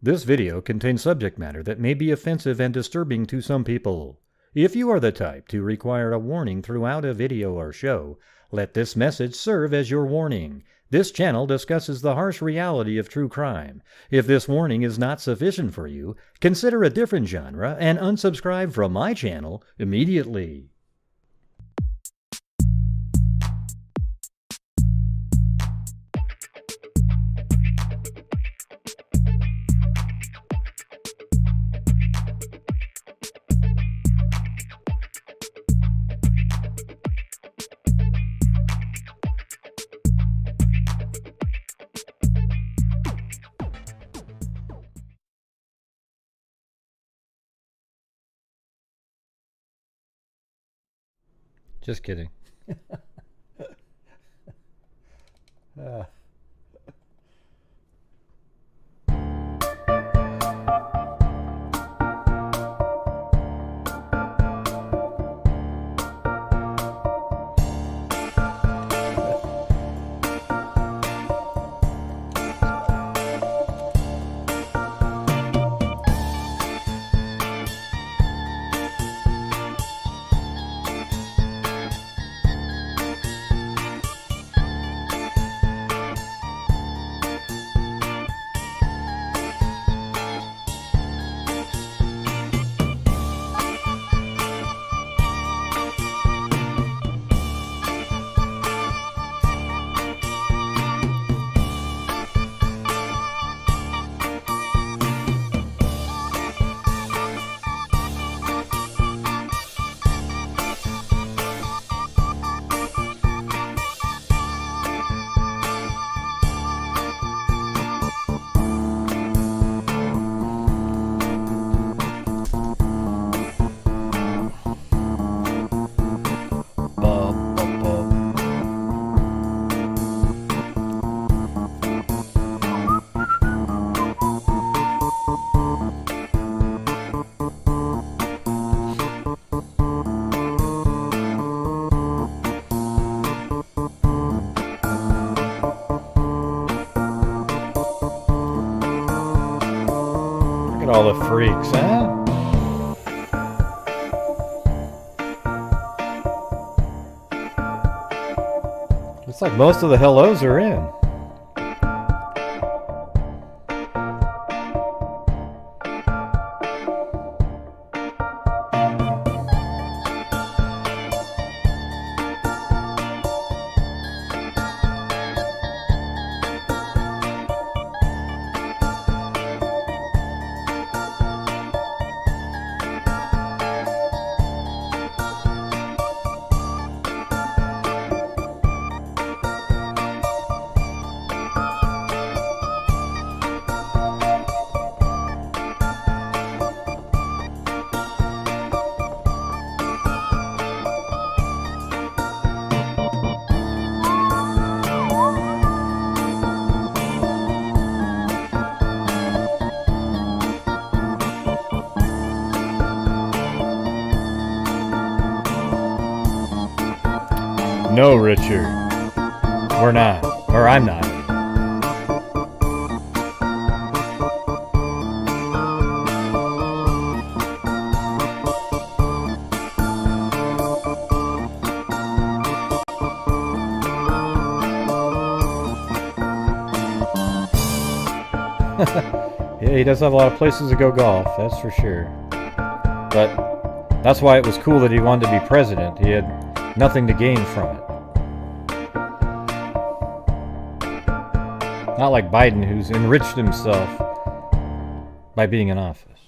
This video contains subject matter that may be offensive and disturbing to some people. If you are the type to require a warning throughout a video or show, let this message serve as your warning. This channel discusses the harsh reality of true crime. If this warning is not sufficient for you, consider a different genre and unsubscribe from my channel immediately. Just kidding. All the freaks, huh? Looks like most of the hellos are in. No, Richard. We're not. Or I'm not. Yeah, he does have a lot of places to go golf, that's for sure. But that's why it was cool that he wanted to be president. He had nothing to gain from it. Not like Biden, who's enriched himself by being in office.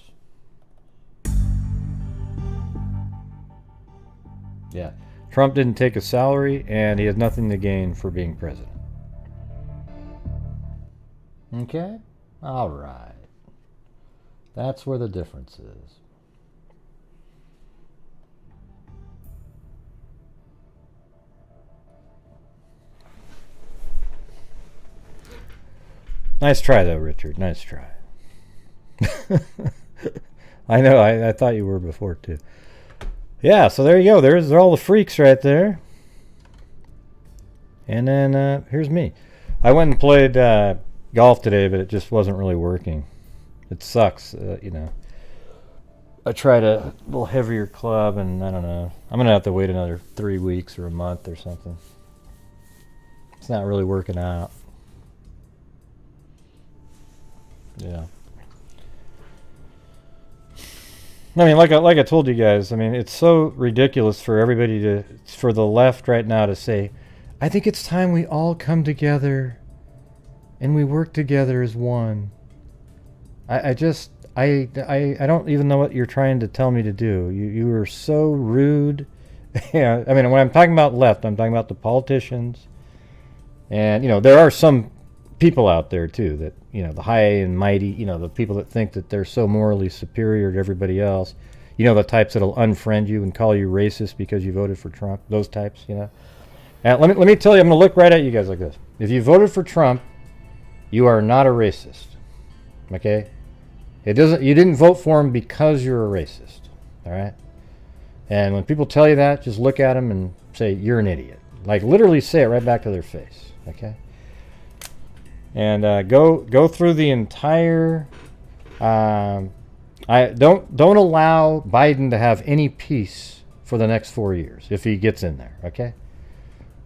Yeah, Trump didn't take a salary, and he has nothing to gain for being president. Okay? All right. That's where the difference is. Nice try, though, Richard. Nice try. I know. I thought you were before, too. Yeah, so there you go. There's all the freaks right there. And then here's me. I went and played golf today, but it just wasn't really working. It sucks, you know. I tried a little heavier club, and I don't know. I'm going to have to wait another 3 weeks or a month or something. It's not really working out. Yeah. I mean, like I told you guys, I mean, it's so ridiculous for everybody to, for the left right now to say, I think it's time we all come together and we work together as one. I don't even know what you're trying to tell me to do. You are so rude. Yeah, I mean, when I'm talking about left, I'm talking about the politicians. And, you know, there are some people out there, too, that, you know, the high and mighty, you know, the people that think that they're so morally superior to everybody else. You know, the types that'll unfriend you and call you racist because you voted for Trump. Those types, you know. And let me tell you, I'm going to look right at you guys like this. If you voted for Trump, you are not a racist. Okay? You didn't vote for him because you're a racist. All right? And when people tell you that, just look at them and say, you're an idiot. Like, literally say it right back to their face. Okay? And go through the entire... don't allow Biden to have any peace for the next 4 years if he gets in there. Okay?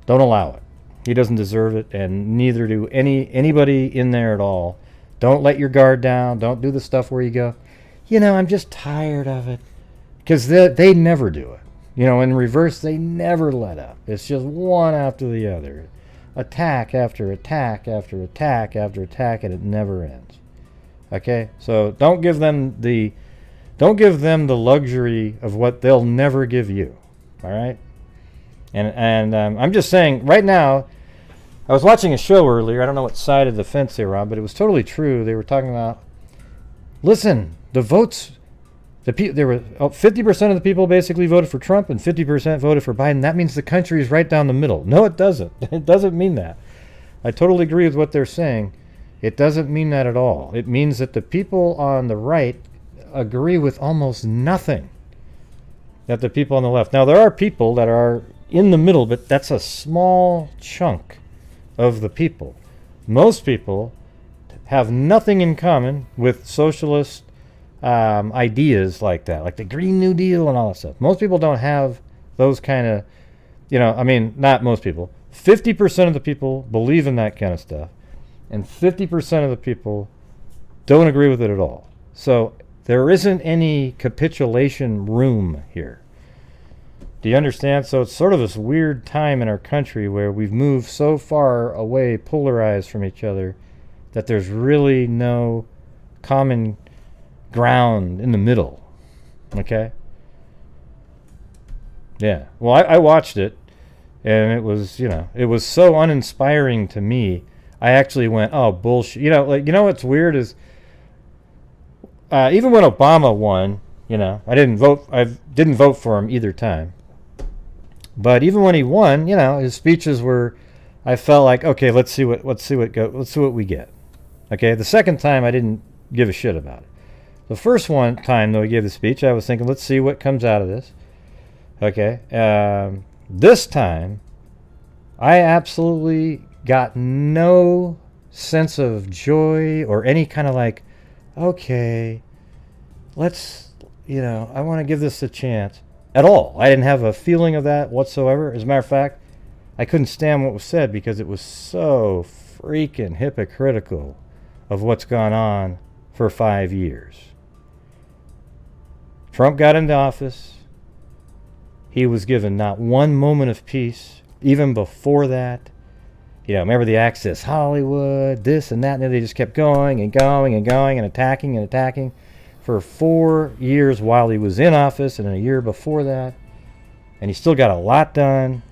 Don't allow it. He doesn't deserve it, and neither do anybody in there at all. Don't let your guard down. Don't do the stuff where you go, you know, I'm just tired of it. Because they never do it. You know, in reverse, they never let up. It's just one after the other. Attack after attack after attack after attack, and it never ends. Okay? So don't give them the luxury of what they'll never give you. All right? And I'm just saying, right now, I was watching a show earlier. I don't know what side of the fence they were on, but it was totally true. They were talking about, listen, the votes, there were 50% of the people basically voted for Trump and 50% voted for Biden. That means the country is right down the middle. No, it doesn't. It doesn't mean that. I totally agree with what they're saying. It doesn't mean that at all. It means that the people on the right agree with almost nothing that the people on the left. Now, there are people that are in the middle, but that's a small chunk of the people. Most people have nothing in common with socialist ideas like that, like the Green New Deal and all that stuff. Most people don't have those kind of, you know, I mean, not most people. 50% of the people believe in that kind of stuff, and 50% of the people don't agree with it at all. So there isn't any capitulation room here. Do you understand? So it's sort of this weird time in our country where we've moved so far away, polarized from each other, that there's really no common ground in the middle. Okay? Yeah. Well, I watched it, and it was, you know, it was so uninspiring to me. I actually went, oh, bullshit. You know, like, you know what's weird is, even when Obama won, you know, I didn't vote for him either time. But even when he won, you know, his speeches were, I felt like, okay, let's see what we get. Okay, the second time I didn't give a shit about it. The first time though he gave the speech, I was thinking, let's see what comes out of this. Okay, this time, I absolutely got no sense of joy or any kind of like, okay, let's, you know, I want to give this a chance. At all. I didn't have a feeling of that whatsoever. As a matter of fact, I couldn't stand what was said because it was so freaking hypocritical of what's gone on for 5 years. Trump got into office. He was given not one moment of peace, even before that. You know, remember the Access Hollywood, this and that, and then they just kept going and going and going and attacking for 4 years while he was in office and a year before that. And he still got a lot done.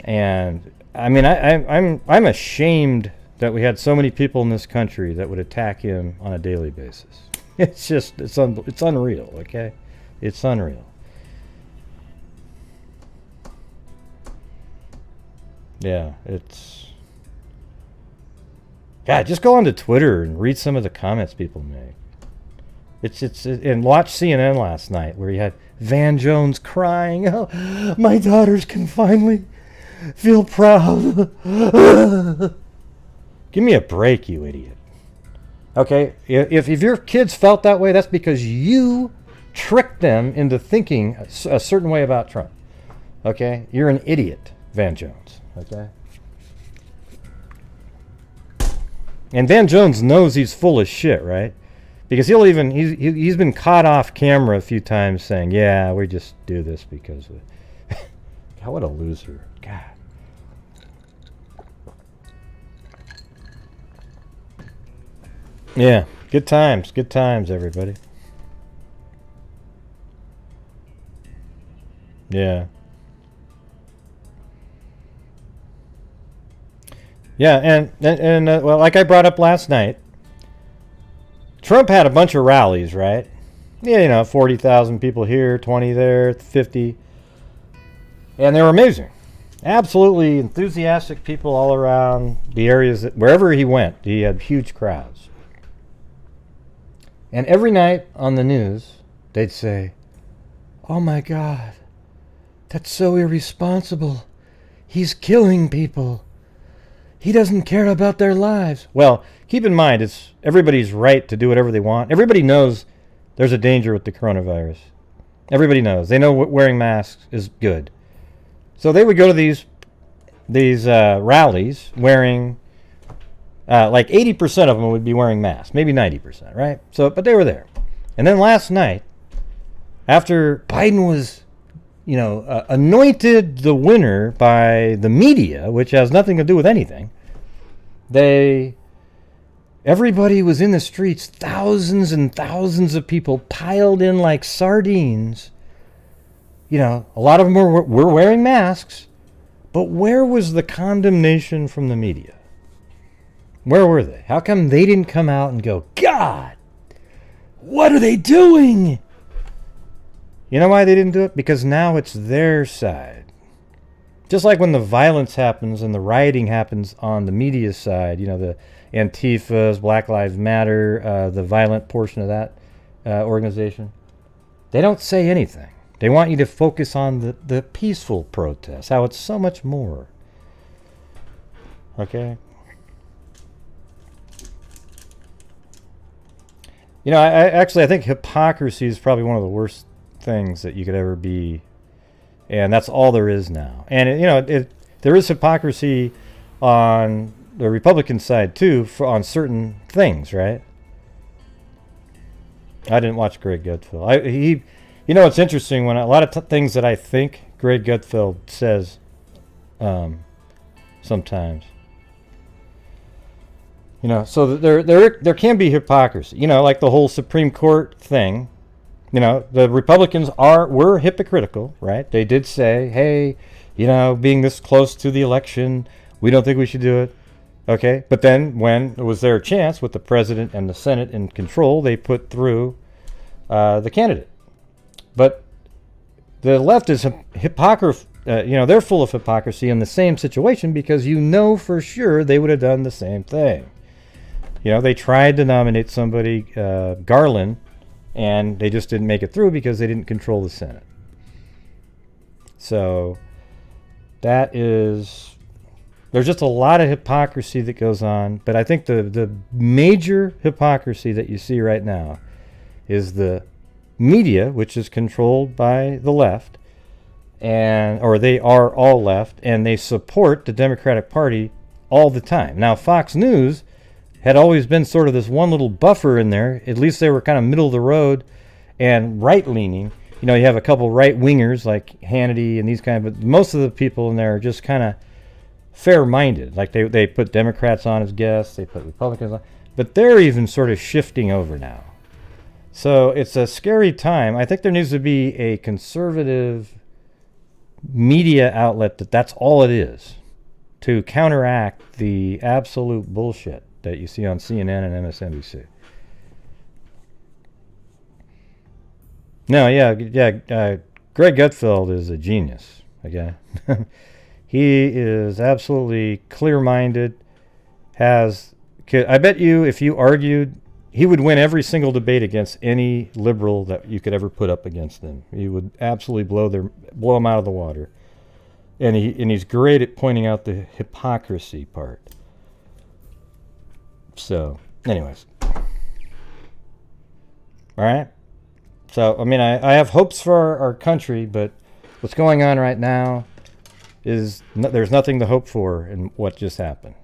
And I mean, I'm ashamed that we had so many people in this country that would attack him on a daily basis. It's just, it's unreal, okay? It's unreal. Yeah, it's... God, just go onto Twitter and read some of the comments people make. And watch CNN last night where you had Van Jones crying, oh, my daughters can finally feel proud. Give me a break, you idiot. Okay, if your kids felt that way, that's because you tricked them into thinking a certain way about Trump. Okay, you're an idiot, Van Jones. Okay, and Van Jones knows he's full of shit, right? Because he's been caught off camera a few times saying, "Yeah, we just do this because of." God, what a loser! God. Yeah, good times, everybody. Yeah. Yeah, and well, like I brought up last night, Trump had a bunch of rallies, right? Yeah, 40,000 people here, 20 there, 50. And they were amazing. Absolutely enthusiastic people all around the areas wherever he went, he had huge crowds. And every night on the news, they'd say, "Oh my God, that's so irresponsible. He's killing people. He doesn't care about their lives." Well, keep in mind, it's everybody's right to do whatever they want. Everybody knows there's a danger with the coronavirus. Everybody knows. They know wearing masks is good. So they would go to these rallies wearing... like 80% of them would be wearing masks, maybe 90%, right? So, but they were there. And then last night, after Biden was, anointed the winner by the media, which has nothing to do with anything, everybody was in the streets, thousands and thousands of people piled in like sardines. A lot of them were wearing masks, but where was the condemnation from the media? Where were they? How come they didn't come out and go, "God, what are they doing?" You know why they didn't do it? Because now it's their side. Just like when the violence happens and the rioting happens on the media side, the Antifas, Black Lives Matter, the violent portion of that organization, they don't say anything. They want you to focus on the peaceful protests, how it's so much more. Okay? I think hypocrisy is probably one of the worst things that you could ever be, and that's all there is now. And there is hypocrisy on the Republican side too, on certain things, right? I didn't watch Greg Gutfeld. It's interesting when a lot of things that I think Greg Gutfeld says, sometimes. So there can be hypocrisy. Like the whole Supreme Court thing. The Republicans were hypocritical, right? They did say, "Hey, being this close to the election, we don't think we should do it." Okay, but then when it was their chance with the president and the Senate in control, they put through the candidate. But the left is hypocrisy. They're full of hypocrisy in the same situation because for sure they would have done the same thing. They tried to nominate somebody, Garland, and they just didn't make it through because they didn't control the Senate. So there's just a lot of hypocrisy that goes on. But I think the major hypocrisy that you see right now is the media, which is controlled by the left, or they are all left, and they support the Democratic Party all the time. Now, Fox News had always been sort of this one little buffer in there. At least they were kind of middle of the road and right-leaning. You have a couple right-wingers like Hannity and these kind of, but most of the people in there are just kind of fair-minded. Like they put Democrats on as guests, they put Republicans on, but they're even sort of shifting over now. So it's a scary time. I think there needs to be a conservative media outlet that's all it is, to counteract the absolute bullshit that you see on CNN and MSNBC. No, Greg Gutfeld is a genius, okay? He is absolutely clear-minded, I bet you if you argued, he would win every single debate against any liberal that you could ever put up against him. He would absolutely blow them out of the water. And he's great at pointing out the hypocrisy part. So, anyways. All right. So, I mean, I have hopes for our country, but what's going on right now is there's nothing to hope for in what just happened.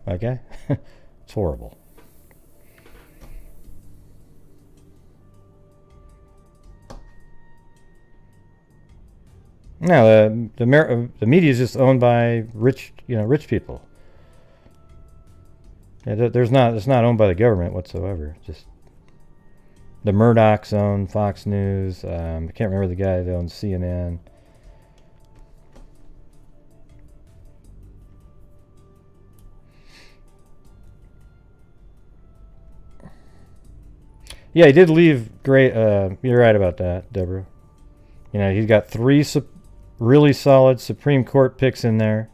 Okay? It's horrible. No, the media is just owned by rich people. It's not owned by the government whatsoever. Just the Murdochs own Fox News. I can't remember the guy that owns CNN. Yeah, he did leave great. You're right about that, Deborah. You know, he's got 3 really solid Supreme Court picks in there.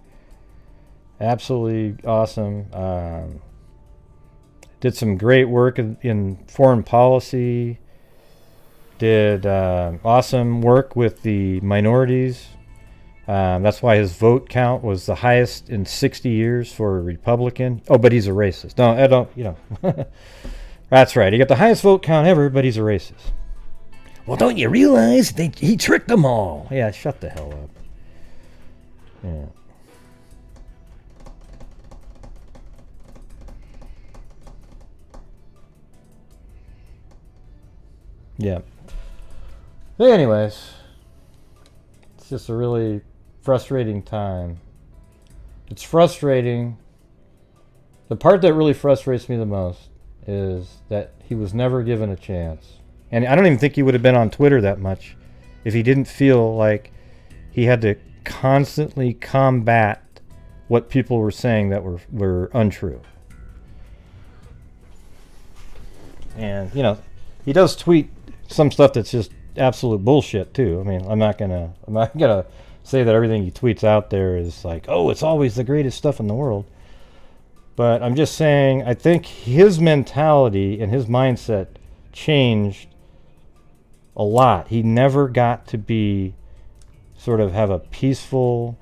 Absolutely awesome. Did some great work in foreign policy. Did awesome work with the minorities. That's why his vote count was the highest in 60 years for a Republican. Oh, but he's a racist. No, I don't, you know. That's right. He got the highest vote count ever, but he's a racist. Well, don't you realize he tricked them all? Yeah, shut the hell up. Yeah. Yeah. But anyways, it's just a really frustrating time. It's frustrating. The part that really frustrates me the most is that he was never given a chance. And I don't even think he would have been on Twitter that much if he didn't feel like he had to constantly combat what people were saying that were untrue. And, you know, he does tweet some stuff that's just absolute bullshit too. I mean, I'm not gonna say that everything he tweets out there is like, oh, it's always the greatest stuff in the world. But I'm just saying, I think his mentality and his mindset changed a lot. He never got to be sort of have a peaceful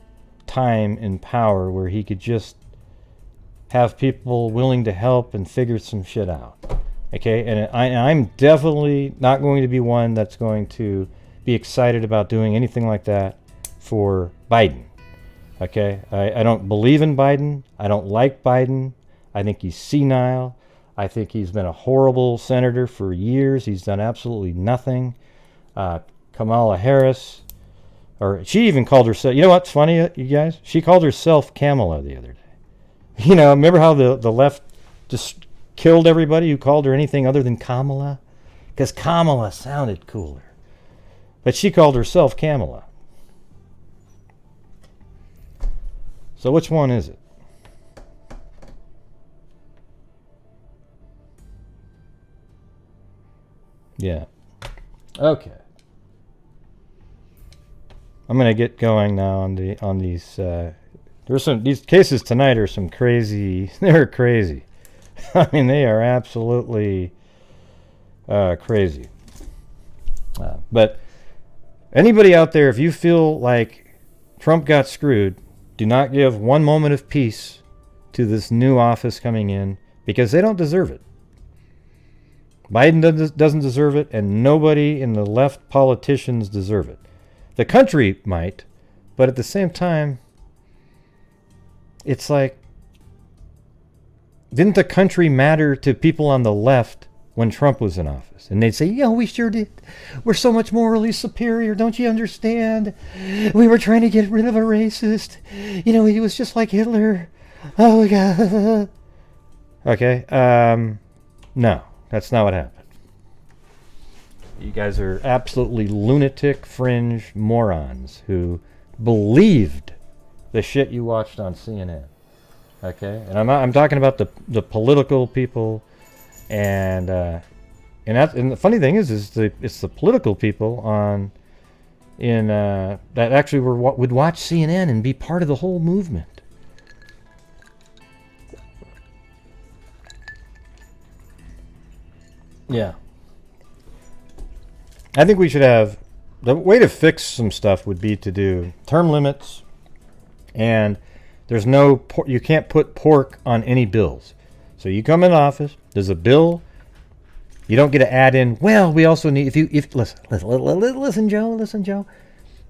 time in power where he could just have people willing to help and figure some shit out. Okay, and I'm definitely not going to be one that's going to be excited about doing anything like that for Biden. Okay, I don't believe in Biden. I don't like Biden. I think he's senile. I think he's been a horrible senator for years. He's done absolutely nothing. Kamala Harris, or she even called herself, you know what's funny, you guys? She called herself Kamala the other day. You know, remember how the left just killed everybody who called her anything other than Kamala? Because Kamala sounded cooler. But she called herself Kamala. So which one is it? Yeah. Okay. I'm gonna get going now on these. These cases tonight are some crazy. They're crazy. I mean, they are absolutely crazy. But anybody out there, if you feel like Trump got screwed, do not give one moment of peace to this new office coming in, because they don't deserve it. Biden doesn't deserve it, and nobody in the left politicians deserve it. The country might, but at the same time, it's like, didn't the country matter to people on the left when Trump was in office? And they'd say, yeah, we sure did. We're so much morally superior. Don't you understand? We were trying to get rid of a racist. You know, he was just like Hitler. Oh, my God. Okay. No, that's not what happened. You guys are absolutely lunatic fringe morons who believed the shit you watched on CNN. Okay, and I'm talking about the political people, and the funny thing is it's the political people that actually would watch CNN and be part of the whole movement. Yeah, I think we should have the way to fix some stuff would be to do term limits, and you can't put pork on any bills. So you come in office, there's a bill You don't get to add in, well, we also need, listen, Joe.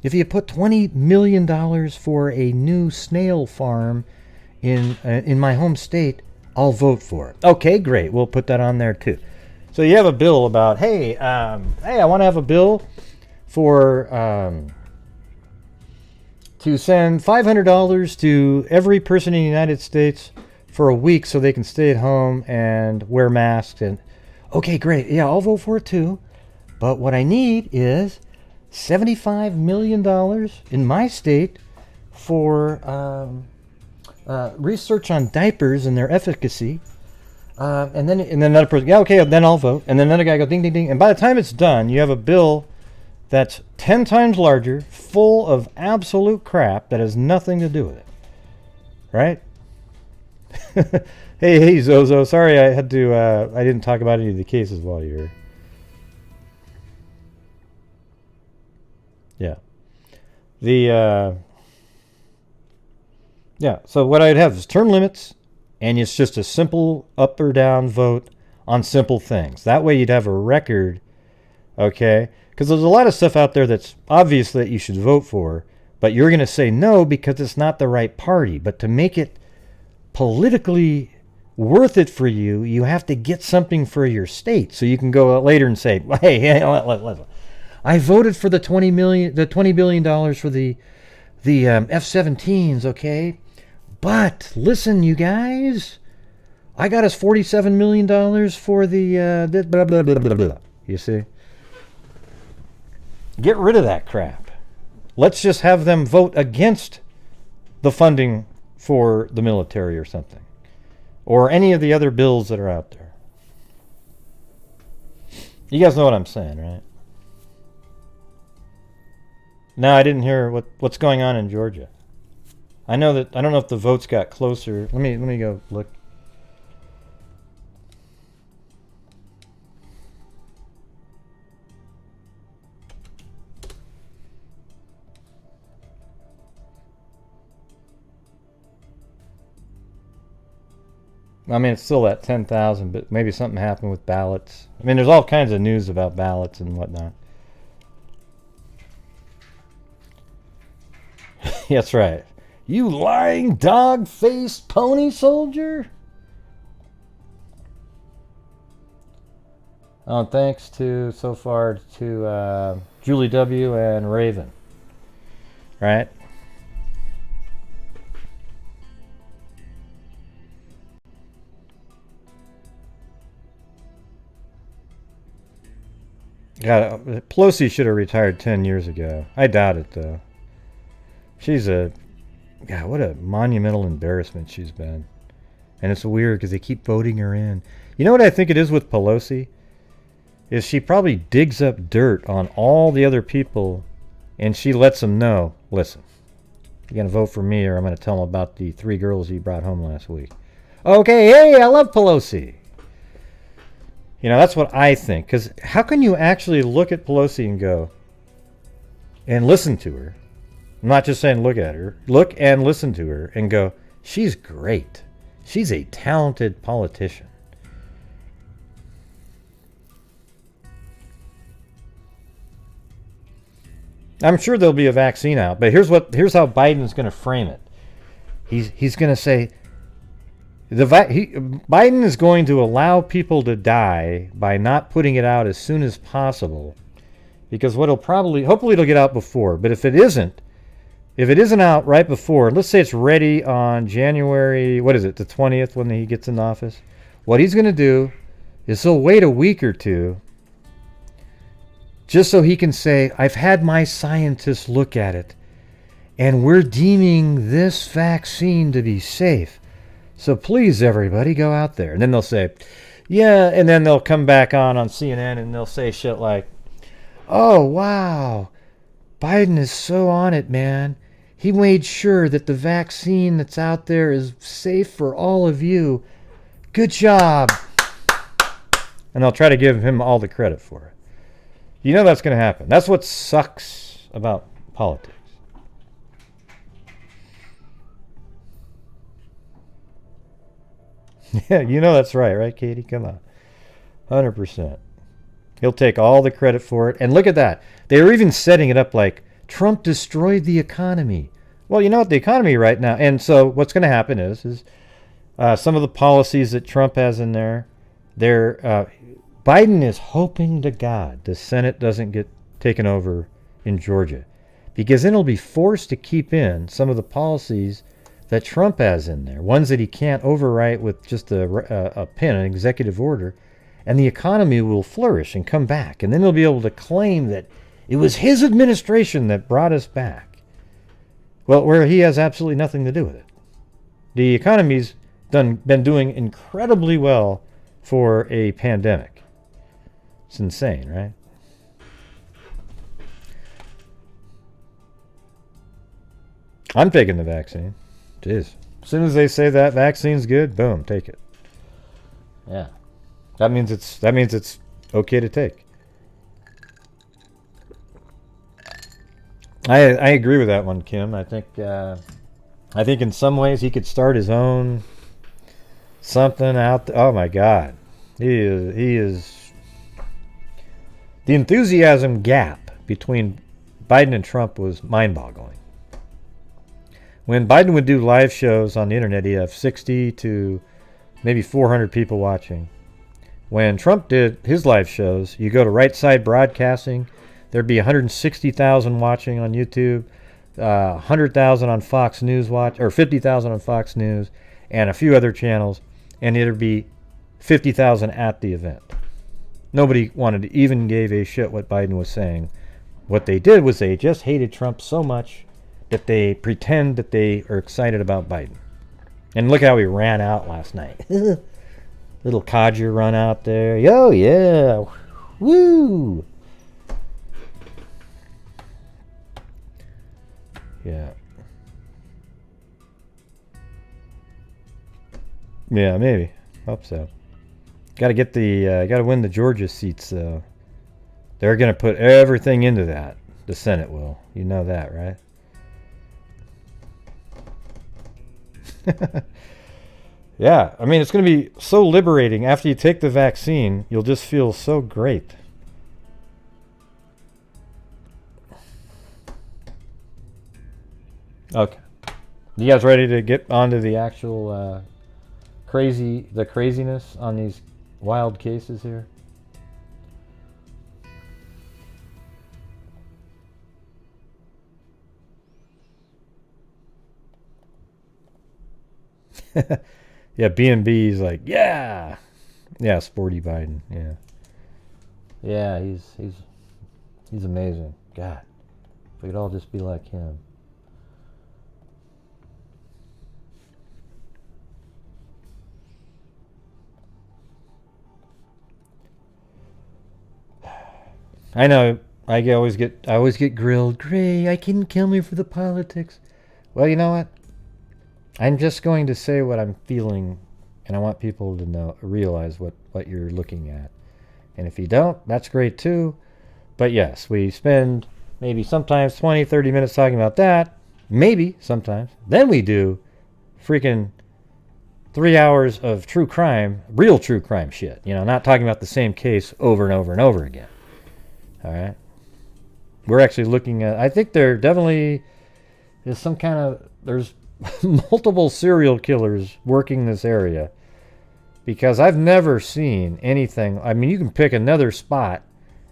If you put $20 million for a new snail farm in my home state, I'll vote for it. Okay, great. We'll put that on there too. So you have a bill about, hey, I want to have a bill for to send $500 to every person in the United States for a week so they can stay at home and wear masks. And okay, great. Yeah, I'll vote for it too. But what I need is $75 million in my state for research on diapers and their efficacy. And then another person, yeah, okay, then I'll vote. And then another guy goes ding, ding, ding. And by the time it's done, you have a bill that's 10 times larger, full of absolute crap that has nothing to do with it. Right? Hey, Zozo. Sorry I had to, I didn't talk about any of the cases while you're here. Yeah. Yeah, so what I'd have is term limits, and it's just a simple up or down vote on simple things. That way you'd have a record, okay? Because there's a lot of stuff out there that's obvious that you should vote for, but you're going to say no because it's not the right party. But to make it politically worth it for you, you have to get something for your state. So you can go later and say, hey, I voted for the $20 billion for the F-17s, okay? But listen, you guys, I got us $47 million for the blah, blah, blah, blah, blah. You see? Get rid of that crap. Let's just have them vote against the funding for the military or something. Or any of the other bills that are out there. You guys know what I'm saying, right? No, I didn't hear what's going on in Georgia. I know that I don't know if the votes got closer. Let me go look. I mean, it's still at 10,000, but maybe something happened with ballots. I mean, there's all kinds of news about ballots and whatnot. That's right. You lying dog-faced pony soldier. Oh, thanks to so far to Julie W. and Raven. Right? God, Pelosi should have retired 10 years ago. I doubt it, though. She's God, what a monumental embarrassment she's been. And it's weird because they keep voting her in. You know what I think it is with Pelosi? Is she probably digs up dirt on all the other people and she lets them know, listen, you're going to vote for me or I'm going to tell them about the 3 girls you brought home last week. Okay, hey, I love Pelosi. You know, that's what I think. Because how can you actually look at Pelosi and go and listen to her? I'm not just saying look at her. Look and listen to her and go, she's great. She's a talented politician. I'm sure there'll be a vaccine out, but here's how Biden's going to frame it. He's going to say Biden is going to allow people to die by not putting it out as soon as possible, because hopefully it'll get out before. But if it isn't out right before, let's say it's ready on January, the 20th when he gets in office, what he's going to do is he'll wait a week or two just so he can say, I've had my scientists look at it, and we're deeming this vaccine to be safe. So please, everybody, go out there. And then they'll say, yeah, and then they'll come back on CNN and they'll say shit like, oh, wow, Biden is so on it, man. He made sure that the vaccine that's out there is safe for all of you. Good job. And they'll try to give him all the credit for it. You know that's going to happen. That's what sucks about politics. Yeah, you know that's right, Katie? Come on. 100%. He'll take all the credit for it. And look at that. They were even setting it up like Trump destroyed the economy. Well, you know what? The economy right now. And so what's going to happen is some of the policies that Trump has in there, Biden is hoping to God the Senate doesn't get taken over in Georgia, because then he'll be forced to keep in some of the policies that Trump has in there, ones that he can't overwrite with just a pen, an executive order, and the economy will flourish and come back. And then he'll be able to claim that it was his administration that brought us back. Well, where he has absolutely nothing to do with it. The economy's been doing incredibly well for a pandemic. It's insane, right? I'm taking the vaccine. Jeez. As soon as they say that vaccine's good, boom, take it. Yeah. That means it's okay to take. I agree with that one, Kim. I think in some ways he could start his own something out. Oh my God, he is the enthusiasm gap between Biden and Trump was mind-boggling. When Biden would do live shows on the internet, he'd have 60 to maybe 400 people watching. When Trump did his live shows, you go to Right Side Broadcasting, there'd be 160,000 watching on YouTube, 100,000 on Fox News or 50,000 on Fox News, and a few other channels, and it'd be 50,000 at the event. Nobody even gave a shit what Biden was saying. What they did was they just hated Trump so much that they pretend that they are excited about Biden. And look how he ran out last night. Little codger run out there. Yo, yeah. Woo. Yeah. Yeah, maybe. Hope so. Got to win the Georgia seats, though. They're going to put everything into that. The Senate will. You know that, right? Yeah, I mean, it's going to be so liberating. After you take the vaccine, you'll just feel so great. Okay. You guys ready to get onto the actual craziness on these wild cases here? Yeah, B&B's like, yeah, sporty Biden, yeah, he's amazing. God, if we could all just be like him. I know. I always get grilled. Gray, I couldn't kill me for the politics. Well, you know what? I'm just going to say what I'm feeling, and I want people to realize what you're looking at. And if you don't, that's great too. But yes, we spend maybe sometimes 20, 30 minutes talking about that. Maybe sometimes. Then we do freaking 3 hours of true crime, real true crime shit. Not talking about the same case over and over and over again. All right? We're actually looking at, I think there definitely is there's multiple serial killers working this area, because I've never seen anything. I mean, you can pick another spot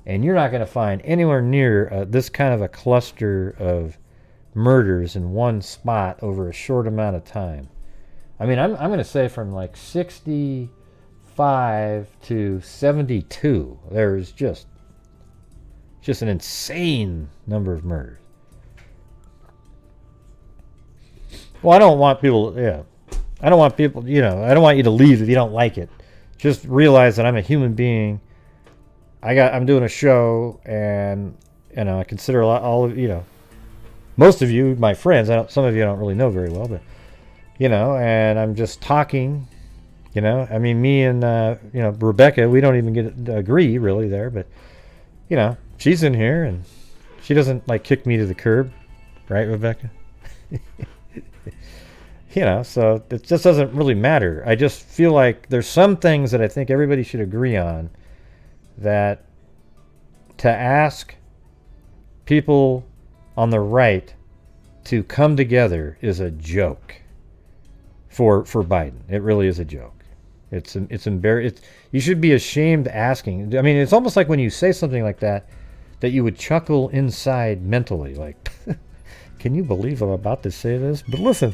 and you're not going to find anywhere near this kind of a cluster of murders in one spot over a short amount of time. I mean, I'm going to say from like 65 to 72, there's just an insane number of murders. Well, I don't want people, I don't want people, I don't want you to leave if you don't like it. Just realize that I'm a human being. I'm doing a show, and, I consider all of, most of you, my friends. Some of you I don't really know very well, but, and I'm just talking, I mean, me and, Rebecca, we don't even get to agree really there, but, she's in here, and she doesn't, kick me to the curb, right, Rebecca? So it just doesn't really matter. I just feel like there's some things that I think everybody should agree on that to ask people on the right to come together is a joke for Biden. It really is a joke. It's embarrassing. You should be ashamed asking. I mean, it's almost like when you say something like that you would chuckle inside mentally, like, can you believe I'm about to say this? But listen.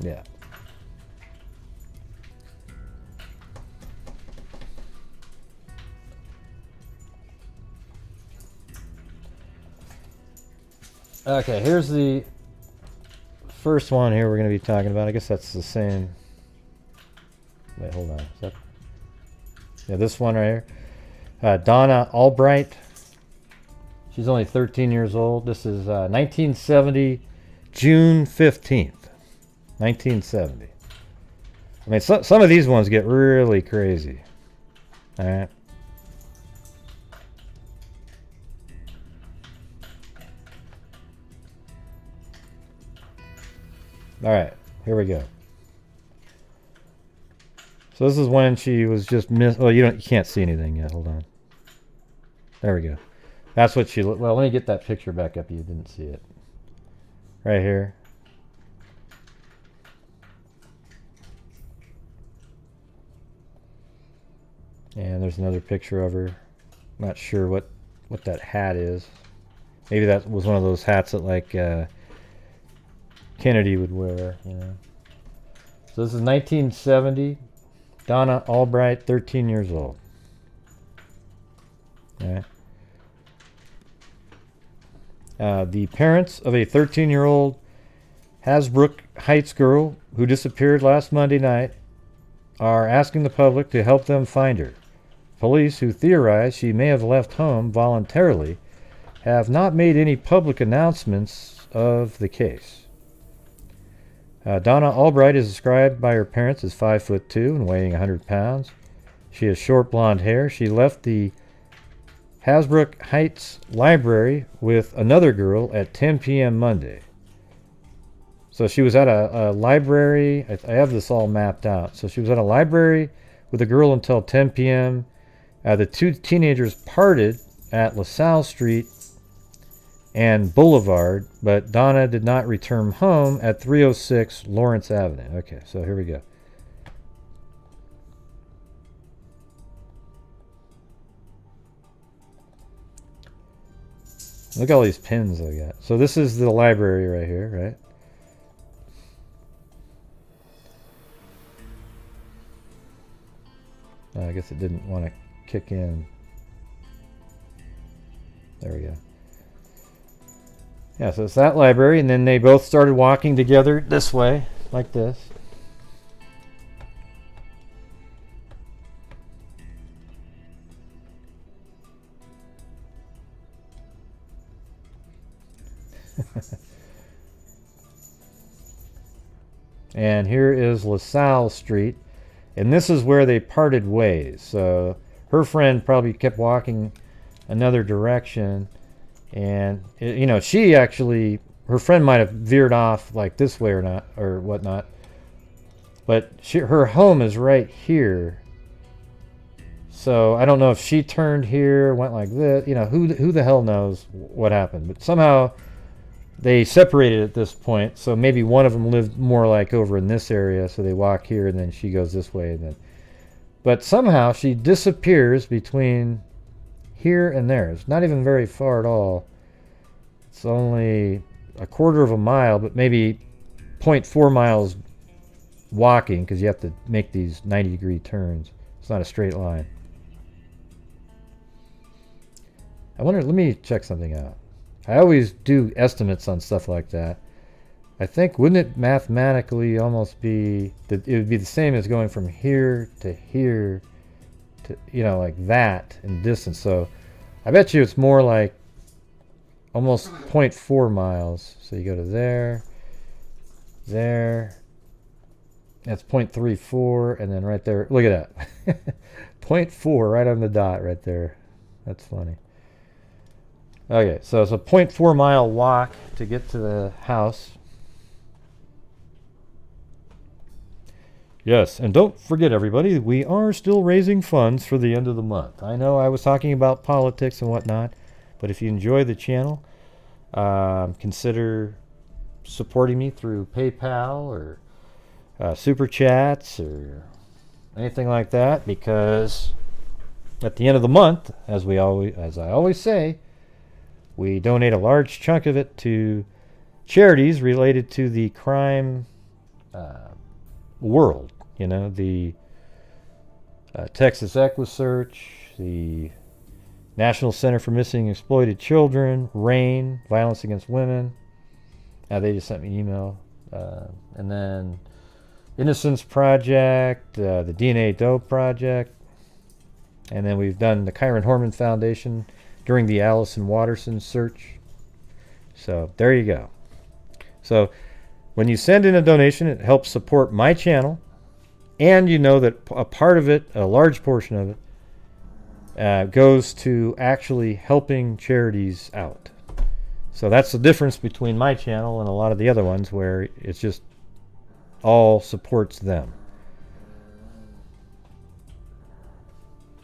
Yeah. Okay, here's the first one here we're going to be talking about. I guess that's the same. Wait, hold on. Is that... Yeah, this one right here. Donna Albright. She's only 13 years old. This is 1970, June 15th. 1970. I mean, some of these ones get really crazy. All right. All right, here we go. So this is when she was just well, you can't see anything yet. Hold on. There we go. That's what she looked. Well, let me get that picture back up. You didn't see it. Right here. And there's another picture of her. Not sure what that hat is. Maybe that was one of those hats that like Kennedy would wear, you know. So this is 1970. Donna Albright, 13 years old. Okay. The parents of a 13-year-old Hasbrook Heights girl who disappeared last Monday night are asking the public to help them find her. Police, who theorize she may have left home voluntarily, have not made any public announcements of the case. Donna Albright is described by her parents as 5'2" and weighing 100 pounds. She has short blonde hair. She left the Hasbrook Heights Library with another girl at 10 p.m. Monday. So she was at a library. I have this all mapped out. So she was at a library with a girl until 10 p.m. The two teenagers parted at LaSalle Street and Boulevard, but Donna did not return home at 306 Lawrence Avenue. Okay, so here we go. Look at all these pins I got. So this is the library right here, right? I guess it didn't want to kick in. There we go. Yeah, so it's that library, and then they both started walking together this way, like this. And here is LaSalle Street, and this is where they parted ways. So her friend probably kept walking another direction, and you know, she actually, her friend might have veered off like this way or not, or whatnot, but her home is right here. So I don't know if she turned here, went like this, you know, who the hell knows what happened, but somehow they separated at this point. So maybe one of them lived more like over in this area, so they walk here and then she goes this way, and then, but somehow she disappears between here and there. It's not even very far at all. It's only a quarter of a mile, but maybe 0.4 miles walking, because you have to make these 90-degree turns. It's not a straight line. I wonder, let me check something out. I always do estimates on stuff like that. I think, wouldn't it mathematically almost be that it would be the same as going from here to here to, you know, like that in distance. So I bet you it's more like almost 0.4 miles. So you go to there, that's 0.34, and then right there, look at that. 0.4 right on the dot right there. That's funny. Okay, so it's a 0.4 mile walk to get to the house. Yes, and don't forget, everybody, we are still raising funds for the end of the month. I know I was talking about politics and whatnot, but if you enjoy the channel, consider supporting me through PayPal or Super Chats or anything like that, because at the end of the month, as I always say, we donate a large chunk of it to charities related to the crime world. You know, the Texas Equisearch, the National Center for Missing and Exploited Children, RAIN, Violence Against Women. They just sent me an email. And then Innocence Project, the DNA Dope Project. And then we've done the Kyron Horman Foundation during the Allyson Watterson search. So there you go. So when you send in a donation, it helps support my channel. And you know that a part of it, a large portion of it, goes to actually helping charities out. So that's the difference between my channel and a lot of the other ones, where it's just all supports them.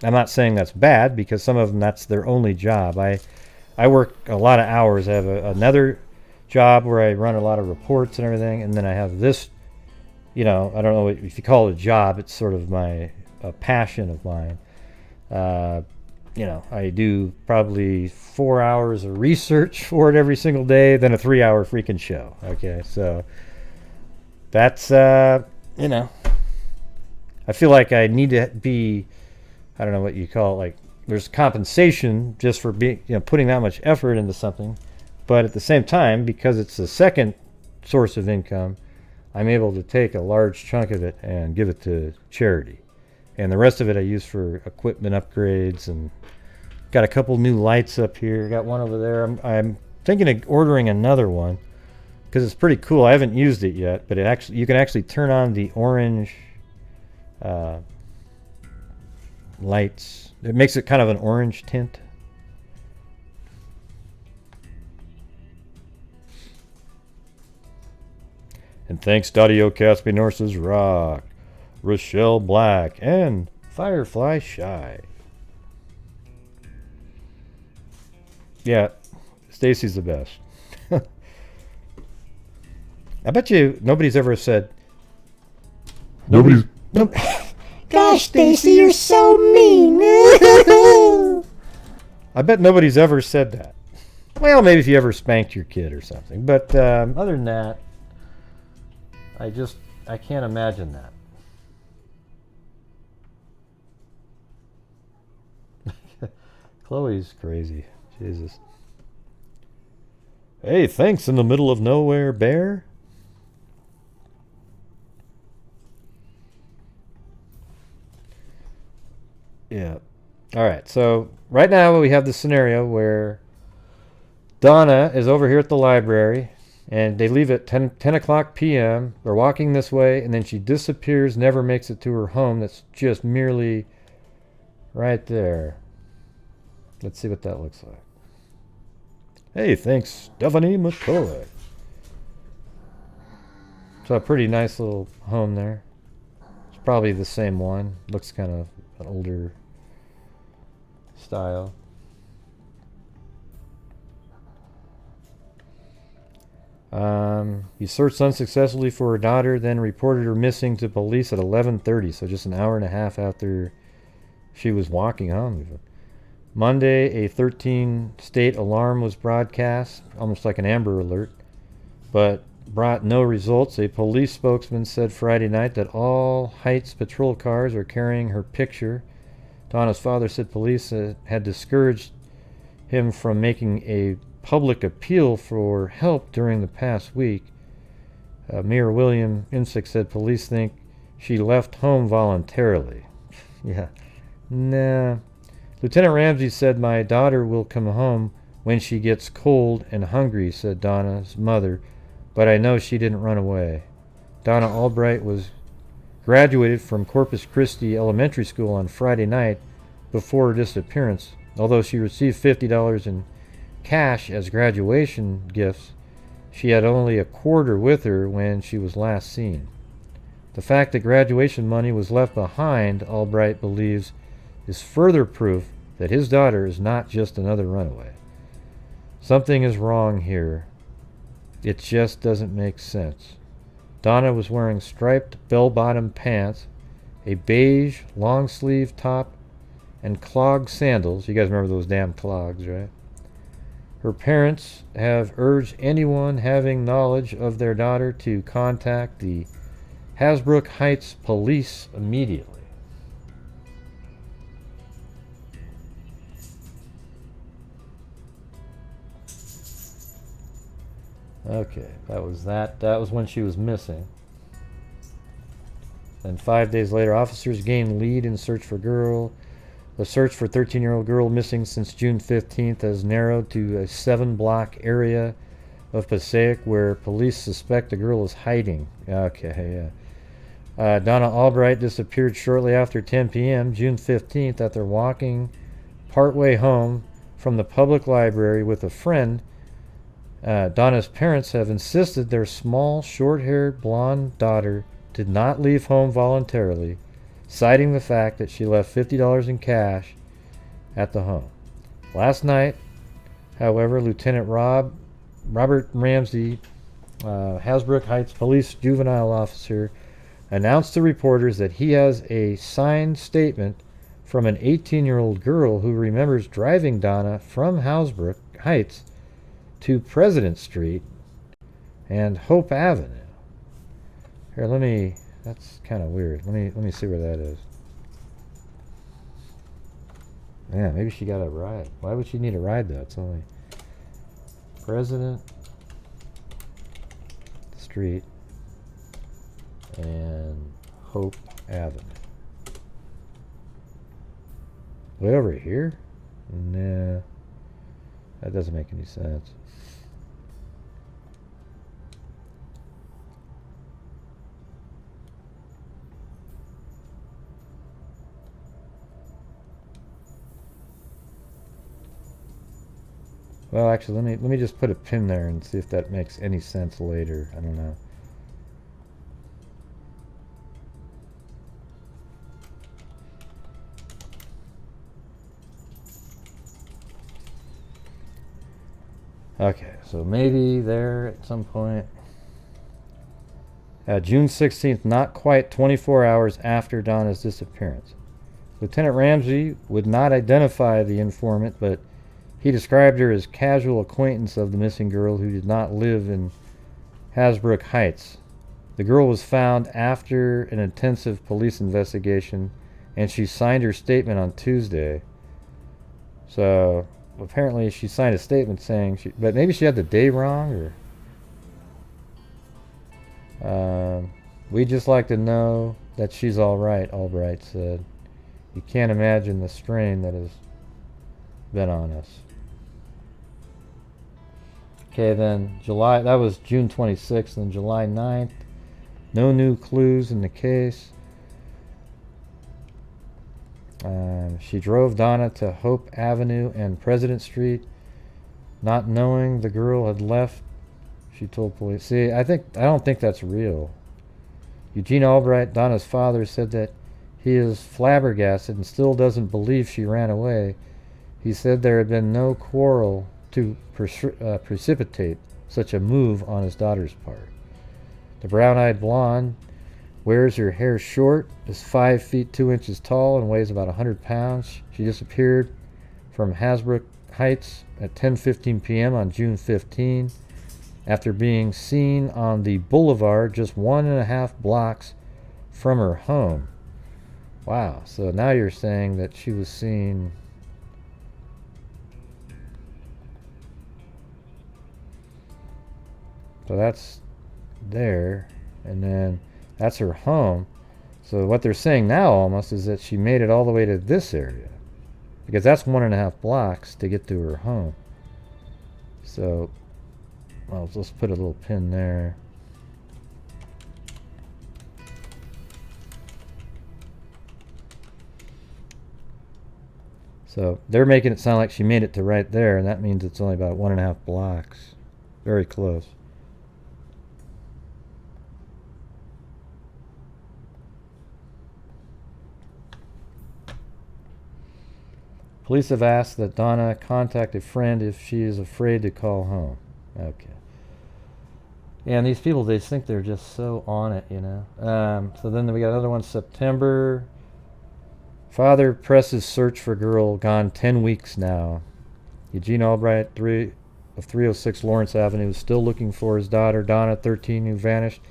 I'm not saying that's bad, because some of them, that's their only job. I work a lot of hours. I have another job where I run a lot of reports and everything, and then I have this, you know, I don't know if you call it a job. It's sort of a passion of mine. You know, I do probably 4 hours of research for it every single day, then a 3-hour freaking show. Okay, so that's, you know, I feel like I need to be, I don't know what you call it, like there's compensation just for being, you know, putting that much effort into something. But at the same time, because it's the second source of income, I'm able to take a large chunk of it and give it to charity. And the rest of it I use for equipment upgrades, and got a couple new lights up here. Got one over there. I'm thinking of ordering another one because it's pretty cool. I haven't used it yet, but you can actually turn on the orange lights. It makes it kind of an orange tint. And thanks Dadio Caspi Norse's Rock, Rochelle Black, and Firefly Shy. Yeah, Stacy's the best. I bet you nobody's ever said. No, Gosh, Stacy, you're so mean. I bet nobody's ever said that. Well, maybe if you ever spanked your kid or something. But other than that, I can't imagine that. Chloe's crazy. Jesus. Hey, thanks in the middle of nowhere, bear. Yeah. All right. So right now we have the scenario where Donna is over here at the library, and they leave at 10 o'clock p.m. They're walking this way, and then she disappears, never makes it to her home. That's just merely right there. Let's see what that looks like. Hey, thanks, Stephanie McCoy. So a pretty nice little home there. It's probably the same one. Looks kind of an older style. You searched unsuccessfully for her daughter, then reported her missing to police at 11:30, so just an hour and a half after she was walking home. Monday, a 13-state alarm was broadcast, almost like an Amber Alert, but brought no results. A police spokesman said Friday night that all Heights patrol cars are carrying her picture. Donna's father said police had discouraged him from making a public appeal for help during the past week. Mayor William Insick said police think she left home voluntarily. Yeah. Nah. Lieutenant Ramsey said, my daughter will come home when she gets cold and hungry, said Donna's mother, but I know she didn't run away. Donna Albright was graduated from Corpus Christi Elementary School on Friday night before her disappearance. Although she received $50 in cash as graduation gifts, she had only a quarter with her when she was last seen. The fact that graduation money was left behind, Albright believes, is further proof that his daughter is not just another runaway. Something is wrong here. It just doesn't make sense. Donna was wearing striped bell-bottom pants, a beige long-sleeve top, and clog sandals. You guys remember those damn clogs, right? Her parents have urged anyone having knowledge of their daughter to contact the Hasbrook Heights police immediately. Okay, that was that. That was when she was missing. Then 5 days later, officers gained lead in search for girl. The search for 13-year-old girl missing since June 15th has narrowed to a 7-block area of Passaic where police suspect the girl is hiding. Okay, yeah. Donna Albright disappeared shortly after 10 p.m. June 15th after walking partway home from the public library with a friend. Donna's parents have insisted their small, short-haired, blonde daughter did not leave home voluntarily, citing the fact that she left $50 in cash at the home. Last night, however, Lieutenant Robert Ramsey, Hasbrook Heights Police juvenile officer, announced to reporters that he has a signed statement from an 18-year-old girl who remembers driving Donna from Hasbrook Heights to President Street and Hope Avenue. Here, that's kind of weird. Let me see where that is. Yeah, maybe she got a ride. Why would she need a ride though? It's only President Street and Hope Avenue. Way over here? Nah, that doesn't make any sense. Well, actually, let me just put a pin there and see if that makes any sense later. I don't know. Okay, so maybe there at some point. June 16th, not quite 24 hours after Donna's disappearance. Lieutenant Ramsey would not identify the informant, but he described her as casual acquaintance of the missing girl who did not live in Hasbrook Heights. The girl was found after an intensive police investigation, and she signed her statement on Tuesday. So apparently she signed a statement saying but maybe she had the day wrong, or we'd just like to know that she's all right, Albright said. You can't imagine the strain that has been on us. Okay, then July, that was June 26th, and July 9th, no new clues in the case. She drove Donna to Hope Avenue and President Street, not knowing the girl had left, she told police. See, I don't think that's real. Eugene Albright, Donna's father, said that he is flabbergasted and still doesn't believe she ran away. He said there had been no quarrel to precipitate such a move on his daughter's part. The brown-eyed blonde wears her hair short, is 5 feet 2 inches tall, and weighs about 100 pounds. She disappeared from Hasbrook Heights at 10:15 p.m. on June 15 after being seen on the boulevard just 1.5 blocks from her home. Wow, so now you're saying that she was seen so that's there, and then that's her home. So what they're saying now almost is that she made it all the way to this area, because that's 1.5 blocks to get to her home. So, well, let's put a little pin there. So they're making it sound like she made it to right there, and that means it's only about 1.5 blocks. Very close. Police have asked that Donna contact a friend if she is afraid to call home. Okay. And these people, they think they're just so on it, you know. So then we got another one, September. Father presses search for girl gone 10 weeks now. Eugene Albright, 306 Lawrence Avenue, is still looking for his daughter, Donna, 13, who vanished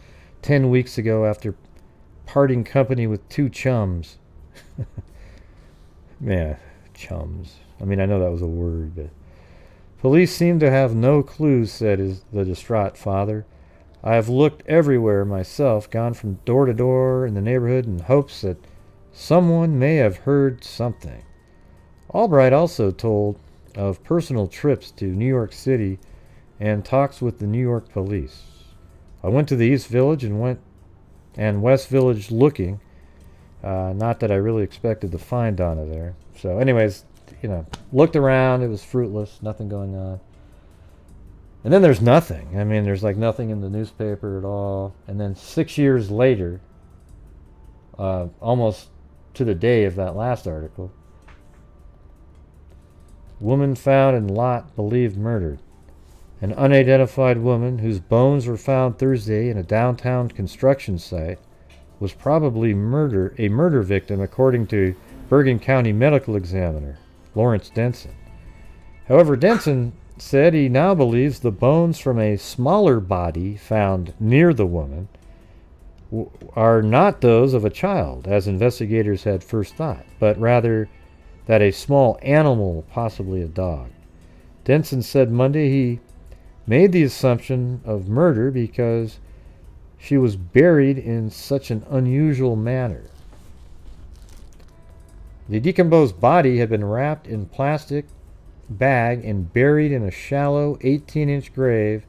10 weeks ago after parting company with 2 chums. Yeah, chums. I mean, I know that was a word, but... Police seem to have no clues, said the distraught father. I have looked everywhere myself, gone from door to door in the neighborhood in hopes that someone may have heard something. Albright also told of personal trips to New York City and talks with the New York police. I went to the East Village and West Village looking. Not that I really expected to find Donna there. So anyways, you know, looked around. It was fruitless. Nothing going on. And then there's nothing. I mean, there's like nothing in the newspaper at all. And then 6 years later, almost to the day of that last article, woman found in lot believed murdered. An unidentified woman whose bones were found Thursday in a downtown construction site was probably a murder victim, according to Bergen County Medical Examiner Lawrence Denson. However, Denson said he now believes the bones from a smaller body found near the woman are not those of a child, as investigators had first thought, but rather that a small animal, possibly a dog. Denson said Monday he made the assumption of murder because she was buried in such an unusual manner. The decomposed body had been wrapped in plastic bag and buried in a shallow 18-inch grave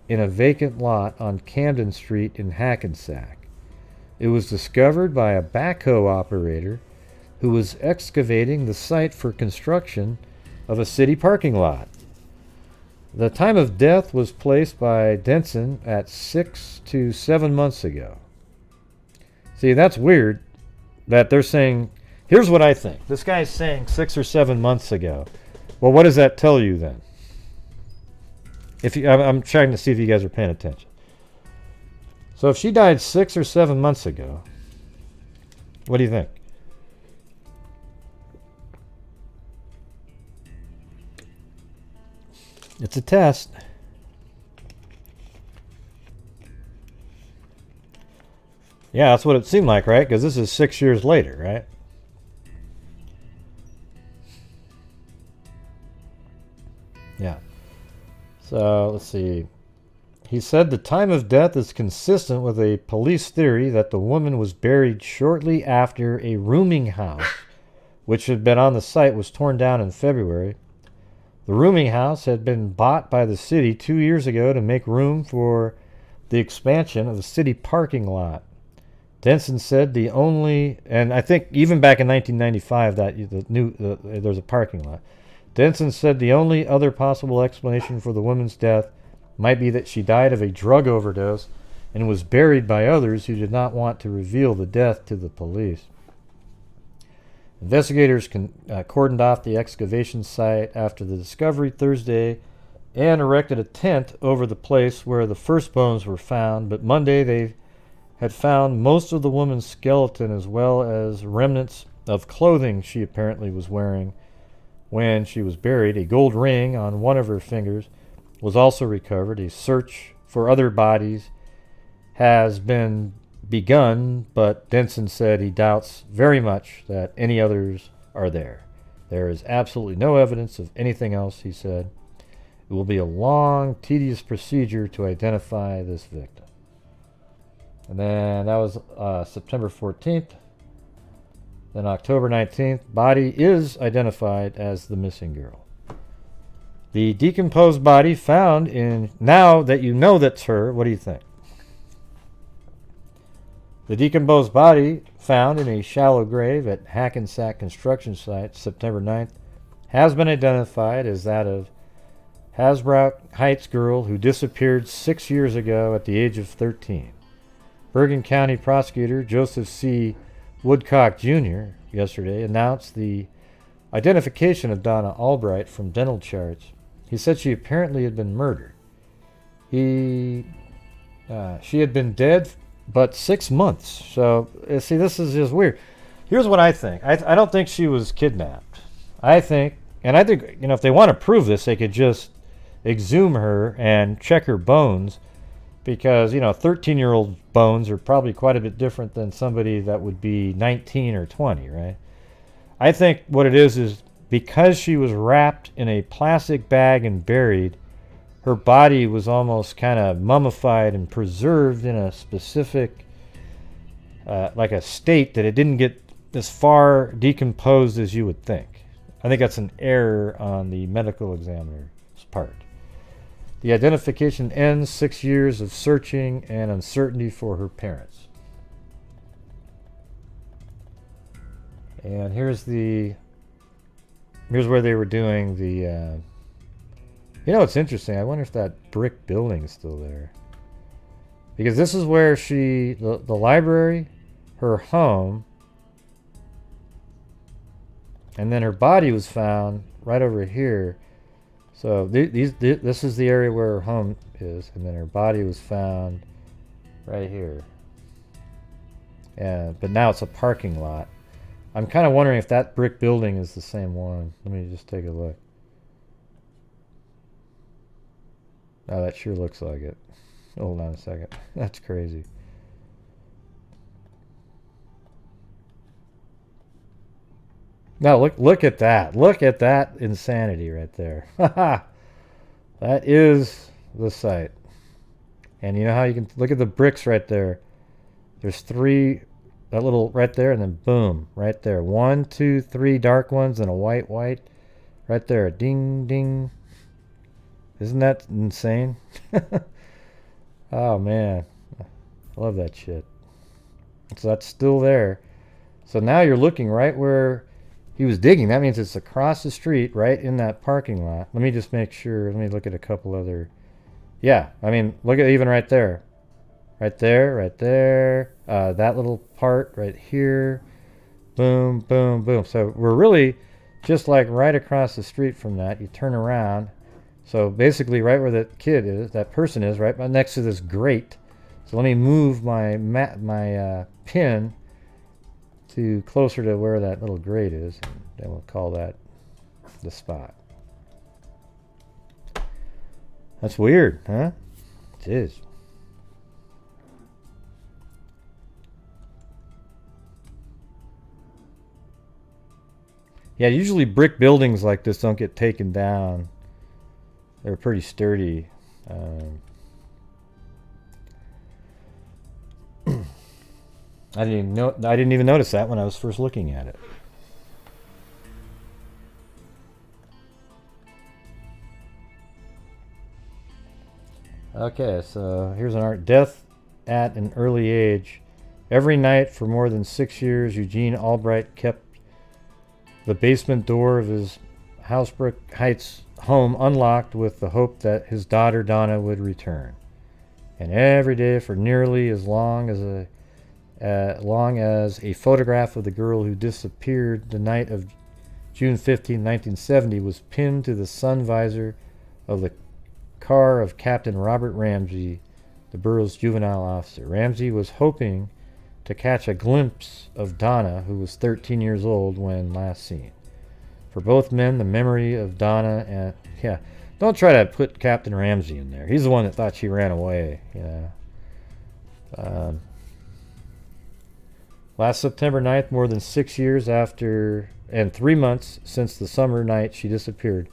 in a vacant lot on Camden Street in Hackensack. It was discovered by a backhoe operator who was excavating the site for construction of a city parking lot. The time of death was placed by Denson at 6 to 7 months ago. See, that's weird that they're saying, here's what I think. This guy's saying 6 or 7 months ago. Well, what does that tell you then? I'm trying to see if you guys are paying attention. So if she died 6 or 7 months ago, what do you think? It's a test. Yeah, that's what it seemed like, right? Because this is 6 years later, right? Yeah. So, let's see. He said the time of death is consistent with a police theory that the woman was buried shortly after a rooming house, which had been on the site, was torn down in February. The rooming house had been bought by the city 2 years ago to make room for the expansion of the city parking lot. Denson said the only, and I think even back in 1995 that there's a parking lot. Denson said the only other possible explanation for the woman's death might be that she died of a drug overdose and was buried by others who did not want to reveal the death to the police. Investigators cordoned off the excavation site after the discovery Thursday and erected a tent over the place where the first bones were found, but Monday they had found most of the woman's skeleton as well as remnants of clothing she apparently was wearing when she was buried. A gold ring on one of her fingers was also recovered. A search for other bodies has been begun, but Denson said he doubts very much that any others are there. There is absolutely no evidence of anything else, he said. It will be a long, tedious procedure to identify this victim. And then that was September 14th. Then October 19th, body is identified as the missing girl. The decomposed body found in, now that you know that's her, what do you think? The decomposed body found in a shallow grave at Hackensack construction site September 9th has been identified as that of Hasbrouck Heights girl who disappeared 6 years ago at the age of 13. Bergen County prosecutor Joseph C. Woodcock Jr. yesterday announced the Identification of Donna Albright from dental charts. He said she apparently had been murdered. She had been dead but 6 months. So, see, this is just weird. Here's what I think. I don't think she was kidnapped. I think, if they want to prove this, they could just exhume her and check her bones, because 13-year-old bones are probably quite a bit different than somebody that would be 19 or 20, right? I think what it is because she was wrapped in a plastic bag and buried, her body was almost kind of mummified and preserved in a specific like a state that it didn't get as far decomposed as you would think. I think that's an error on the medical examiner's part. The identification ends 6 years of searching and uncertainty for her parents. And here's where they were doing the it's interesting. I wonder if that brick building is still there. Because this is where the library, her home, and then her body was found right over here. So this is the area where her home is, and then her body was found right here. But now it's a parking lot. I'm kind of wondering if that brick building is the same one. Let me just take a look. Oh, that sure looks like it. Hold on a second. That's crazy. Now look at that. Look at that insanity right there. That is the site. And you know how you can look at the bricks right there. There's 3, that little right there, and then boom, right there. 1, 2, 3 dark ones and a white right there. Ding, ding. Isn't that insane? Oh man, I love that shit. So that's still there. So now you're looking right where he was digging. That means it's across the street, right in that parking lot. Let me just make sure. Let me look at a couple other. Yeah, I mean, look at even right there. Right there, right there. That little part right here. Boom, boom, boom. So we're really just like right across the street from that. You turn around. So basically right where that kid is, that person is, right next to this grate. So let me move my pin to closer to where that little grate is. And then we'll call that the spot. That's weird, huh? It is. Yeah, usually brick buildings like this don't get taken down. They're pretty sturdy. I didn't even notice that when I was first looking at it. Okay, so here's an art. Death at an early age. Every night for more than 6 years, Eugene Albright kept the basement door of his Housebrook Heights home unlocked with the hope that his daughter Donna would return. And every day for nearly as long as a photograph of the girl who disappeared the night of June 15, 1970 was pinned to the sun visor of the car of Captain Robert Ramsey, the borough's juvenile officer. Ramsey was hoping to catch a glimpse of Donna, who was 13 years old when last seen. For both men, the memory of Donna and... Yeah, don't try to put Captain Ramsey in there. He's the one that thought she ran away, Last September 9th, more than 6 years after and 3 months since the summer night she disappeared,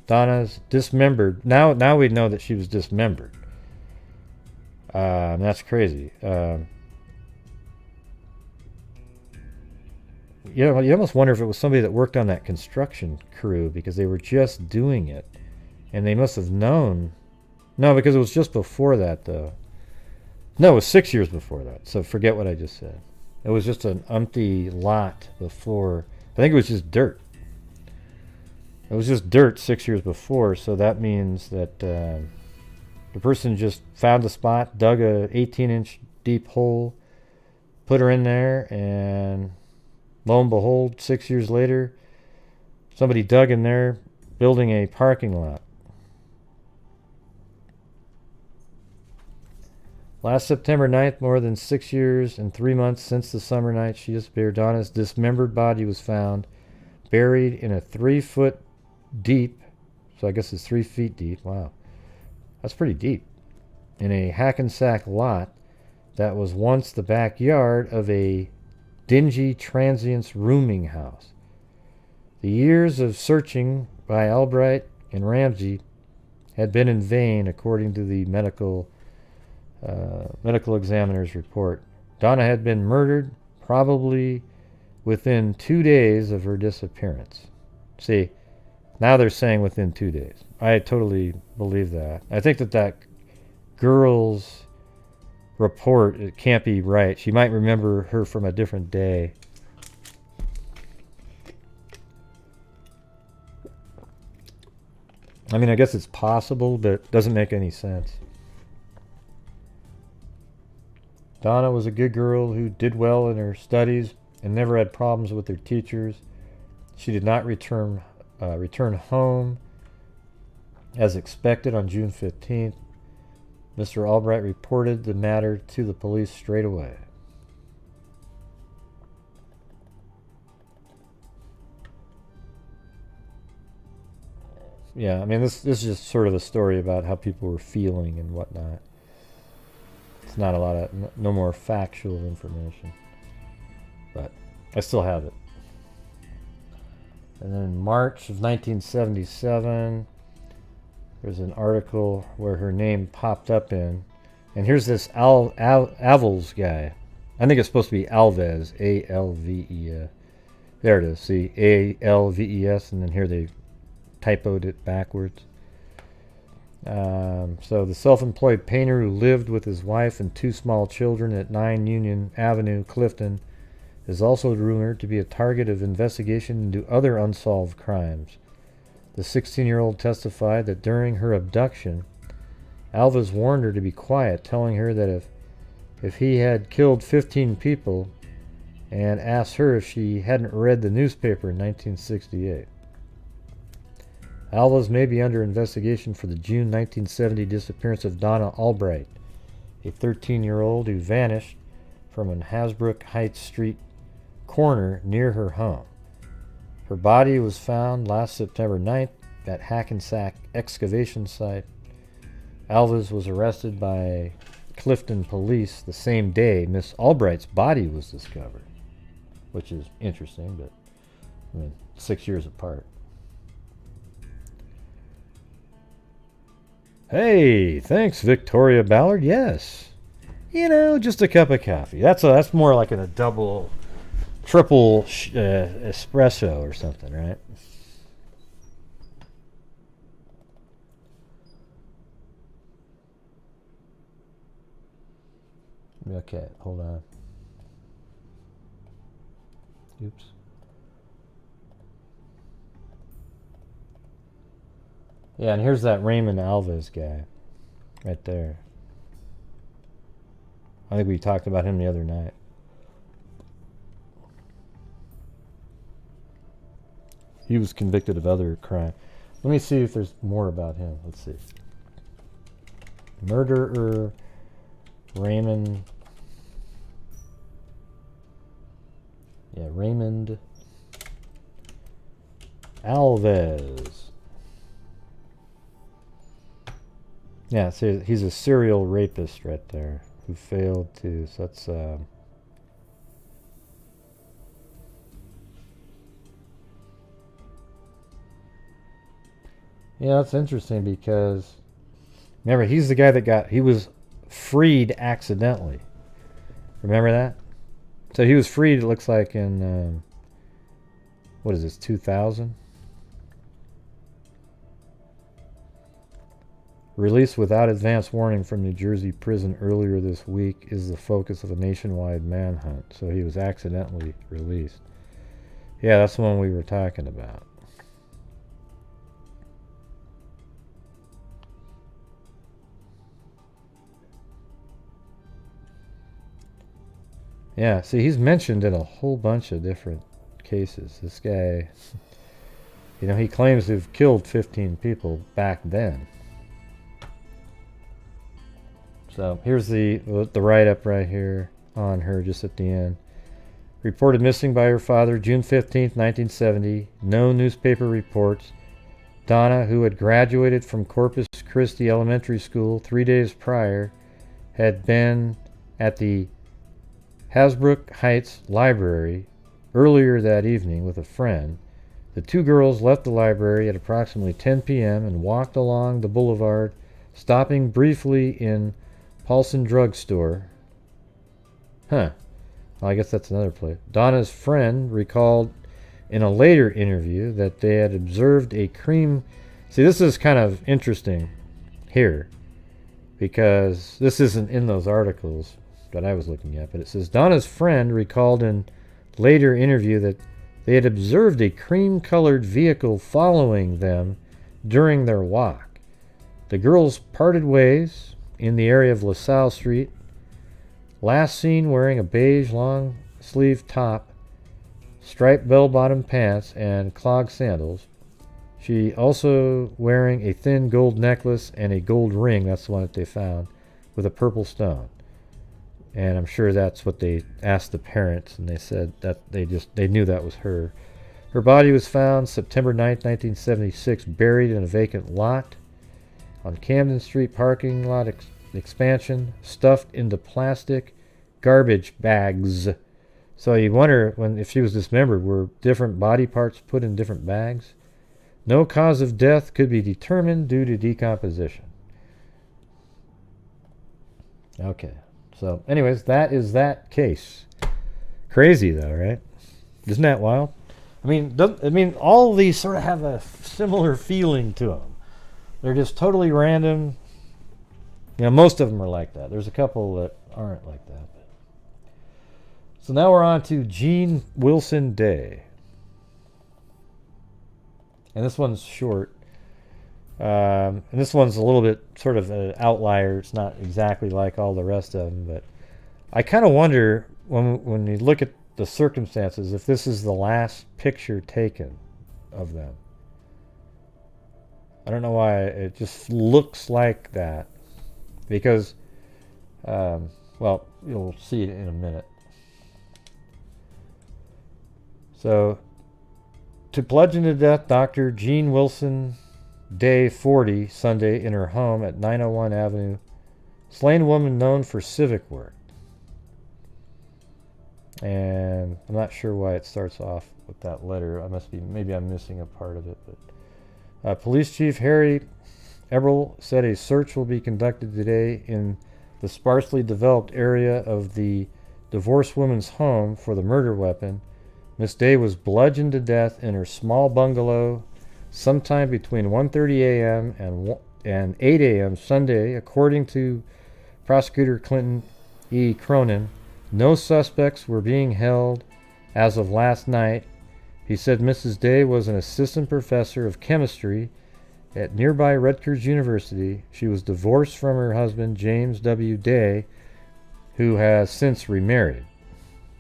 Donna's dismembered... Now we know that she was dismembered. That's crazy. You almost wonder if it was somebody that worked on that construction crew, because they were just doing it. And they must have known. No, because it was just before that, though. No, it was 6 years before that. So forget what I just said. It was just an empty lot before. I think it was just dirt. It was just dirt 6 years before, so that means that the person just found the spot, dug a 18-inch deep hole, put her in there, and lo and behold, 6 years later, Somebody dug in there, building a parking lot. Last September 9th, more than 6 years and 3 months since the summer night she disappeared, Donna's dismembered body was found buried in a 3-foot deep, so I guess it's 3 feet deep, wow, that's pretty deep, in a Hackensack lot that was once the backyard of a dingy transient's rooming house. The years of searching by Albright and Ramsey had been in vain, according to the medical examiner's report. Donna had been murdered probably within 2 days of her disappearance. See, now they're saying within 2 days. I totally believe that. I think that girl's report, it can't be right. She might remember her from a different day. I mean, I guess it's possible, but it doesn't make any sense. Donna was a good girl who did well in her studies and never had problems with her teachers. She did not return home as expected on June 15th. Mr. Albright reported the matter to the police straight away. Yeah, I mean, this is just sort of a story about how people were feeling and whatnot. It's not a lot of, no more factual information. But I still have it. And then in March of 1977, there's an article where her name popped up in. And here's this Alves guy. I think it's supposed to be Alves, A-L-V-E-S. There it is, see, A-L-V-E-S, and then here they typoed it backwards. So the self-employed painter who lived with his wife and 2 small children at 9 Union Avenue, Clifton, is also rumored to be a target of investigation into other unsolved crimes. The 16-year-old testified that during her abduction, Alves warned her to be quiet, telling her that if he had killed 15 people, and asked her if she hadn't read the newspaper in 1968. Alves may be under investigation for the June 1970 disappearance of Donna Albright, a 13-year-old who vanished from an Hasbrook Heights Street corner near her home. Her body was found last September 9th at Hackensack excavation site. Alves was arrested by Clifton police the same day Miss Albright's body was discovered, which is interesting, but I mean, 6 years apart. Hey, thanks, Victoria Ballard. Yes, you know, just a cup of coffee. That's more like a double, triple espresso or something, right? Okay, hold on. Oops. Yeah, and here's that Raymond Alves guy right there. I think we talked about him the other night. He was convicted of other crime. Let me see if there's more about him. Let's see. Murderer Raymond. Yeah, Raymond Alves. Yeah, so he's a serial rapist right there who failed to. So that's yeah, that's interesting because remember he's the guy that he was freed accidentally. Remember that? So he was freed. It looks like in what is this, 2000? Released without advance warning from New Jersey prison earlier this week is the focus of a nationwide manhunt. So he was accidentally released. Yeah, that's the one we were talking about. Yeah, see, he's mentioned in a whole bunch of different cases. This guy, You know, he claims to have killed 15 people back then. So here's the write-up right here on her just at the end. Reported missing by her father June 15th, 1970. No newspaper reports. Donna, who had graduated from Corpus Christi Elementary School 3 days prior, had been at the Hasbrook Heights Library earlier that evening with a friend. The two girls left the library at approximately 10 p.m. and walked along the boulevard, stopping briefly in Paulson Drug Store. Well, I guess that's another place. Donna's friend recalled in a later interview that they had observed a cream... See, this is kind of interesting here, because this isn't in those articles that I was looking at, but it says Donna's friend recalled in later interview that they had observed a cream-colored vehicle following them during their walk. The girls parted ways in the area of LaSalle Street, last seen wearing a beige long-sleeved top, striped bell-bottom pants, and clog sandals. She also wearing a thin gold necklace and a gold ring, that's the one that they found, with a purple stone. And I'm sure that's what they asked the parents, and they said that they knew that was her. Her body was found September 9th, 1976, buried in a vacant lot on Camden Street parking lot expansion, stuffed into plastic garbage bags. So you wonder, if she was dismembered, were different body parts put in different bags? No cause of death could be determined due to decomposition. Okay. So, anyways, that is that case. Crazy, though, right? Isn't that wild? I mean, all of these sort of have a similar feeling to them. They're just totally random. You know, most of them are like that. There's a couple that aren't like that. So now we're on to Jean Wilson Day. And this one's short. And this one's a little bit sort of an outlier. It's not exactly like all the rest of them, but I kind of wonder when you look at the circumstances if this is the last picture taken of them. I don't know why it just looks like that, because well, you'll see it in a minute. So, to bludgeon to death Dr. Jean Wilson Day 40, Sunday, in her home at 901 Avenue. Slain woman known for civic work. And I'm not sure why it starts off with that letter. Maybe I'm missing a part of it. But Police Chief Harry Eberl said a search will be conducted today in the sparsely developed area of the divorced woman's home for the murder weapon. Miss Day was bludgeoned to death in her small bungalow sometime between 1:30 a.m. and 8 a.m. Sunday, according to Prosecutor Clinton E. Cronin. No suspects were being held as of last night. He said Mrs. Day was an assistant professor of chemistry at nearby Rutgers University. She was divorced from her husband, James W. Day, who has since remarried.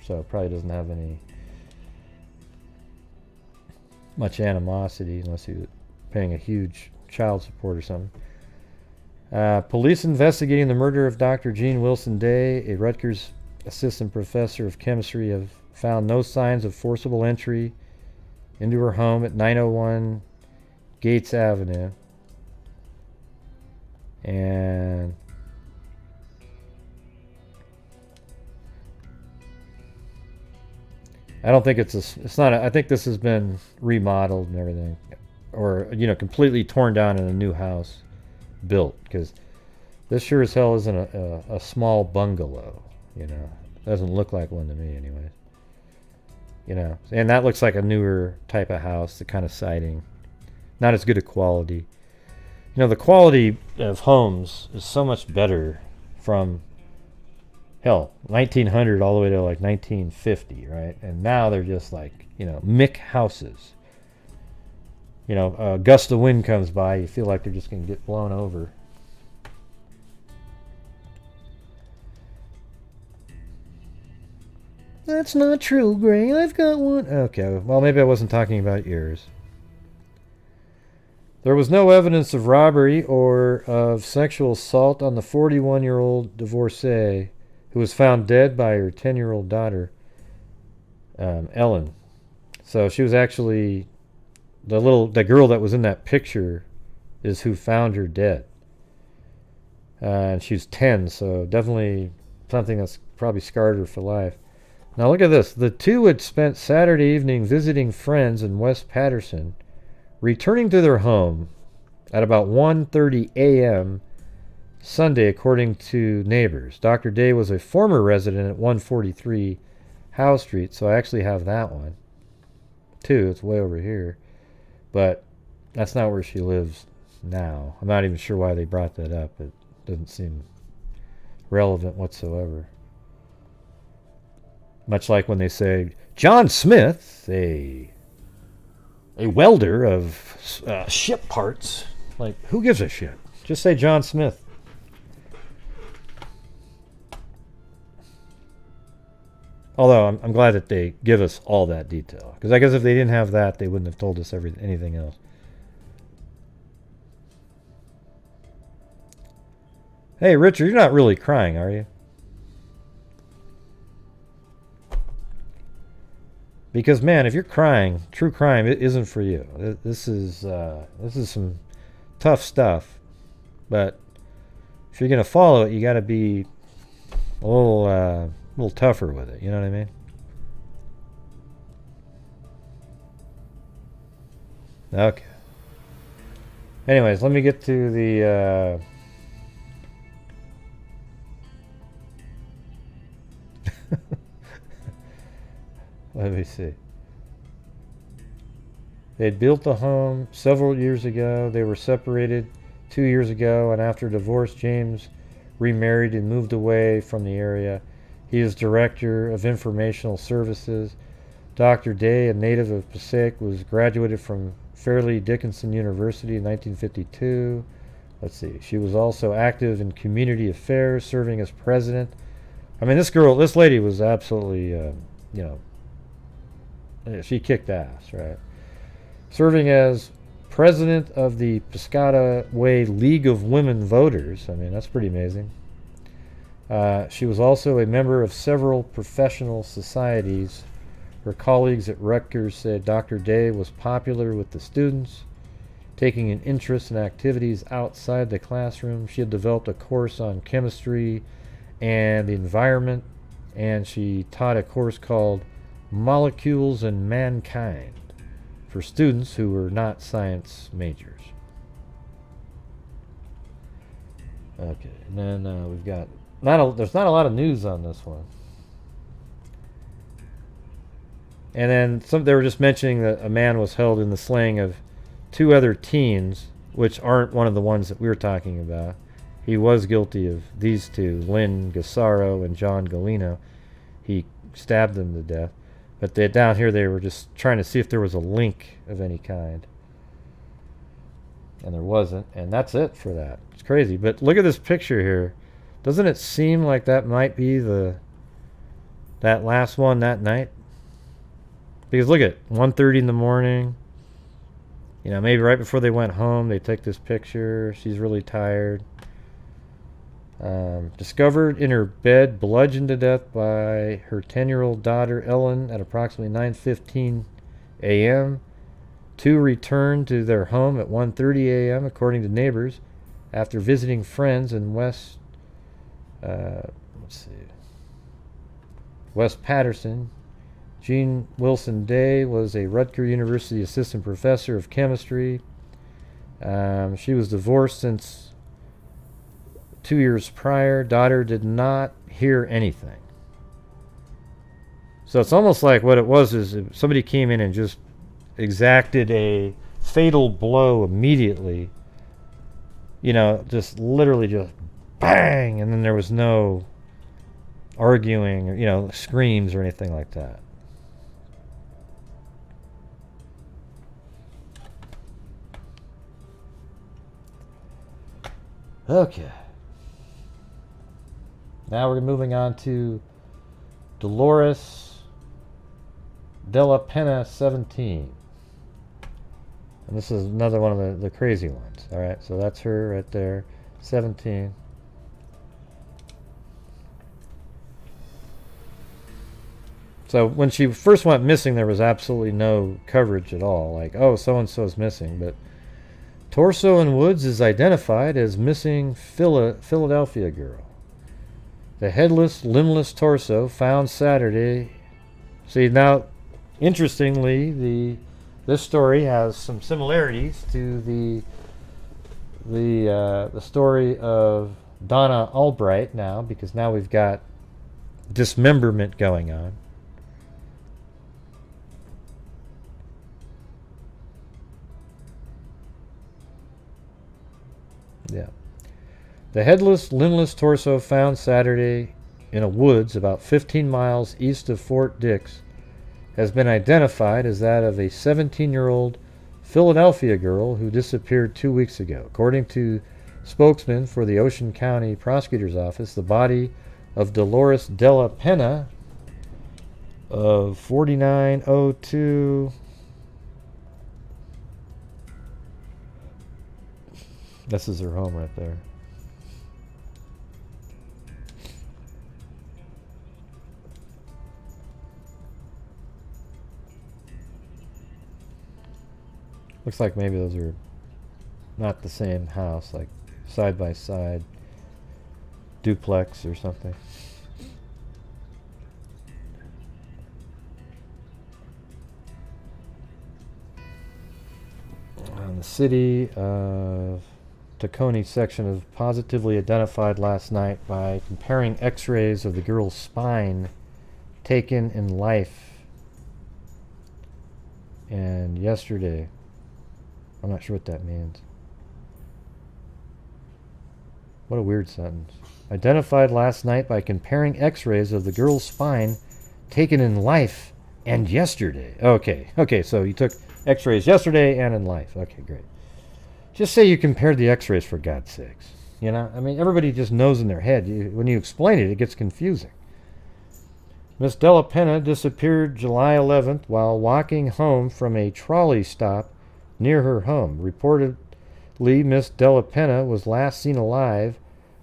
So probably doesn't have much animosity unless he was paying a huge child support or something. Police investigating the murder of Dr. Jean Wilson Day, a Rutgers assistant professor of chemistry, have found no signs of forcible entry into her home at 901 Gates Avenue. And I don't think I think this has been remodeled and everything, or, completely torn down and a new house built, because this sure as hell isn't a small bungalow, doesn't look like one to me anyway. And that looks like a newer type of house, the kind of siding, not as good a quality. The quality of homes is so much better from 1900 all the way to like 1950, right? And now they're just like, Mick houses. A gust of wind comes by, you feel like they're just going to get blown over. That's not true, Gray. I've got one. Okay, well, maybe I wasn't talking about yours. There was no evidence of robbery or of sexual assault on the 41-year-old divorcee who was found dead by her 10-year-old daughter, Ellen. So she was actually the girl that was in that picture is who found her dead. And she was 10, so definitely something that's probably scarred her for life. Now look at this. The two had spent Saturday evening visiting friends in West Patterson, returning to their home at about 1:30 a.m. Sunday, according to neighbors. Dr. Day was a former resident at 143 Howe Street, so I actually have that one too. It's way over here, but that's not where she lives now. I'm not even sure why they brought that up. It doesn't seem relevant whatsoever. Much like when they say John Smith, a welder of ship parts. Like, who gives a shit? Just say John Smith. Although I'm glad that they give us all that detail, because I guess if they didn't have that, they wouldn't have told us anything else. Hey, Richard, you're not really crying, are you? Because, man, if you're crying, true crime, it isn't for you. This is some tough stuff. But if you're gonna follow it, you got to be a little tougher with it. You know what I mean? Okay. Anyways, let me get to the. Let me see. They had built a home several years ago. They were separated 2 years ago, and after divorce, James remarried and moved away from the area. He is director of informational services. Dr. Day, a native of Passaic, was graduated from Fairleigh Dickinson University in 1952. Let's see. She was also active in community affairs, serving as president. I mean, this lady was absolutely, she kicked ass, right? Serving as president of the Piscataway League of Women Voters. I mean, that's pretty amazing. She was also a member of several professional societies. Her colleagues at Rutgers said Dr. Day was popular with the students, taking an interest in activities outside the classroom. She had developed a course on chemistry and the environment, and she taught a course called Molecules and Mankind for students who were not science majors. Okay, and then we've got there's not a lot of news on this one. And then they were just mentioning that a man was held in the slaying of 2 other teens, which aren't one of the ones that we were talking about. He was guilty of these 2, Lynn Gassaro and John Galino. He stabbed them to death. But down here they were just trying to see if there was a link of any kind. And there wasn't. And that's it for that. It's crazy. But look at this picture here. Doesn't it seem like that might be that last one that night? Because look at 1:30 in the morning. You know, maybe right before they went home, they took this picture. She's really tired. Discovered in her bed, bludgeoned to death by her 10-year-old daughter, Ellen, at approximately 9:15 a.m. 2 returned to their home at 1:30 a.m., according to neighbors, after visiting friends in West Patterson. Jean Wilson Day was a Rutgers University assistant professor of chemistry. She was divorced since 2 years prior. Daughter did not hear anything. So it's almost like what it was is somebody came in and just exacted a fatal blow immediately. You know, just literally just bang, and then there was no arguing or, screams or anything like that. Okay. Now we're moving on to Dolores De La Penna, 17. And this is another one of the crazy ones. All right, so that's her right there, 17. So when she first went missing, there was absolutely no coverage at all. Like, oh, so-and-so is missing. But torso in woods is identified as missing Philadelphia girl. The headless, limbless torso found Saturday. See, now, interestingly, this story has some similarities to the story of Donna Albright now, because now we've got dismemberment going on. Yeah. The headless, limbless torso found Saturday in a woods about 15 miles east of Fort Dix has been identified as that of a 17-year-old Philadelphia girl who disappeared 2 weeks ago. According to spokesman for the Ocean County Prosecutor's Office, the body of Dolores De La Penna of 4902... This is her home right there. Looks like maybe those are not the same house, like side by side duplex or something. The city of Tacony section is positively identified last night by comparing x-rays of the girl's spine taken in life and yesterday. I'm not sure what that means. What a weird sentence. Identified last night by comparing x-rays of the girl's spine taken in life and yesterday. Okay, so you took x-rays yesterday and in life. Okay, great. Just say you compared the x-rays, for God's sakes. You know, I mean, everybody just knows in their head. When you explain it, it gets confusing. Miss De La Penna disappeared July 11th while walking home from a trolley stop near her home. Reportedly, Miss De La Penna was last seen alive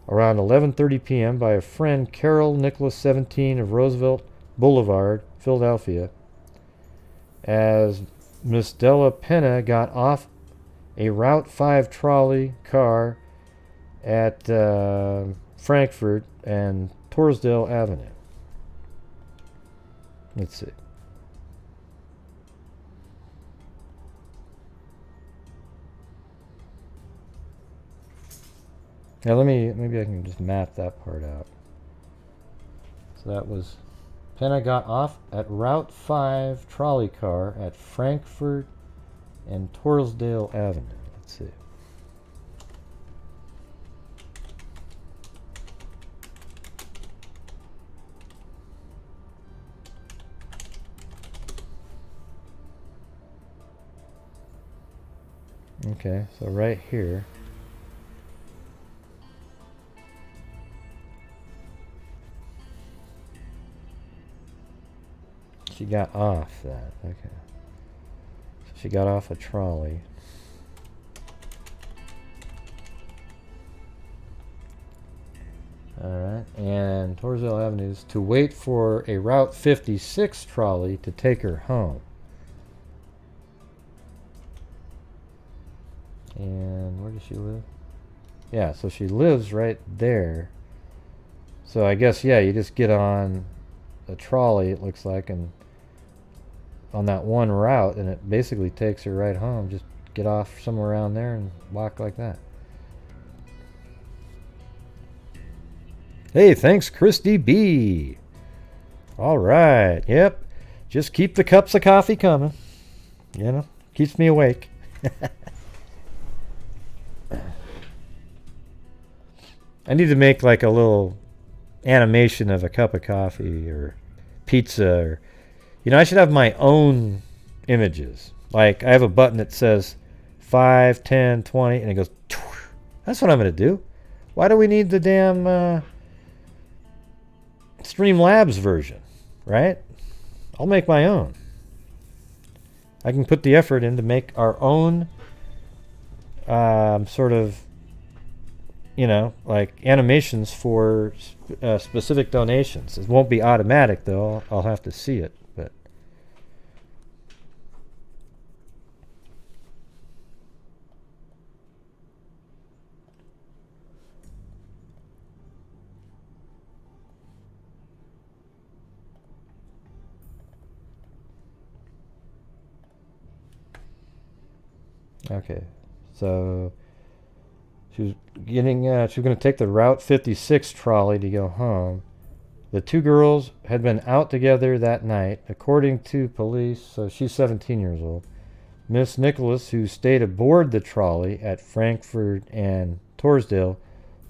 around 11:30 p.m. by a friend, Carol Nicholas, 17, of Roosevelt Boulevard, Philadelphia. As Miss De La Penna got off a Route 5 trolley car at Frankfurt and Torresdale Avenue. Let's see. Now maybe I can just map that part out. So that was, Penna got off at Route 5 trolley car at Frankfurt and Torresdale Avenue. Let's see. Okay, so right here. She got off that. Okay. So she got off a trolley. Alright, and Torresdale Avenue is to wait for a Route 56 trolley to take her home. And where does she live? Yeah, so she lives right there. So I guess, yeah, you just get on a trolley, it looks like, and on that one route, and it basically takes her right home. Just get off somewhere around there and walk like that. Hey, thanks, Christy B. All right, yep. Just keep the cups of coffee coming. You know, keeps me awake. I need to make like a little animation of a cup of coffee or pizza, or, you know, I should have my own images. Like I have a button that says 5, 10, 20, and it goes. That's what I'm going to do. Why do we need the damn Streamlabs version, right? I'll make my own. I can put the effort in to make our own sort of, you know, like animations for specific donations. It won't be automatic though. I'll have to see it. But okay, so she was getting. She was going to take the Route 56 trolley to go home. The two girls had been out together that night, according to police. So she's 17 years old. Miss Nicholas, who stayed aboard the trolley at Frankfurt and Torresdale,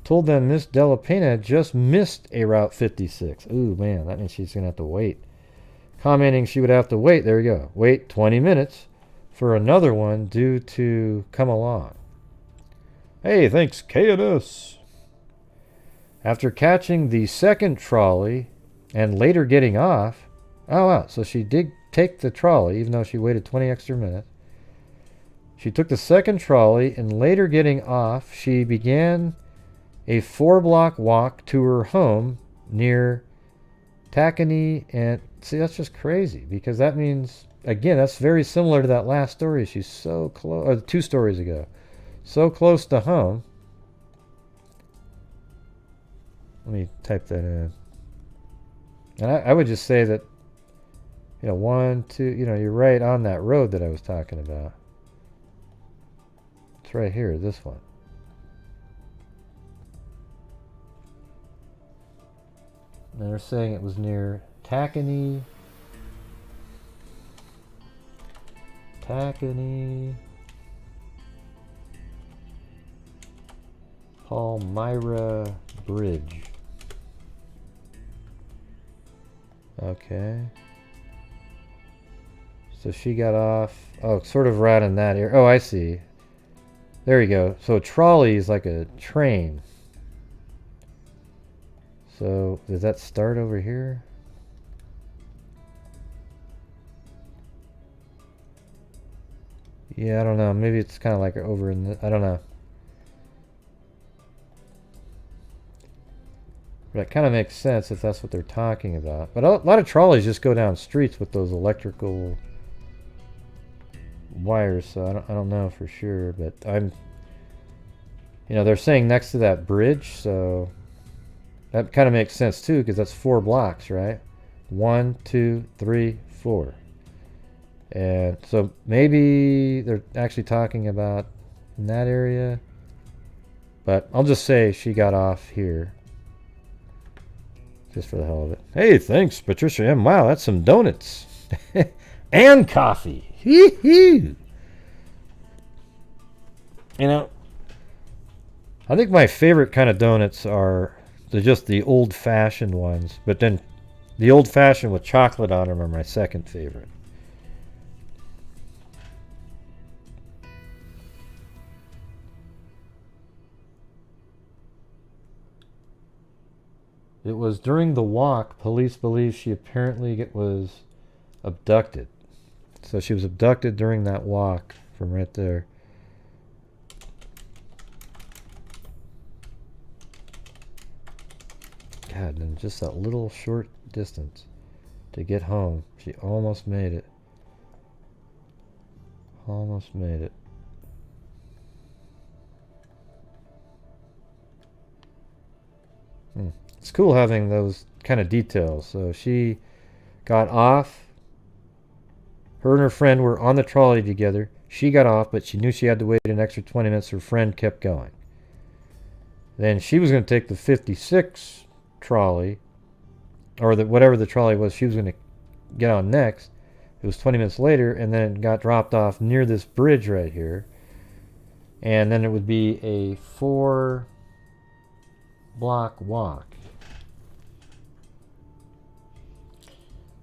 told them Miss De La Penna just missed a Route 56. Ooh, man, that means she's going to have to wait. Commenting she would have to wait, there you go, wait 20 minutes for another one due to come along. Hey, thanks, KNS. After catching the second trolley and later getting off, oh wow, so she did take the trolley even though she waited 20 extra minutes. She took the second trolley and later getting off, she began a 4-block walk to her home near Tacony. And see, that's just crazy because that means, again, that's very similar to that last story. She's so close, or 2 stories ago, so close to home. Let me type that in. And I would just say that, you know, 1, 2, you know, you're right on that road that I was talking about. It's right here, this one. And they're saying it was near Tacony. Palmyra Bridge. Okay. So she got off. Oh, sort of right in that area. Oh, I see. There you go. So a trolley is like a train. So does that start over here? Yeah, I don't know. Maybe it's kind of like over in the... I don't know. But it kind of makes sense if that's what they're talking about. But a lot of trolleys just go down streets with those electrical wires, so I don't know for sure. But I'm... You know, they're saying next to that bridge, so... That kind of makes sense too, because that's 4 blocks, right? 1, 2, 3, 4. And so maybe they're actually talking about in that area. But I'll just say she got off here. Just for the hell of it. Hey, thanks, Patricia M. Wow, that's some donuts. And coffee. Hee-hee. You know, I think my favorite kind of donuts are just the old-fashioned ones. But then the old-fashioned with chocolate on them are my second favorite. It was during the walk, police believe she apparently was abducted. So she was abducted during that walk from right there. God, and just that little short distance to get home. She almost made it. Almost made it. It's cool having those kind of details. So she got off. Her and her friend were on the trolley together. She got off, but she knew she had to wait an extra 20 minutes. Her friend kept going. Then she was going to take the 56 trolley, or whatever the trolley was she was going to get on next. It was 20 minutes later, and then it got dropped off near this bridge right here. And then it would be a 4-block walk.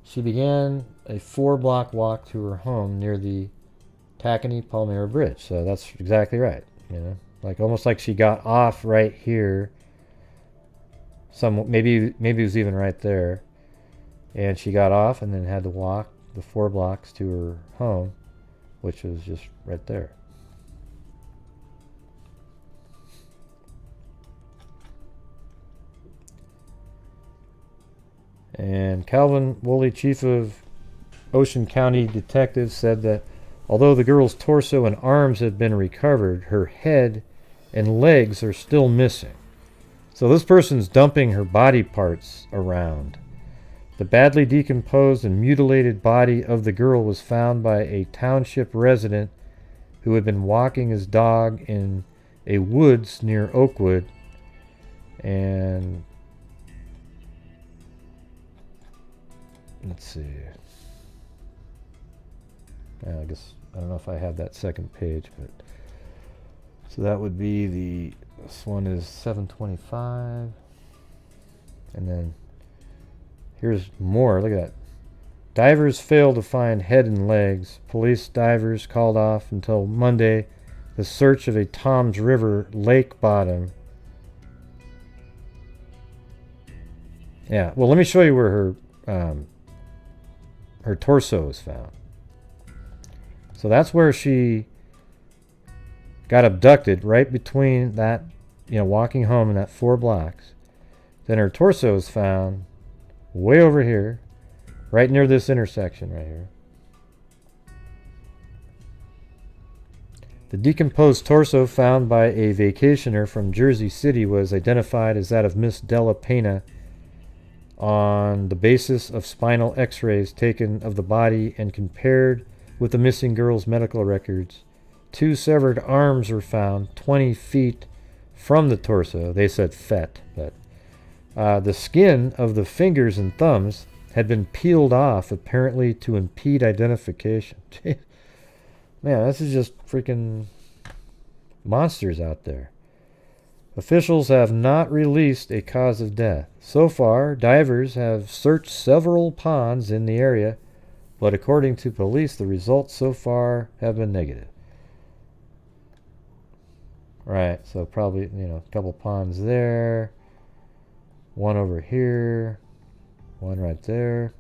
She began a 4-block walk to her home near the Tacony Palmyra Bridge. So that's exactly right. You know, like almost like she got off right here. Maybe it was even right there. And she got off and then had to walk the 4 blocks to her home. which is just right there. And Calvin Woolley, chief of Ocean County detectives, said that although the girl's torso and arms had been recovered, her head and legs are still missing. So this person's dumping her body parts around. The badly decomposed and mutilated body of the girl was found by a township resident who had been walking his dog in a woods near Oakwood. And let's see. I guess I don't know if I have that second page, but so that would be this one is 725, and then here's more. Look at that. Divers failed to find head and legs. Police divers called off until Monday the search of a Toms River lake bottom. Yeah, well, let me show you where her torso was found. So that's where she got abducted, right between that, walking home in that 4 blocks. Then her torso was found way over here, right near this intersection right here. The decomposed torso found by a vacationer from Jersey City was identified as that of Miss Della Penna on the basis of spinal x-rays taken of the body and compared with the missing girl's medical records. 2 severed arms were found 20 feet from the torso. They said fet, but the skin of the fingers and thumbs had been peeled off, apparently to impede identification. Man, this is just freaking monsters out there. Officials have not released a cause of death. So far, divers have searched several ponds in the area, but according to police, the results so far have been negative. Right, so probably, a couple ponds there. One over here. One right there.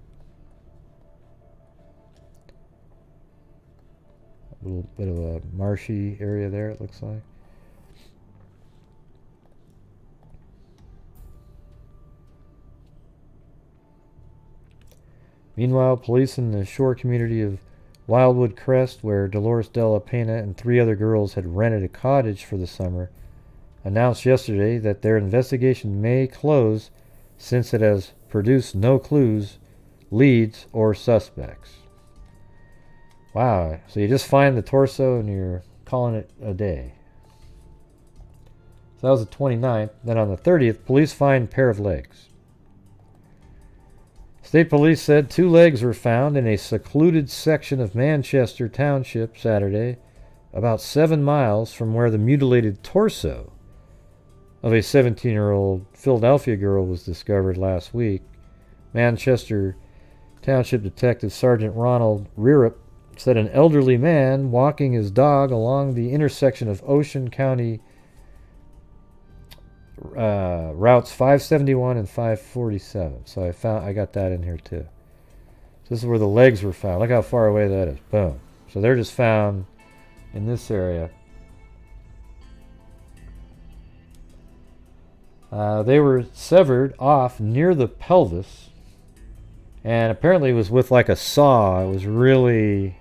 A little bit of a marshy area there, it looks like. Meanwhile, police in the shore community of Wildwood Crest, where Dolores De La Penna and 3 other girls had rented a cottage for the summer, announced yesterday that their investigation may close since it has produced no clues, leads, or suspects. Wow, so you just find the torso and you're calling it a day. So that was the 29th. Then on the 30th, police find a pair of legs. State police said 2 legs were found in a secluded section of Manchester Township Saturday, about 7 miles from where the mutilated torso of a 17-year-old Philadelphia girl was discovered last week. Manchester Township Detective Sergeant Ronald Rearup said an elderly man walking his dog along the intersection of Ocean County routes 571 and 547. So I got that in here too. So this is where the legs were found. Look how far away that is. Boom. So they're just found in this area. They were severed off near the pelvis, and apparently it was with like a saw. It was really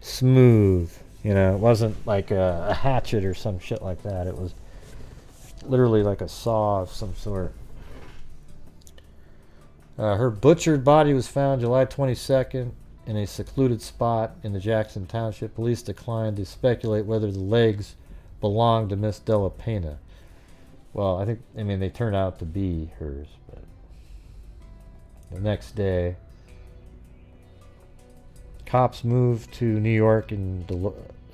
smooth. It wasn't like a hatchet or some shit like that. It was literally like a saw of some sort. Her butchered body was found July 22nd in a secluded spot in the Jackson Township. Police declined to speculate whether the legs belonged to Miss Della Penna. Well, they turned out to be hers, but the next day, cops moved to New York in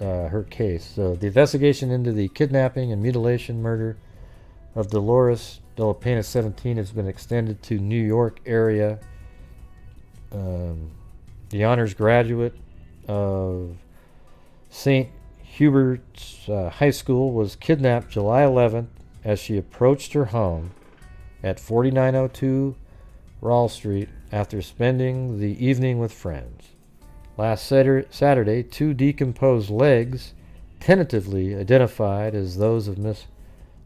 her case. So the investigation into the kidnapping and mutilation murder of Dolores De La Penna, 17, has been extended to New York area. The honors graduate of St. Hubert's High School was kidnapped July 11th as she approached her home at 4902 Rall Street after spending the evening with friends. Last Saturday, 2 decomposed legs, tentatively identified as those of Miss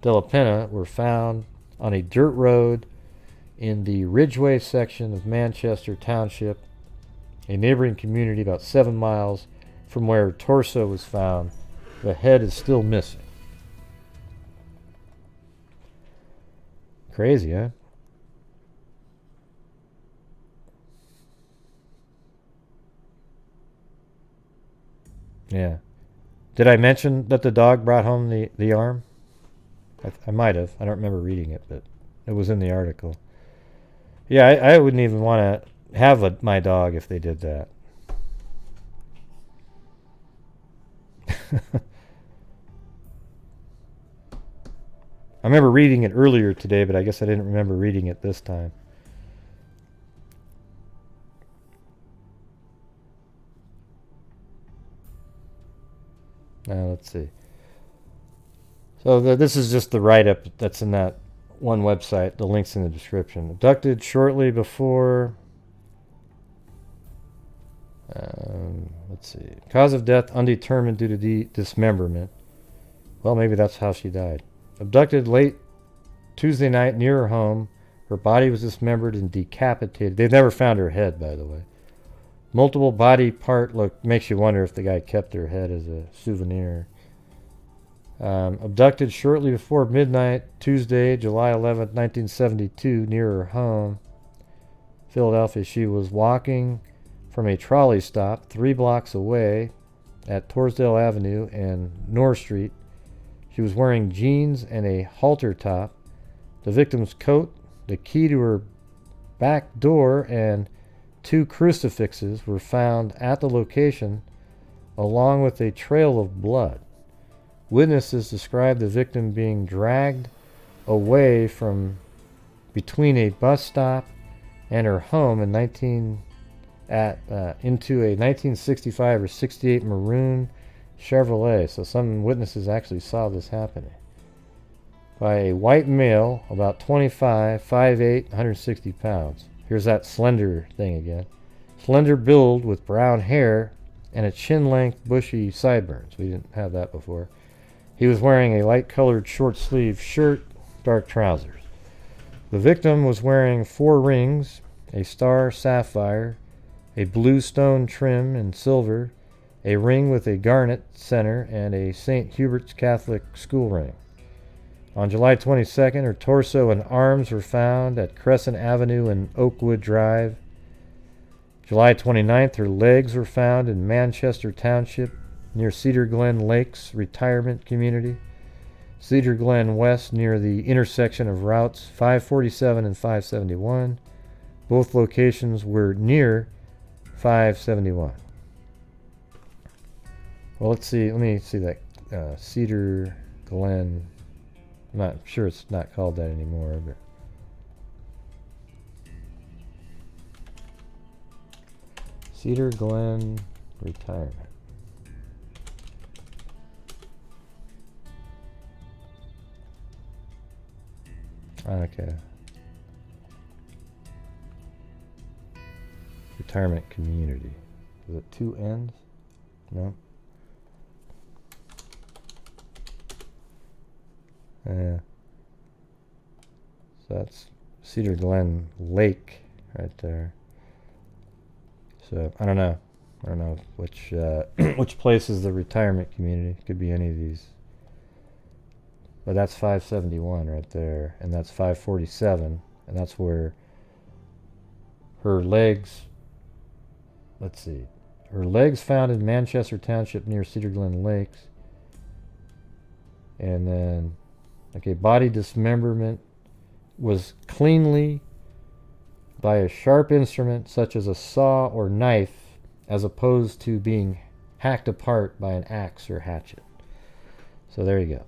De La Penna, were found on a dirt road in the Ridgeway section of Manchester Township, a neighboring community about 7 miles from where her torso was found. The head is still missing. Crazy, huh? Yeah. Did I mention that the dog brought home the arm? I might have. I don't remember reading it, but it was in the article. Yeah, I wouldn't even want to have my dog if they did that. I remember reading it earlier today, but I guess I didn't remember reading it this time. Now, let's see. So this is just the write-up that's in that one website. The link's in the description. Abducted shortly before... let's see. Cause of death undetermined due to dismemberment. Well, maybe that's how she died. Abducted late Tuesday night near her home. Her body was dismembered and decapitated. They've never found her head, by the way. Multiple body part look makes you wonder if the guy kept her head as a souvenir. Abducted shortly before midnight, Tuesday, July 11th, 1972, near her home, Philadelphia. She was walking from a trolley stop 3 blocks away at Torresdale Avenue and North Street. She was wearing jeans and a halter top. The victim's coat, the key to her back door, and 2 crucifixes were found at the location, along with a trail of blood. Witnesses described the victim being dragged away from between a bus stop and her home into a 1965 or 68 maroon Chevrolet. So some witnesses actually saw this happening. By a white male, about 25, 5'8", 160 pounds. Here's that slender thing again. Slender build with brown hair and a chin-length bushy sideburns. We didn't have that before. He was wearing a light-colored short-sleeved shirt, dark trousers. The victim was wearing 4 rings, a star sapphire, a blue stone trim in silver, a ring with a garnet center, and a St. Hubert's Catholic school ring. On July 22nd, her torso and arms were found at Crescent Avenue and Oakwood Drive. July 29th, her legs were found in Manchester Township near Cedar Glen Lakes Retirement Community. Cedar Glen West near the intersection of routes 547 and 571. Both locations were near 571. Well, let's see. Let me see that Cedar Glen. I'm not sure it's not called that anymore, but Cedar Glen Retirement. Okay. Retirement Community. Is it 2 N's? No. Yeah. So that's Cedar Glen Lake right there. So I don't know. I don't know which which place is the retirement community. Could be any of these. But that's 571 right there, and that's 547, and that's where her legs. Let's see. Her legs found in Manchester Township near Cedar Glen Lakes. And then, okay, body dismemberment was cleanly by a sharp instrument such as a saw or knife, as opposed to being hacked apart by an axe or hatchet. So there you go.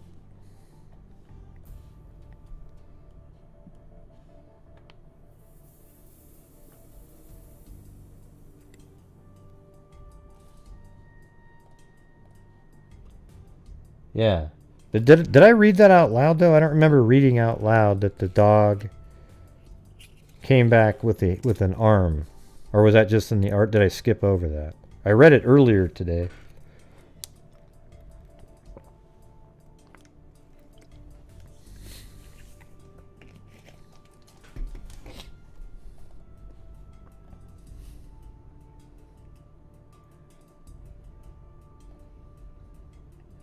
Yeah. But did I read that out loud, though? I don't remember reading out loud that the dog came back with an arm. Or was that just in the art? Did I skip over that? I read it earlier today.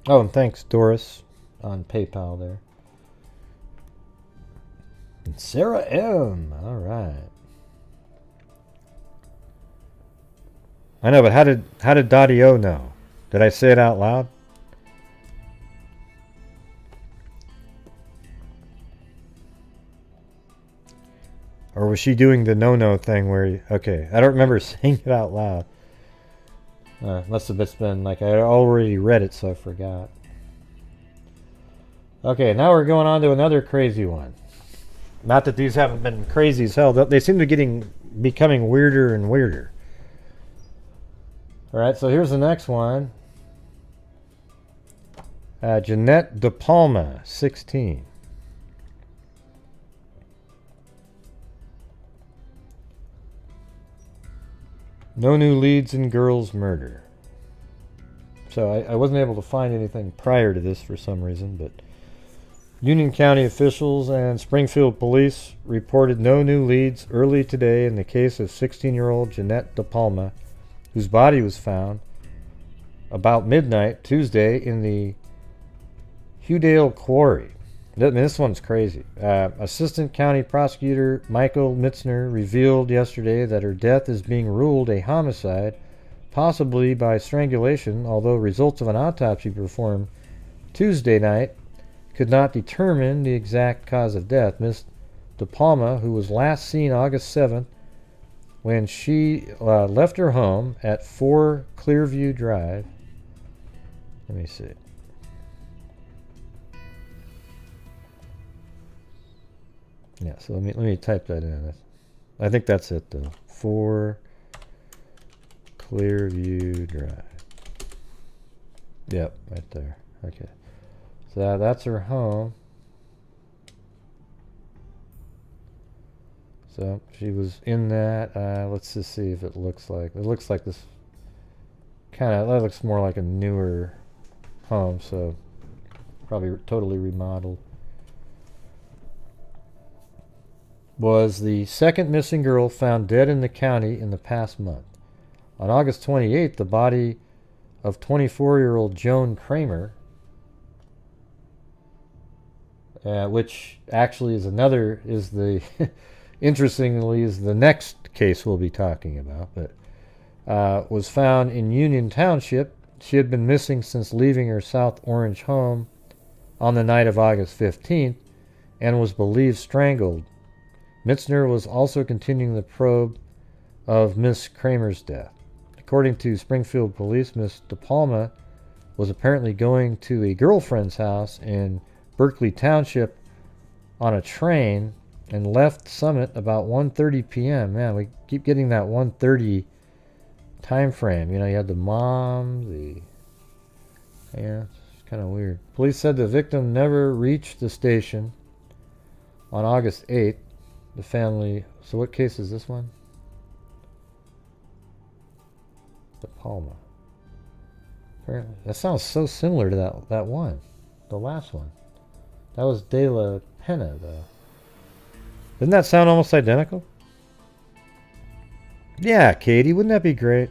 Oh, and thanks, Doris, on PayPal there. And Sarah M. All right. I know, but how did Dottie O know? Did I say it out loud? Or was she doing the no-no thing where... Okay, I don't remember saying it out loud. Must have just been like I already read it, so I forgot. Okay, now we're going on to another crazy one. Not that these haven't been crazy as hell. They seem to becoming weirder and weirder. Alright, so here's the next one. Jeanette De Palma, 16. No new leads in girl's murder. So I wasn't able to find anything prior to this for some reason, but Union County officials and Springfield police reported no new leads early today in the case of 16-year-old Jeanette De Palma, whose body was found about midnight Tuesday in the Hewdale Quarry. This one's crazy. Assistant County Prosecutor Michael Mitzner revealed yesterday that her death is being ruled a homicide, possibly by strangulation, although results of an autopsy performed Tuesday night could not determine the exact cause of death. Miss De Palma, who was last seen August 7th when she left her home at 4 Clearview Drive. Let me see. Yeah, so let me type that in. I think that's it though. 4 Clearview Drive. Yep, right there. Okay. So that's her home. So she was in that. Let's just see if it looks like. It looks like this that looks more like a newer home, so probably totally remodeled. Was the second missing girl found dead in the county in the past month. On August 28th, the body of 24-year-old Joan Cramer, which actually is interestingly is the next case we'll be talking about, but was found in Union Township. She had been missing since leaving her South Orange home on the night of August 15th and was believed strangled. Mitzner was also continuing the probe of Miss Kramer's death. According to Springfield police, Miss De Palma was apparently going to a girlfriend's house in Berkeley Township on a train and left Summit about 1:30 p.m. Man, we keep getting that 1:30 time frame. You know, you had the mom, yeah, it's kind of weird. Police said the victim never reached the station on August 8th. The family... So what case is this one? De Palma. Apparently. That sounds so similar to that one. The last one. That was De La Penna, though. Doesn't that sound almost identical? Yeah, Katie, wouldn't that be great?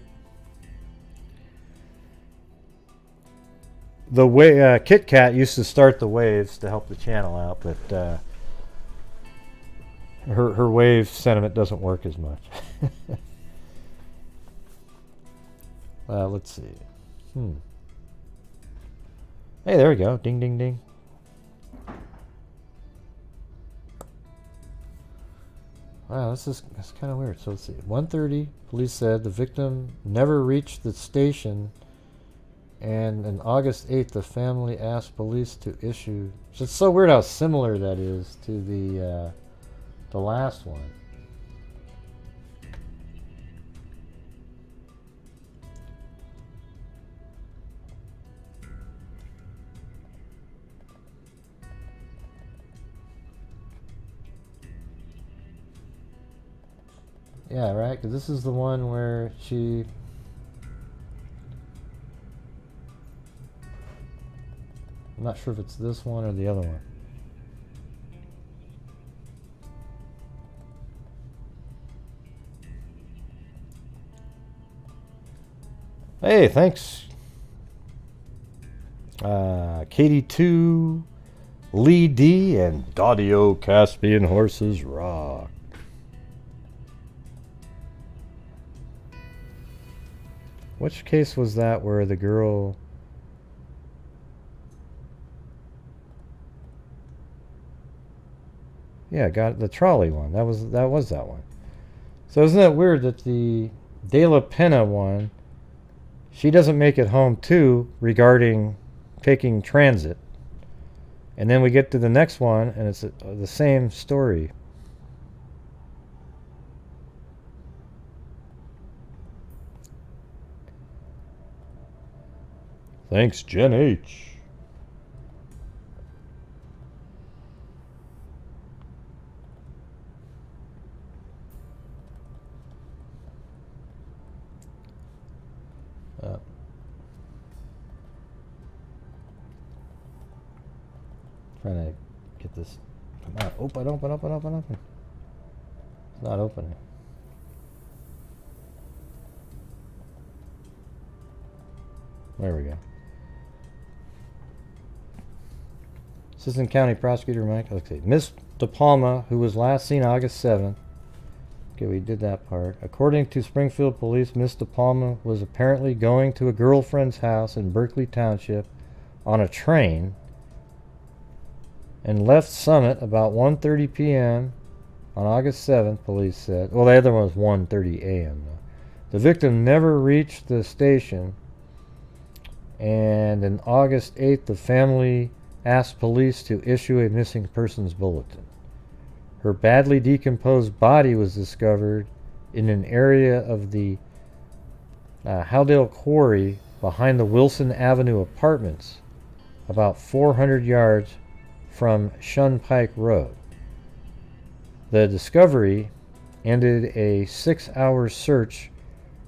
The way Kit Kat used to start the waves to help the channel out, but her wave sentiment doesn't work as much. Let's see. Hey, there we go. Ding, ding, ding. Wow, that's kind of weird. So let's see. 1:30, police said the victim never reached the station, and on August 8th, the family asked police to issue... It's so weird how similar that is to the last one. Yeah, right? Because this is the one where she I'm not sure if it's this one or the other one. Hey, thanks. Katie2, Lee D, and Daudio Caspian Horses Rock. Which case was that where the girl... Yeah, got the trolley one. That was that one. So isn't it weird that the De La Penna one, she doesn't make it home too regarding taking transit. And then we get to the next one and it's the same story. Thanks, Jen H. Trying to get this. Come on, open. It's not opening. There we go. Assistant County Prosecutor Mike. Okay, Miss De Palma, who was last seen August 7th. Okay, we did that part. According to Springfield Police, Miss De Palma was apparently going to a girlfriend's house in Berkeley Township on a train and left Summit about 1:30 p.m. on August 7th, police said. Well, the other one was 1:30 a.m. though. The victim never reached the station, and on August 8th, the family asked police to issue a missing persons bulletin. Her badly decomposed body was discovered in an area of the Howdale Quarry behind the Wilson Avenue apartments, about 400 yards from Shunpike Road. The discovery ended a 6-hour search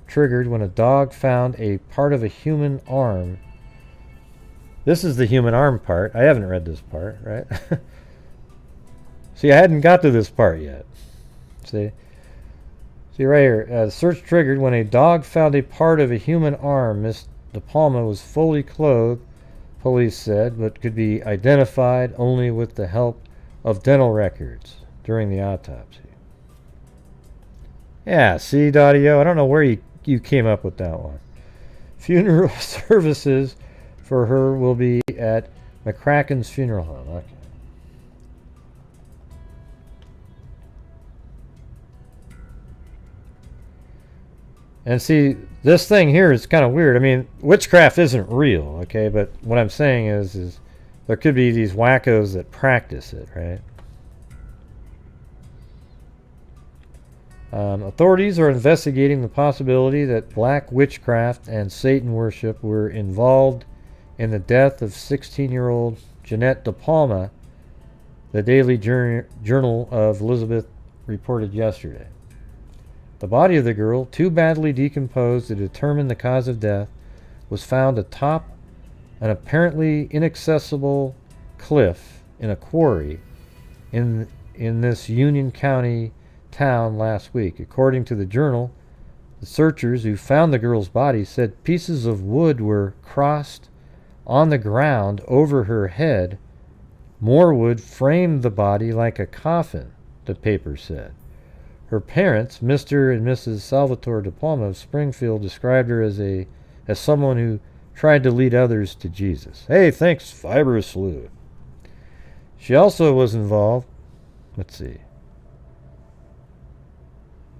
triggered when a dog found a part of a human arm. This is the human arm part. I haven't read this part, right? See, I hadn't got to this part yet. See right here. Search triggered when a dog found a part of a human arm. Miss De Palma was fully clothed, police said, but could be identified only with the help of dental records during the autopsy. Yeah, see, Daudio, I don't know where you came up with that one. Funeral services for her will be at McCracken's Funeral Home. Okay. And see, this thing here is kind of weird. I mean, witchcraft isn't real, okay? But what I'm saying is there could be these wackos that practice it, right? Authorities are investigating the possibility that black witchcraft and Satan worship were involved in the death of 16-year-old Jeanette De Palma, the Daily Journal of Elizabeth reported yesterday. The body of the girl, too badly decomposed to determine the cause of death, was found atop an apparently inaccessible cliff in a quarry in this Union County town last week. According to the Journal, the searchers who found the girl's body said pieces of wood were crossed on the ground over her head. More wood framed the body like a coffin, the paper said. Her parents, Mr. and Mrs. Salvatore De Palma of Springfield, described her as someone who tried to lead others to Jesus. Hey, thanks, Fibrous Lou. She also was involved. Let's see.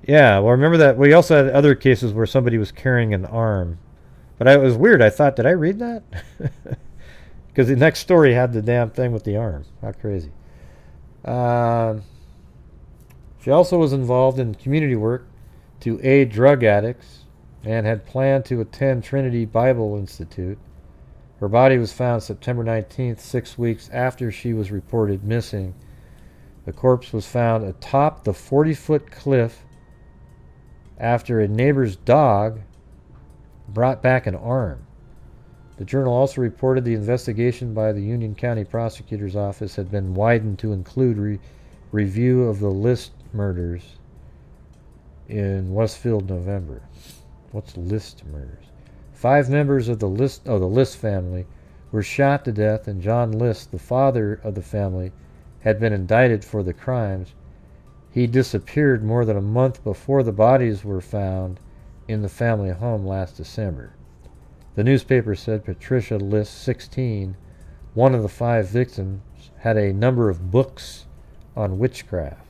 Yeah, well, remember that we also had other cases where somebody was carrying an arm. But it was weird. I thought, did I read that? Because the next story had the damn thing with the arm. How crazy. She also was involved in community work to aid drug addicts and had planned to attend Trinity Bible Institute. Her body was found September 19th, 6 weeks after she was reported missing. The corpse was found atop the 40-foot cliff after a neighbor's dog brought back an arm. The journal also reported the investigation by the Union County Prosecutor's Office had been widened to include review of the List murders in Westfield, November. What's List murders? 5 members of the List family were shot to death, and John List, the father of the family, had been indicted for the crimes. He disappeared more than a month before the bodies were found in the family home last December. The newspaper said Patricia List, 16, one of the 5 victims, had a number of books on witchcraft.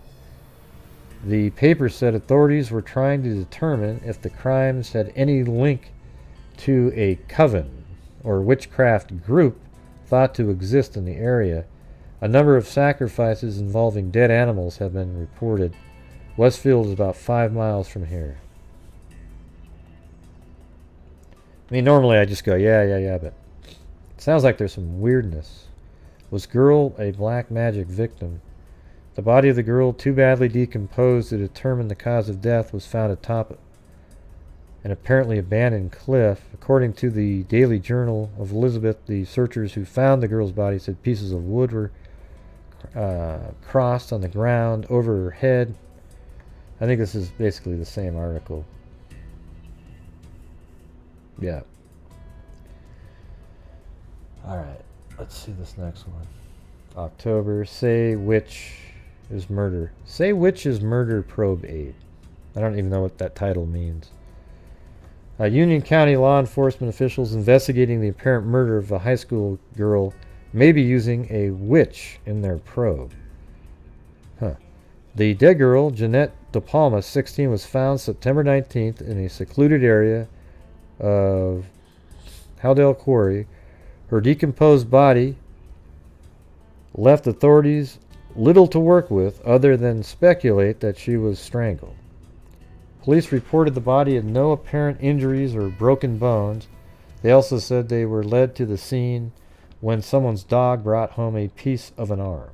The paper said authorities were trying to determine if the crimes had any link to a coven or witchcraft group thought to exist in the area. A number of sacrifices involving dead animals have been reported. Westfield is about 5 miles from here. I mean, normally I just go, yeah, but it sounds like there's some weirdness. Was girl a black magic victim? The body of the girl, too badly decomposed to determine the cause of death, was found atop an apparently abandoned cliff. According to the Daily Journal of Elizabeth, the searchers who found the girl's body said pieces of wood were crossed on the ground over her head. I think this is basically the same article. Yeah. Alright, let's see this next one. October, Say Witch is Murder. Say Witch is Murder Probe 8. I don't even know what that title means. Union County law enforcement officials investigating the apparent murder of a high school girl may be using a witch in their probe. The dead girl, Jeanette De Palma, 16, was found September 19th in a secluded area of Howdell Quarry. Her decomposed body left authorities little to work with other than speculate that she was strangled. Police reported the body had no apparent injuries or broken bones. They also said they were led to the scene when someone's dog brought home a piece of an arm.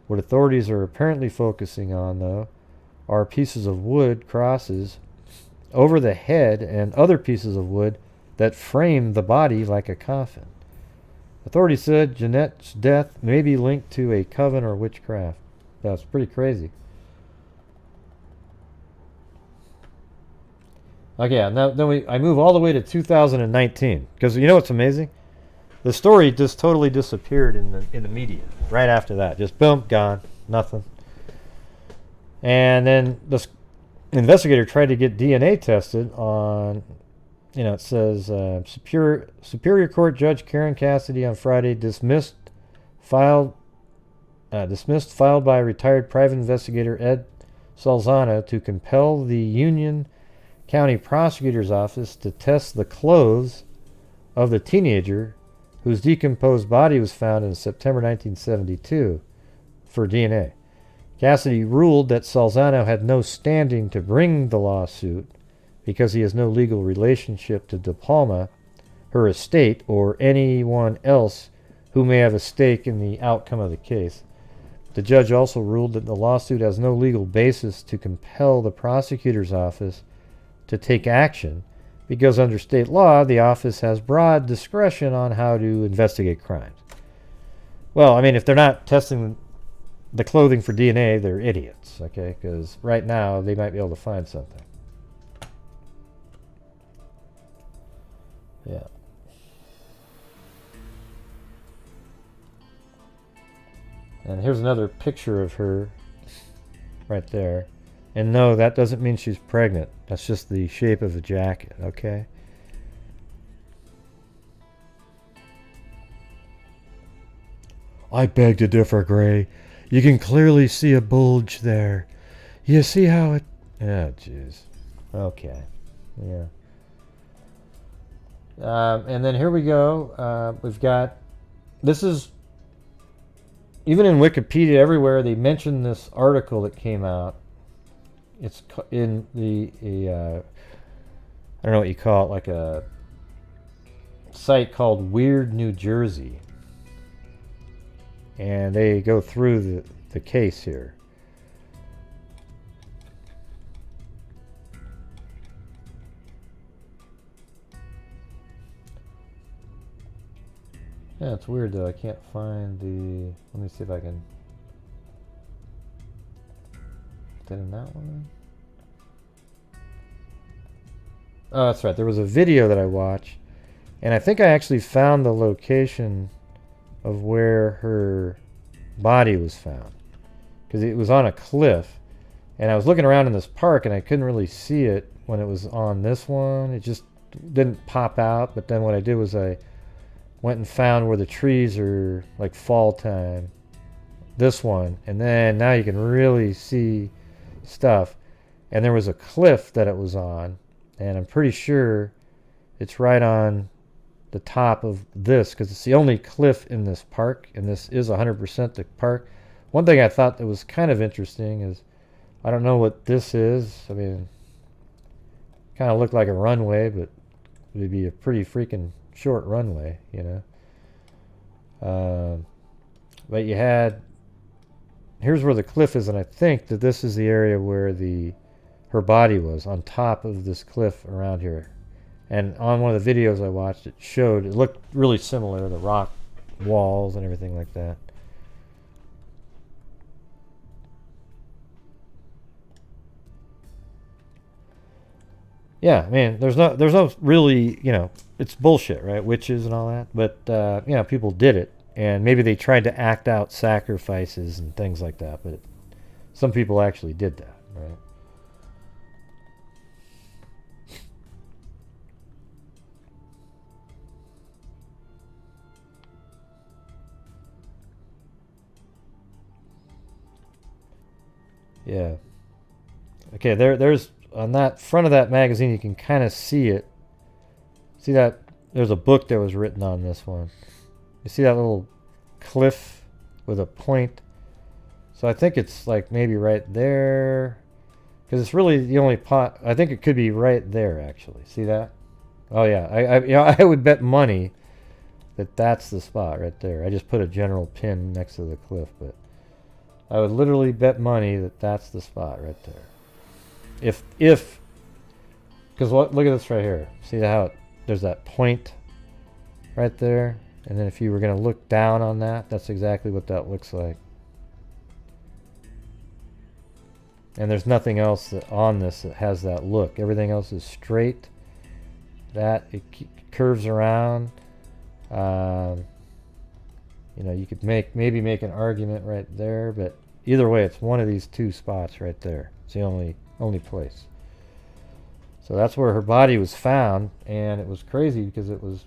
What authorities are apparently focusing on, though, are pieces of wood crosses over the head and other pieces of wood that frame the body like a coffin. Authorities said Jeanette's death may be linked to a coven or witchcraft. That's pretty crazy. Okay, now I move all the way to 2019, because you know what's amazing? The story just totally disappeared in the media right after that. Just boom, gone, nothing. And then this investigator tried to get DNA tested on, it says Superior Court Judge Karen Cassidy on Friday dismissed filed by retired private investigator Ed Salzano to compel the Union County Prosecutor's Office to test the clothes of the teenager whose decomposed body was found in September 1972 for DNA. Cassidy ruled that Salzano had no standing to bring the lawsuit because he has no legal relationship to De Palma, her estate, or anyone else who may have a stake in the outcome of the case. The judge also ruled that the lawsuit has no legal basis to compel the prosecutor's office to take action because under state law, the office has broad discretion on how to investigate crimes. Well, I mean, if they're not testing the clothing for DNA, they're idiots, okay? Because right now, they might be able to find something. Yeah. And here's another picture of her right there. And no, that doesn't mean she's pregnant. That's just the shape of the jacket, okay? I beg to differ, Gray. You can clearly see a bulge there. You see how it... Oh, jeez. Okay. Yeah. And then here we go. We've got... This is... Even in Wikipedia, everywhere, they mention this article that came out. It's in the... I don't know what you call it, like a site called Weird New Jersey. And they go through the case here. Yeah, it's weird though. I can't find the... Let me see if I can... Is it in that one? Oh, that's right. There was a video that I watched, and I think I actually found the location of where her body was found. Because it was on a cliff, and I was looking around in this park, and I couldn't really see it when it was on this one. It just didn't pop out, but then what I did was I went and found where the trees are like fall time, this one, and then now you can really see stuff. And there was a cliff that it was on, and I'm pretty sure it's right on the top of this because it's the only cliff in this park, and this is 100% the park. One thing I thought that was kind of interesting is, I don't know what this is. I mean, kind of looked like a runway, but it would be a pretty freaking short runway, you know. But you had, here's where the cliff is, and I think that this is the area where her body was, on top of this cliff around here. And on one of the videos I watched, it looked really similar, the rock walls and everything like that. Yeah, man, there's no really, you know, it's bullshit, right? Witches and all that. But, you know, people did it. And maybe they tried to act out sacrifices and things like that. But some people actually did that, right? Yeah. Okay, there's... On that front of that magazine, you can kind of see it. See that? There's a book that was written on this one. You see that little cliff with a point? So I think it's like maybe right there. Because it's really the only pot. I think it could be right there, actually. See that? Oh, yeah. You know, I would bet money that that's the spot right there. I just put a general pin next to the cliff. But I would literally bet money that that's the spot right there. If, because look at this right here. See how there's that point right there? And then if you were going to look down on that, that's exactly what that looks like. And there's nothing else on this that has that look. Everything else is straight. It curves around. You know, you could maybe make an argument right there, but either way, it's one of these two spots right there. It's the only place. So that's where her body was found, and it was crazy because it was...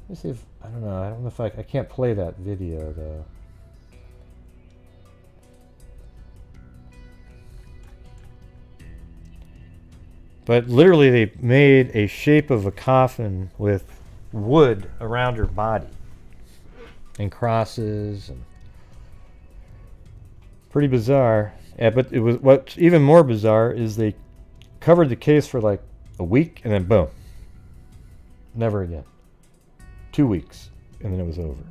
Let me see if... I don't know if I can't play that video, though. But literally they made a shape of a coffin with wood around her body. And crosses and... Pretty bizarre. Yeah, but it was, what's even more bizarre is they covered the case for like a week and then boom. Never again. 2 weeks and then it was over.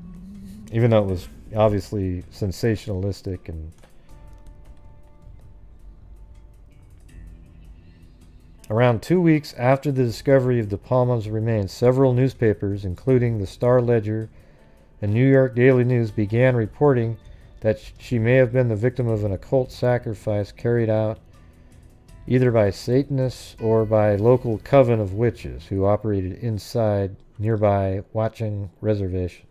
Even though it was obviously sensationalistic and... Around 2 weeks after the discovery of De Palma's remains, several newspapers, including the Star-Ledger and New York Daily News, began reporting that she may have been the victim of an occult sacrifice carried out either by Satanists or by local coven of witches who operated inside nearby Watchung Reservation.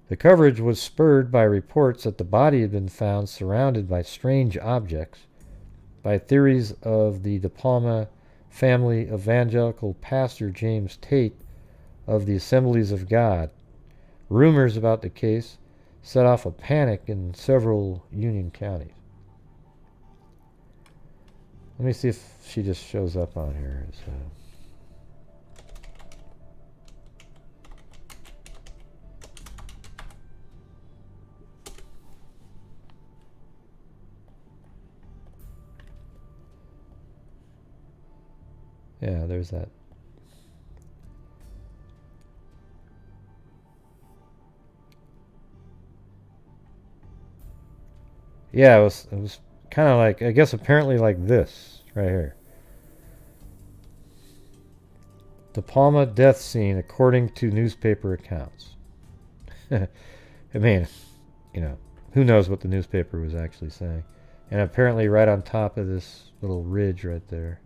The coverage was spurred by reports that the body had been found surrounded by strange objects, by theories of the De Palma family evangelical pastor James Tate of the Assemblies of God. Rumors about the case set off a panic in several Union counties. Let me see if she just shows up on here. Yeah, there's that. Yeah, it was kind of like, I guess apparently like this right here. De Palma death scene according to newspaper accounts. I mean, you know, who knows what the newspaper was actually saying. And apparently right on top of this little ridge right there.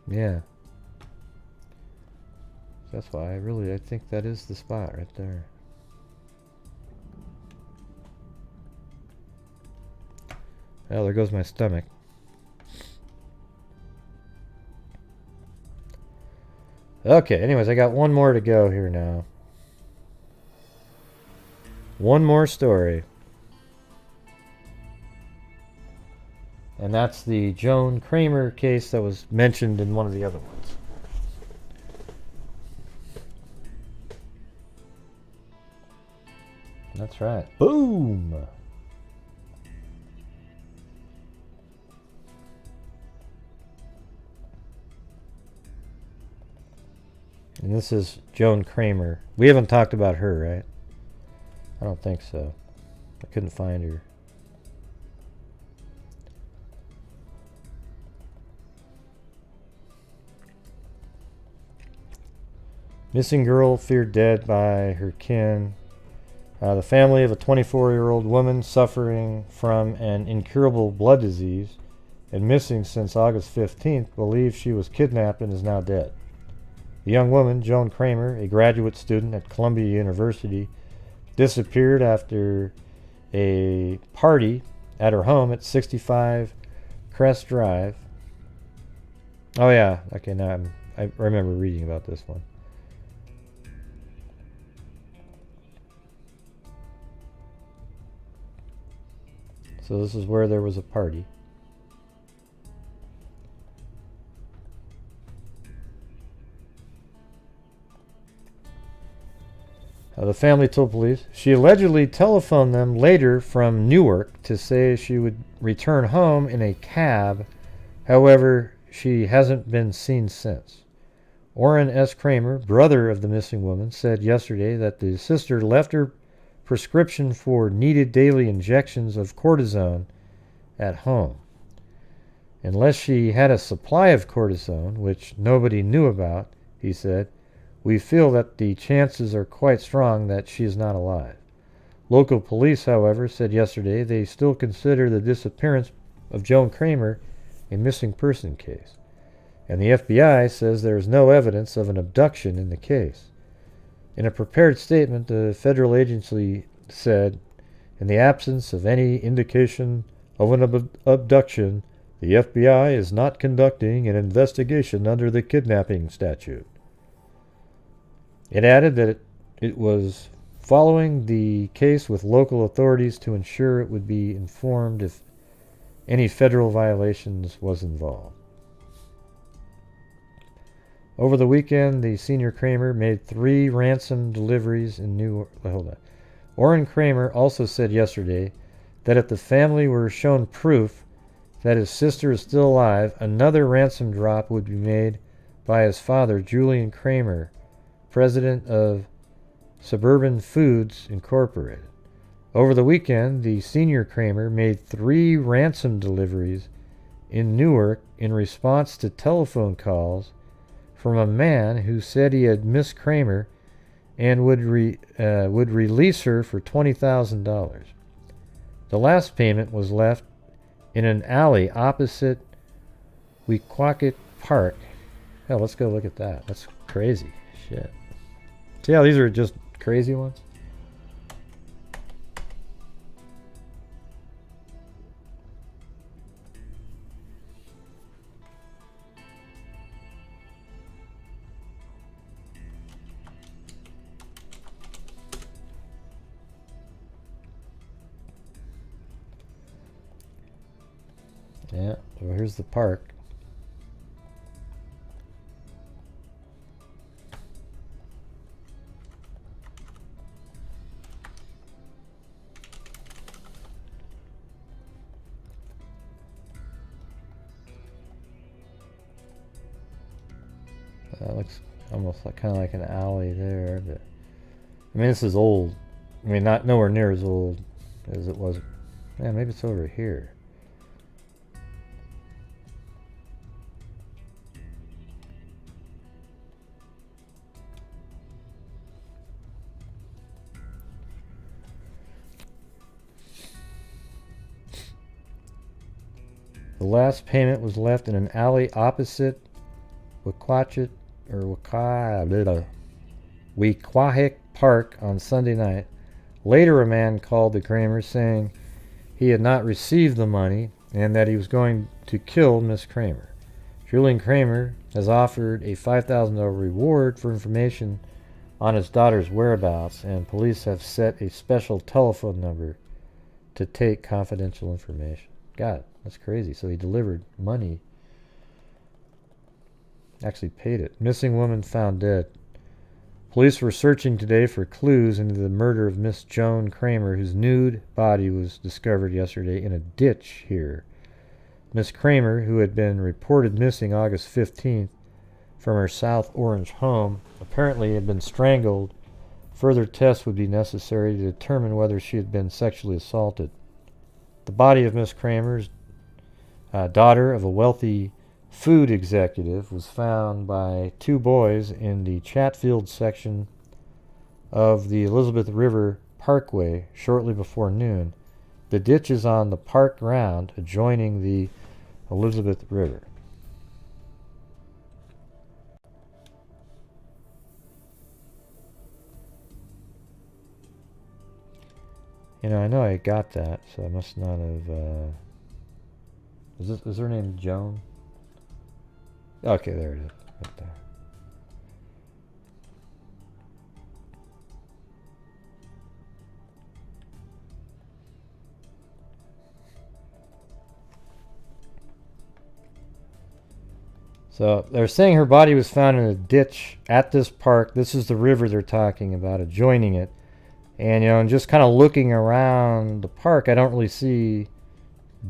Yeah. That's why I think that is the spot right there. Well, there goes my stomach. Okay, anyways, I got one more to go here now. One more story. And that's the Joan Kramer case that was mentioned in one of the other ones. That's right. Boom! And this is Joan Kramer. We haven't talked about her, right? I don't think so. I couldn't find her. Missing girl feared dead by her kin. The family of a 24-year-old woman suffering from an incurable blood disease and missing since August 15th believes she was kidnapped and is now dead. The young woman, Joan Kramer, a graduate student at Columbia University, disappeared after a party at her home at 65 Crest Drive. Oh yeah, okay, now I remember reading about this one. So this is where there was a party. The family told police she allegedly telephoned them later from Newark to say she would return home in a cab. However, she hasn't been seen since. Orrin S. Kramer, brother of the missing woman, said yesterday that the sister left her prescription for needed daily injections of cortisone at home. Unless she had a supply of cortisone, which nobody knew about, he said, we feel that the chances are quite strong that she is not alive. Local police, however, said yesterday they still consider the disappearance of Joan Kramer a missing person case. And the FBI says there is no evidence of an abduction in the case. In a prepared statement, the federal agency said, in the absence of any indication of an abduction, the FBI is not conducting an investigation under the kidnapping statute. It added that it was following the case with local authorities to ensure it would be informed if any federal violations was involved. Over the weekend, the senior Kramer made 3 ransom deliveries in Orrin Kramer also said yesterday that if the family were shown proof that his sister is still alive, another ransom drop would be made by his father, Julian Kramer, president of Suburban Foods Incorporated. Over the weekend, the senior Kramer made 3 ransom deliveries in Newark in response to telephone calls from a man who said he had missed Kramer and would release her for $20,000. The last payment was left in an alley opposite Wequaquet Park. Hell, let's go look at that. That's crazy. Shit. See how these are just crazy ones? Yeah, well, here's the park. That looks almost like kind of like an alley there, but. I mean, this is old. I mean, not nowhere near as old as it was. Yeah, maybe it's over here. The last payment was left in an alley opposite Wequahic Park on Sunday night. Later, a man called the Kramer saying he had not received the money and that he was going to kill Miss Kramer. Julian Kramer has offered a $5,000 reward for information on his daughter's whereabouts, and police have set a special telephone number to take confidential information. God, that's crazy. So he delivered money. Actually paid it. Missing woman found dead. Police were searching today for clues into the murder of Miss Joan Cramer, whose nude body was discovered yesterday in a ditch here. Miss Cramer, who had been reported missing August 15th from her South Orange home, apparently had been strangled. Further tests would be necessary to determine whether she had been sexually assaulted. The body of Miss Cramer's daughter of a wealthy food executive was found by two boys in the Chatfield section of the Elizabeth River Parkway shortly before noon. The ditch is on the park ground adjoining the Elizabeth River. You know, I know I got that, so I must not have. Is her name Joan? Okay, there it is, right there. So they're saying her body was found in a ditch at this park. This is the river they're talking about, adjoining it. And, you know, and just kind of looking around the park, I don't really see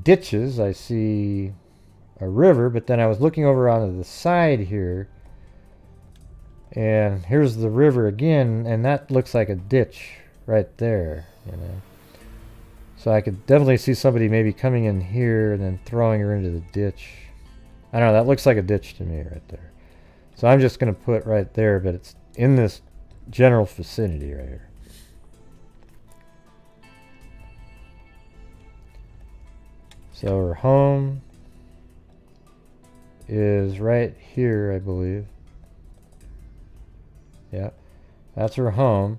ditches. I see a river, but then I was looking over onto the side here, and here's the river again, and that looks like a ditch right there, you know. So I could definitely see somebody maybe coming in here and then throwing her into the ditch. I don't know, that looks like a ditch to me right there. So I'm just going to put right there, but it's in this general vicinity right here. So her home is right here, I believe. Yeah, that's her home.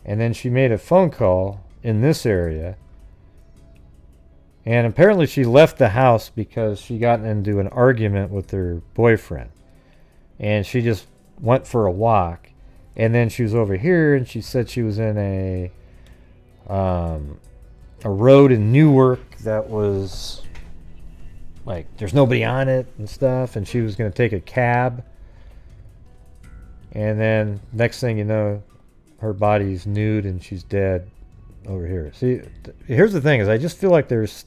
And then she made a phone call in this area. And apparently she left the house because she got into an argument with her boyfriend. And she just went for a walk. And then she was over here and she said she was in a road in Newark that was like there's nobody on it and stuff, and she was going to take a cab, and then next thing you know, her body's nude and she's dead over here. See, here's the thing is I just feel like there's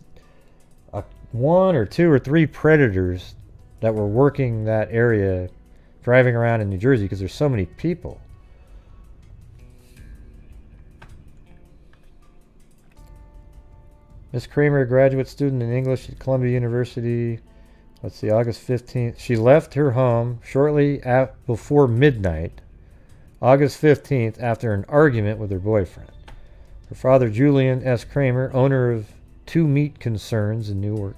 one or two or three predators that were working that area, driving around in New Jersey, because there's so many people. Miss Kramer, a graduate student in English at Columbia University. Let's see, August 15th. She left her home shortly before midnight, August 15th, after an argument with her boyfriend. Her father, Julian S. Kramer, owner of two meat concerns in Newark,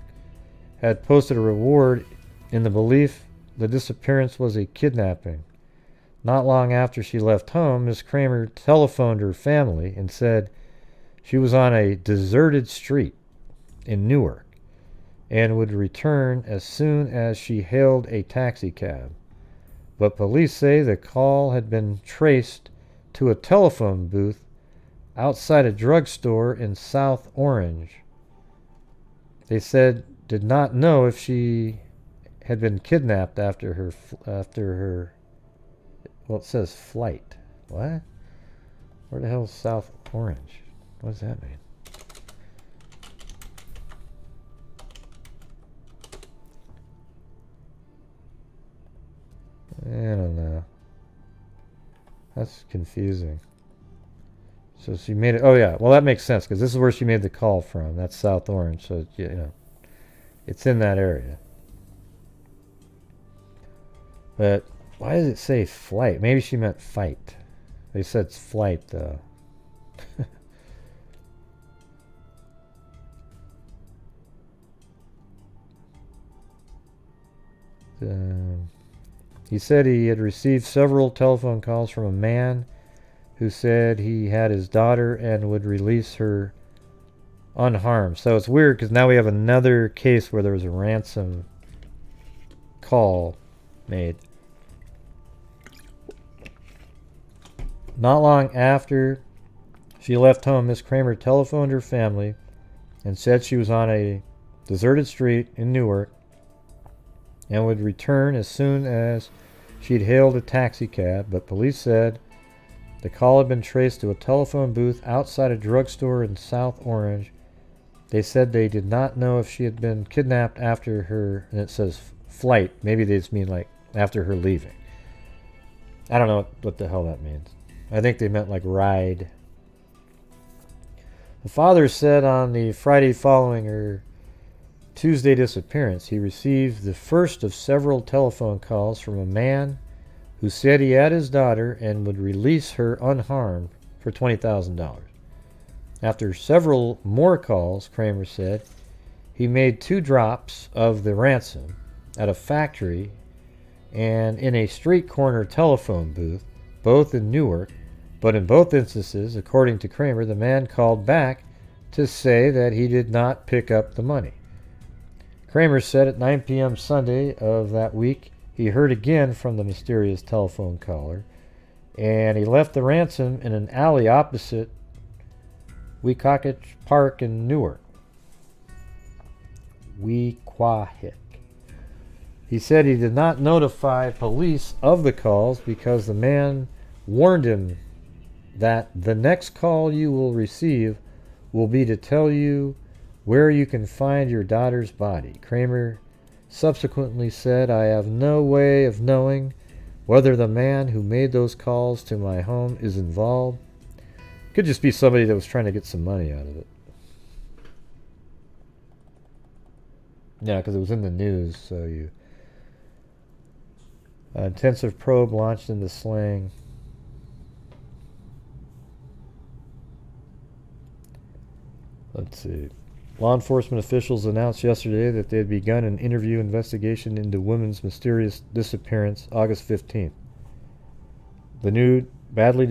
had posted a reward in the belief the disappearance was a kidnapping. Not long after she left home, Miss Kramer telephoned her family and said she was on a deserted street in Newark and would return as soon as she hailed a taxi cab. But police say the call had been traced to a telephone booth outside a drugstore in South Orange. They said did not know if she had been kidnapped after her well, it says flight. What? Where the hell is South Orange? What does that mean? I don't know. That's confusing. So she made it. Oh yeah, well that makes sense because this is where she made the call from. That's South Orange, so you know, it's in that area. But why does it say flight? Maybe she meant fight. They said flight though. He said he had received several telephone calls from a man who said he had his daughter and would release her unharmed. So it's weird because now we have another case where there was a ransom call made. Not long after she left home, Miss Kramer telephoned her family and said she was on a deserted street in Newark and would return as soon as she'd hailed a taxi cab, but police said the call had been traced to a telephone booth outside a drugstore in South Orange. They said they did not know if she had been kidnapped after her, and it says flight. Maybe they just mean like after her leaving. I don't know what the hell that means. I think they meant like ride. The father said on the Friday following her Tuesday disappearance, he received the first of several telephone calls from a man who said he had his daughter and would release her unharmed for $20,000. After several more calls, Kramer said, he made 2 drops of the ransom at a factory and in a street corner telephone booth, both in Newark, but in both instances, according to Kramer, the man called back to say that he did not pick up the money. Kramer said at 9 p.m. Sunday of that week, he heard again from the mysterious telephone caller, and he left the ransom in an alley opposite Weequahic Park in Newark. Weequahic. He said he did not notify police of the calls because the man warned him that the next call you will receive will be to tell you where you can find your daughter's body. Kramer subsequently said, I have no way of knowing whether the man who made those calls to my home is involved. Could just be somebody that was trying to get some money out of it. Yeah, because it was in the news, so you... intensive probe launched into slang. Let's see. Law enforcement officials announced yesterday that they had begun an interview investigation into women's mysterious disappearance August 15th. The new, badly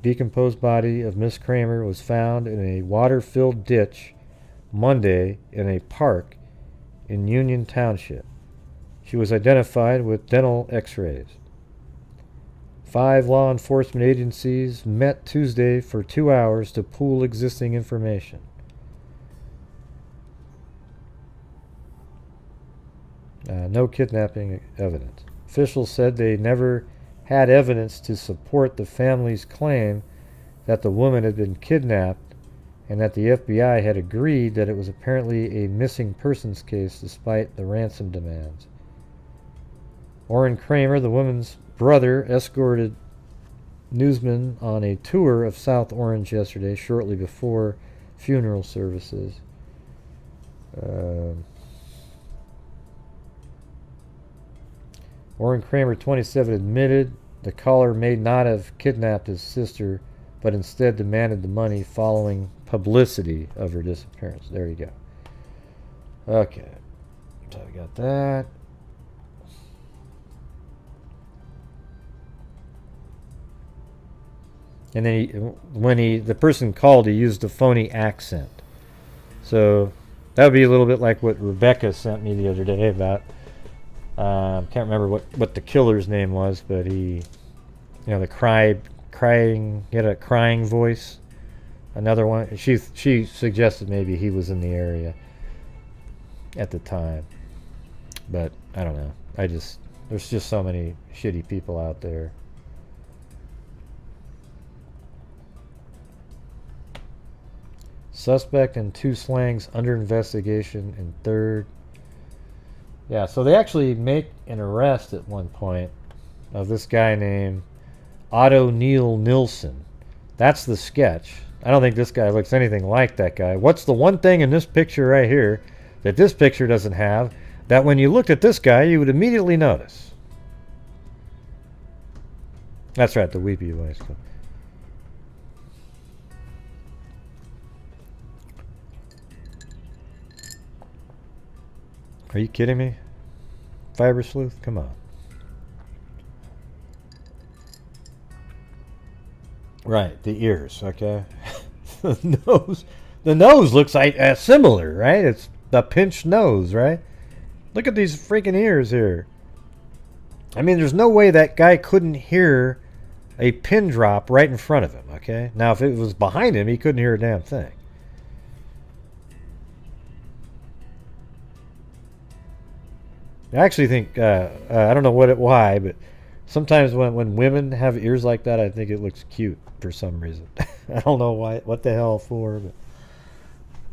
decomposed body of Miss Kramer was found in a water-filled ditch Monday in a park in Union Township. She was identified with dental x-rays. 5 law enforcement agencies met Tuesday for 2 hours to pool existing information. No kidnapping evidence. Officials said they never had evidence to support the family's claim that the woman had been kidnapped and that the FBI had agreed that it was apparently a missing persons case despite the ransom demands. Orrin Kramer, the woman's brother, escorted newsmen on a tour of South Orange yesterday, shortly before funeral services. Orrin Kramer, 27, admitted the caller may not have kidnapped his sister, but instead demanded the money following publicity of her disappearance. There you go. Okay. So I got that. And then the person called, he used a phony accent. So that would be a little bit like what Rebecca sent me the other day about. Can't remember what the killer's name was, but he, the crying, he had a crying voice. Another one, she suggested maybe he was in the area at the time, but I don't know. There's just so many shitty people out there. Suspect in 2 slangs under investigation in 3rd. Yeah, so they actually make an arrest at one point of this guy named Otto Neil Nilsson. That's the sketch. I don't think this guy looks anything like that guy. What's the one thing in this picture right here that this picture doesn't have that when you looked at this guy you would immediately notice? That's right, the weepy voice. Are you kidding me? Fiber Sleuth? Come on. Right, the ears, okay? The nose looks like similar, right? It's the pinched nose, right? Look at these freaking ears here. I mean, there's no way that guy couldn't hear a pin drop right in front of him, okay? Now, if it was behind him, he couldn't hear a damn thing. I actually think, I don't know why, but sometimes when women have ears like that, I think it looks cute for some reason. I don't know why, what the hell for, but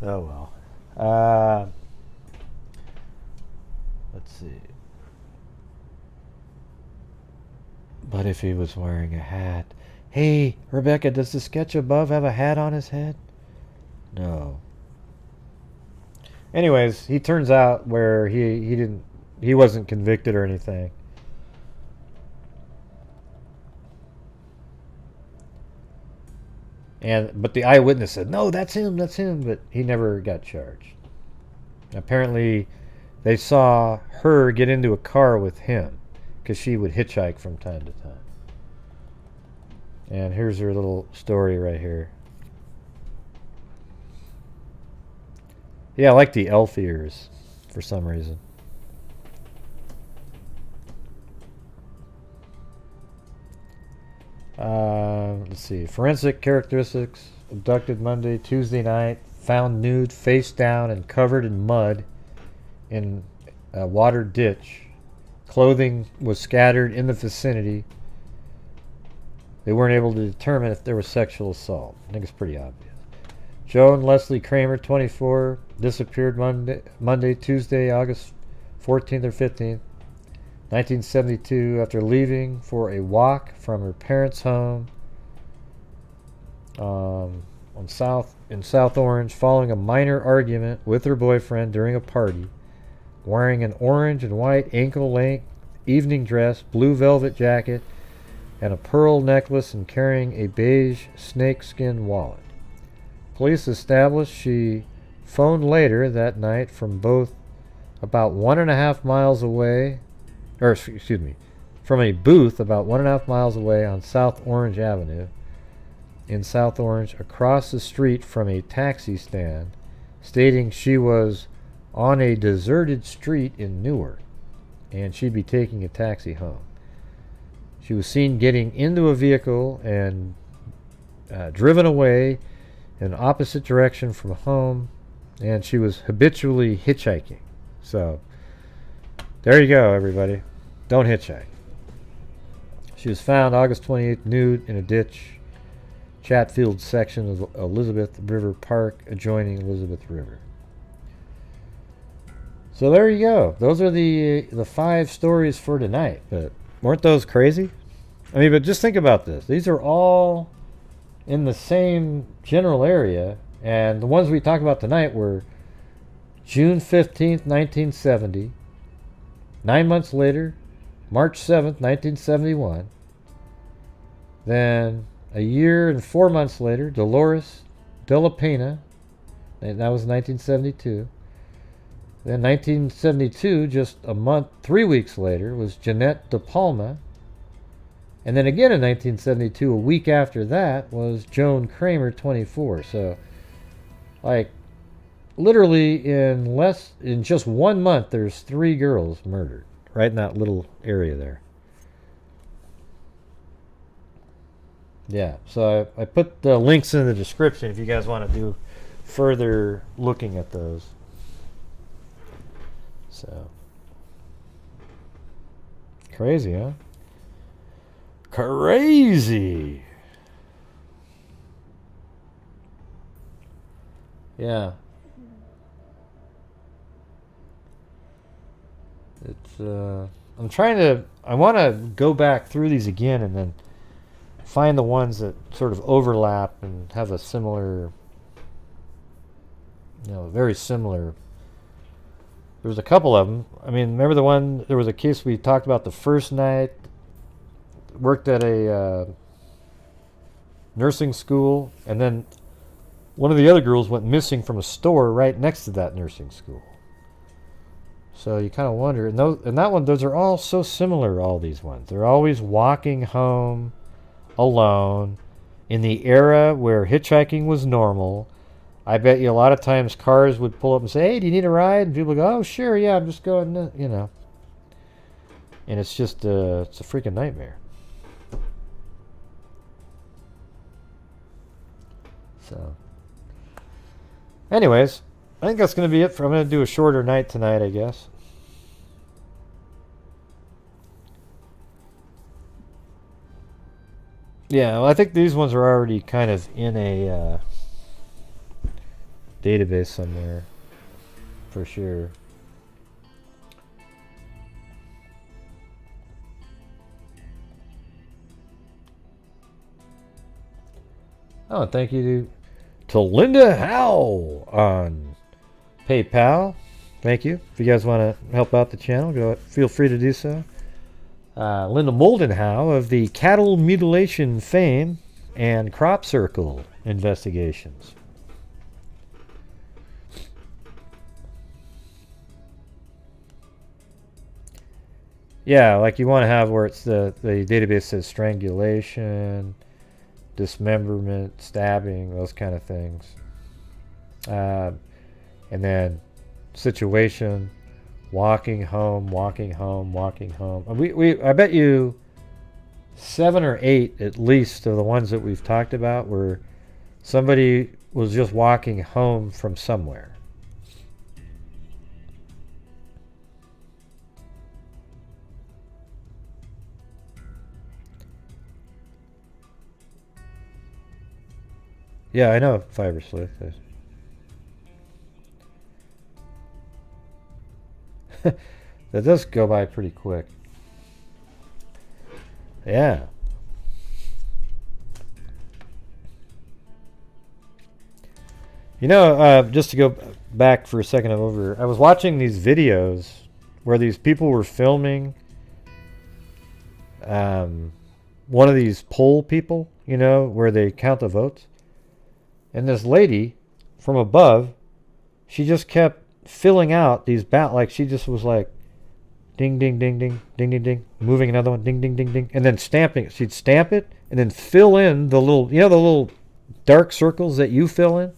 oh well. Let's see. But if he was wearing a hat. Hey, Rebecca, does the sketch above have a hat on his head? No. Anyways, he turns out where he wasn't convicted or anything. But the eyewitness said, no, that's him, but he never got charged. Apparently, they saw her get into a car with him because she would hitchhike from time to time. And here's her little story right here. Yeah, I like the elf ears for some reason. Let's see. Forensic characteristics. Abducted Monday, Tuesday night. Found nude, face down, and covered in mud in a water ditch. Clothing was scattered in the vicinity. They weren't able to determine if there was sexual assault. I think it's pretty obvious. Joan Leslie Kramer, 24, disappeared Monday, Tuesday, August 14th or 15th, 1972, after leaving for a walk from her parents' home in South Orange, following a minor argument with her boyfriend during a party, wearing an orange and white ankle-length evening dress, blue velvet jacket, and a pearl necklace, and carrying a beige snakeskin wallet. Police established she phoned later that night from both about 1.5 miles away, from a booth about 1.5 miles away on South Orange Avenue in South Orange, across the street from a taxi stand, stating she was on a deserted street in Newark and she'd be taking a taxi home. She was seen getting into a vehicle and driven away in opposite direction from home, and she was habitually hitchhiking. So there you go, everybody. Don't hitchhike. She was found August 28th nude in a ditch, Chatfield section of Elizabeth River Park, adjoining Elizabeth River. So there you go. Those are the 5 stories for tonight. But weren't those crazy? I mean, but just think about this. These are all in the same general area, and the ones we talked about tonight were June 15th, 1970. 9 months later, March 7th, 1971. Then a year and 4 months later, Dolores De La Penna. And that was 1972. Then 1972, just a month, 3 weeks later, was Jeanette De Palma. And then again in 1972, a week after that, was Joan Cramer, 24. So, like, literally in just 1 month, there's 3 girls murdered right in that little area there. Yeah, so I put the links in the description if you guys want to do further looking at those. So, crazy, huh? Crazy. Yeah. It's I want to go back through these again and then find the ones that sort of overlap and have a similar, very similar. There was a couple of them. I mean, remember the one, there was a case we talked about the first night, worked at a nursing school, and then one of the other girls went missing from a store right next to that nursing school. So you kind of wonder, and that one, those are all so similar, all these ones. They're always walking home alone in the era where hitchhiking was normal. I bet you a lot of times cars would pull up and say, hey, do you need a ride? And people would go, oh, sure, yeah, I'm just going, And it's just, it's a freaking nightmare. So, anyways, I think that's going to be it. I'm going to do a shorter night tonight, I guess. Yeah, well, I think these ones are already kind of in a database somewhere, for sure. Oh, thank you to Linda Howe on PayPal. Thank you. If you guys want to help out the channel, feel free to do so. Linda Moldenhow of the Cattle Mutilation Fame and Crop Circle Investigations. Yeah, like you want to have where it's the database says strangulation, dismemberment, stabbing, those kind of things. And then situation, walking home. I bet you 7 or 8 at least of the ones that we've talked about where somebody was just walking home from somewhere. Yeah, I know Fiber Sleuth. That does go by pretty quick. Yeah. Just to go back for a second over, I was watching these videos where these people were filming one of these poll people, where they count the votes. And this lady from above, she just kept filling out these like she just was like ding ding ding ding ding ding ding, moving another one, ding ding ding ding, and then stamping it. She'd stamp it and then fill in the little, the little dark circles that you fill in.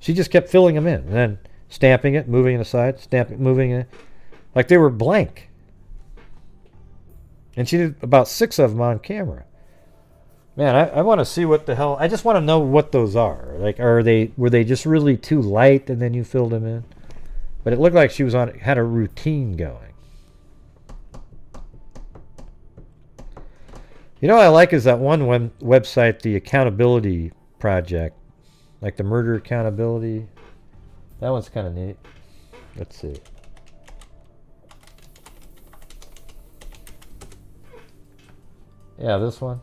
She just kept filling them in and then stamping it, moving it aside, stamping, moving it, like they were blank. And she did about 6 of them on camera. Man, I want to see what the hell. I just want to know what those are. Like, were they just really too light and then you filled them in? But it looked like she was had a routine going. I like is that one website, the Accountability Project, like the Murder Accountability. That one's kind of neat. Let's see. Yeah, this one.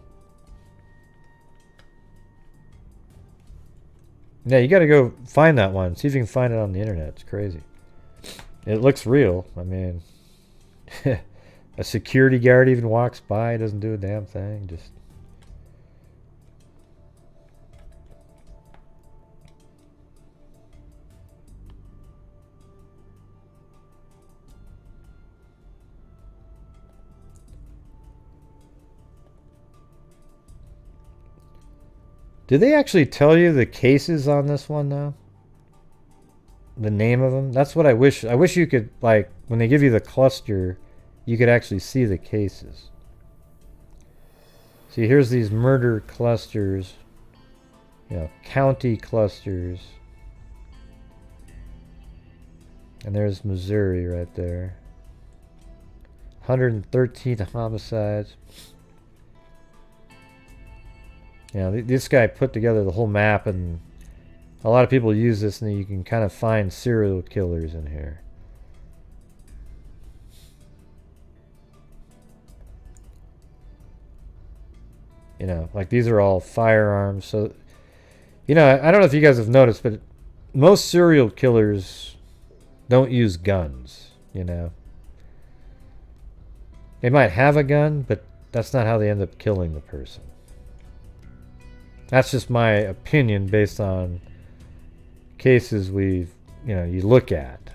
Yeah, you got to go find that one. See if you can find it on the internet. It's crazy. It looks real. I mean, a security guard even walks by, doesn't do a damn thing. Just. Did they actually tell you the cases on this one now? The name of them? That's what I wish. I wish you could, like, when they give you the cluster, you could actually see the cases. See, here's these murder clusters. County clusters. And there's Missouri right there. 113 homicides. This guy put together the whole map, and a lot of people use this, and you can kind of find serial killers in here. You know, like these are all firearms. So, you know, I don't know if you guys have noticed, but most serial killers don't use guns, you know. They might have a gun, but that's not how they end up killing the person. That's just my opinion based on cases you look at.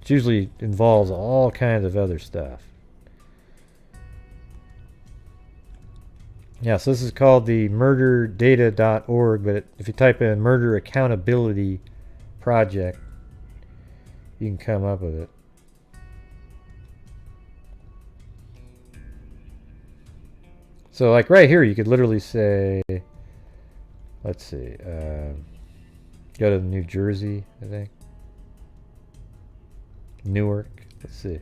It usually involves all kinds of other stuff. Yeah, so this is called the murderdata.org, but if you type in Murder Accountability Project, you can come up with it. So like right here, you could literally say, let's see, go to New Jersey, I think. Newark, let's see.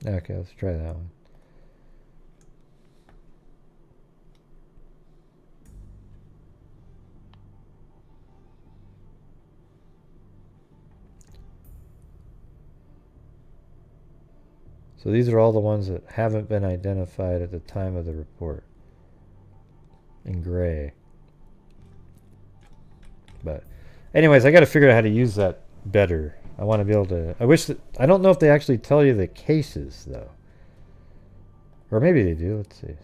Okay, let's try that one. So these are all the ones that haven't been identified at the time of the report in gray. But anyways, I got to figure out how to use that better. I want to be able to, I don't know if they actually tell you the cases though. Or maybe they do, let's see.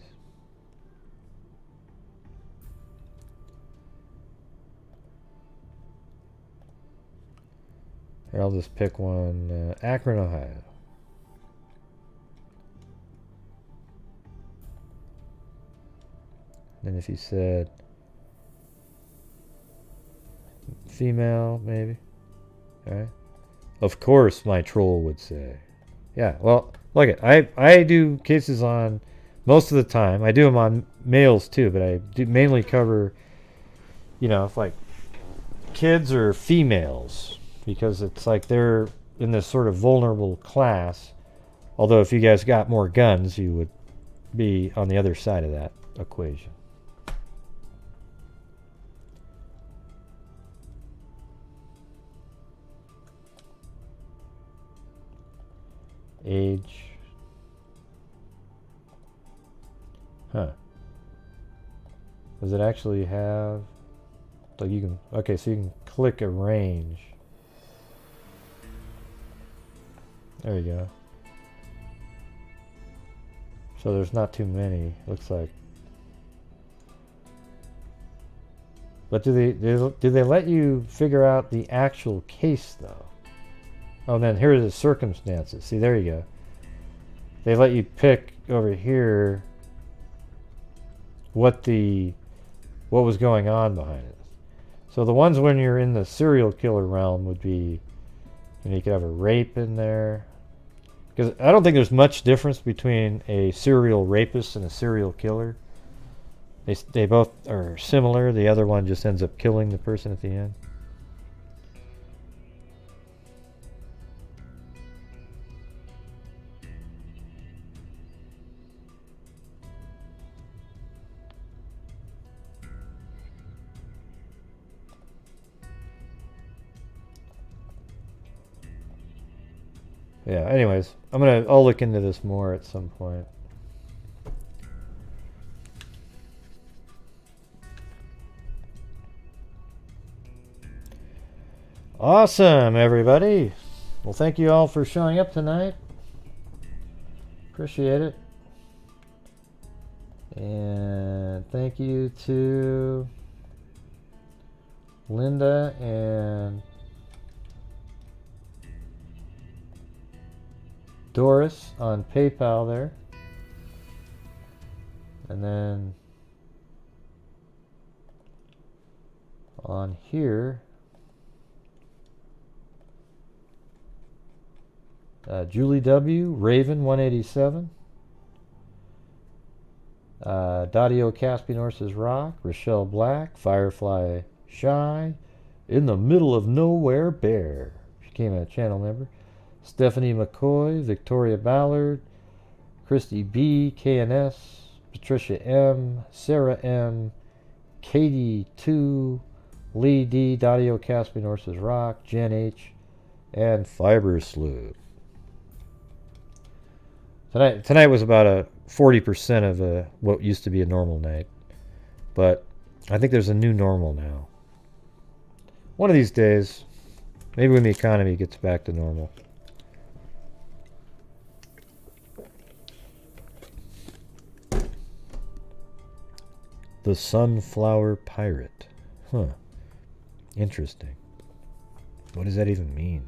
Here, I'll just pick one, Akron, Ohio. And if you said female, maybe, all right? Of course, my troll would say. Yeah, well, look it. I do cases on most of the time. I do them on males too, but I do mainly cover, you know, if like kids or females, because it's like they're in this sort of vulnerable class. Although if you guys got more guns, you would be on the other side of that equation. Age. Huh. Does it actually have, like you can, okay, so you can click a range. There you go. So there's not too many, looks like. But do they let you figure out the actual case though? Oh, and then here are the circumstances. See, there you go. They let you pick over here what was going on behind it. So the ones when you're in the serial killer realm would be, you know, you could have a rape in there. Because I don't think there's much difference between a serial rapist and a serial killer. They both are similar. The other one just ends up killing the person at the end. Yeah, anyways, I'll look into this more at some point. Awesome, everybody. Well, thank you all for showing up tonight. Appreciate it. And thank you to Linda and Doris on PayPal there. And then on here, Julie W, Raven 187, Dadio Caspian Horses Rock, Rochelle Black, Firefly Shy, In the Middle of Nowhere Bear, became a channel member, Stephanie McCoy, Victoria Ballard, Christy B, KNS, Patricia M, Sarah M, Katie 2, Lee D, Dadio Caspian Horses Rock, Jen H, and Fiber Sloop. Tonight was about a 40% of what used to be a normal night. But I think there's a new normal now. One of these days, maybe when the economy gets back to normal. The Sunflower Pirate. Huh. Interesting. What does that even mean?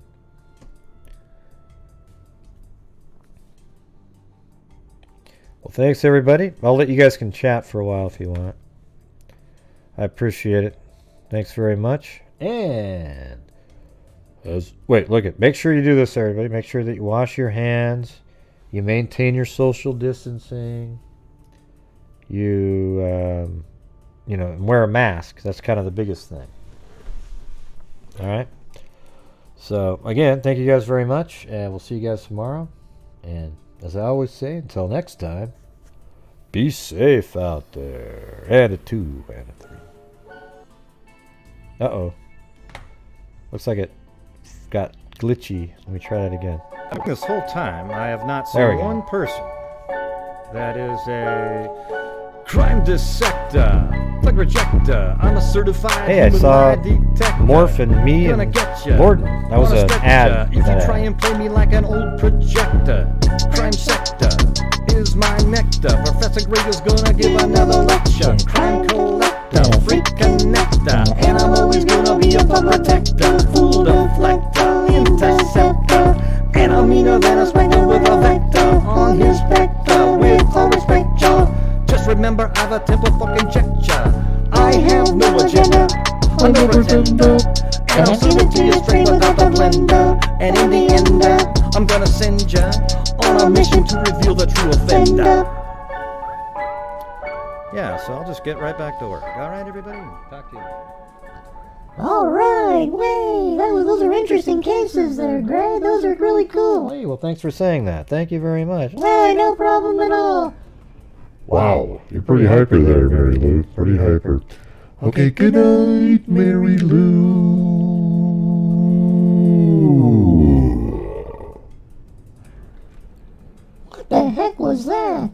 Well, thanks everybody. I'll let you guys can chat for a while if you want. I appreciate it. Thanks very much. And make sure you do this, everybody. Make sure that you wash your hands. You maintain your social distancing. You and wear a mask. That's kind of the biggest thing. All right. So again, thank you guys very much, and we'll see you guys tomorrow. And as I always say, until next time, be safe out there. And a 2 and a 3. Uh-oh. Looks like it got glitchy. Let me try that again. This whole time, I have not seen one person that is a crime dissector, plug rejector. I'm a certified Hey, I saw detector. Morph and me and Gordon. That was an ad. If you try and play me like an old projector, crime sector is my nectar. Professor Greg is gonna give another lecture. Crime collector, freak connector, and I'm always gonna be a thug protector, fool deflector, interceptor, and I'm meaner than a spectre with a vector on his spectre. With all respect, y'all, just remember I've a temple fucking check ya. I have no agenda, I'm no pretender, and I'll send it to you straight without the blender. And in the end, I'm gonna send ya on a mission to reveal the true offender. Yeah, so I'll just get right back to work. All right, everybody? Talk to you. All right, way. Those are interesting cases there, Greg. Those are really cool. Hey, well, thanks for saying that. Thank you very much. Hey, no problem at all. Wow, you're pretty hyper there, Mary Lou. Pretty hyper. Okay, good night, Mary Lou. What the heck was that?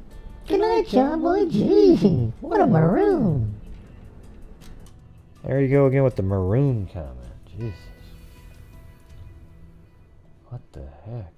Good night, John Boy. Gee, what a maroon. There you go again with the maroon comment. Jesus. What the heck?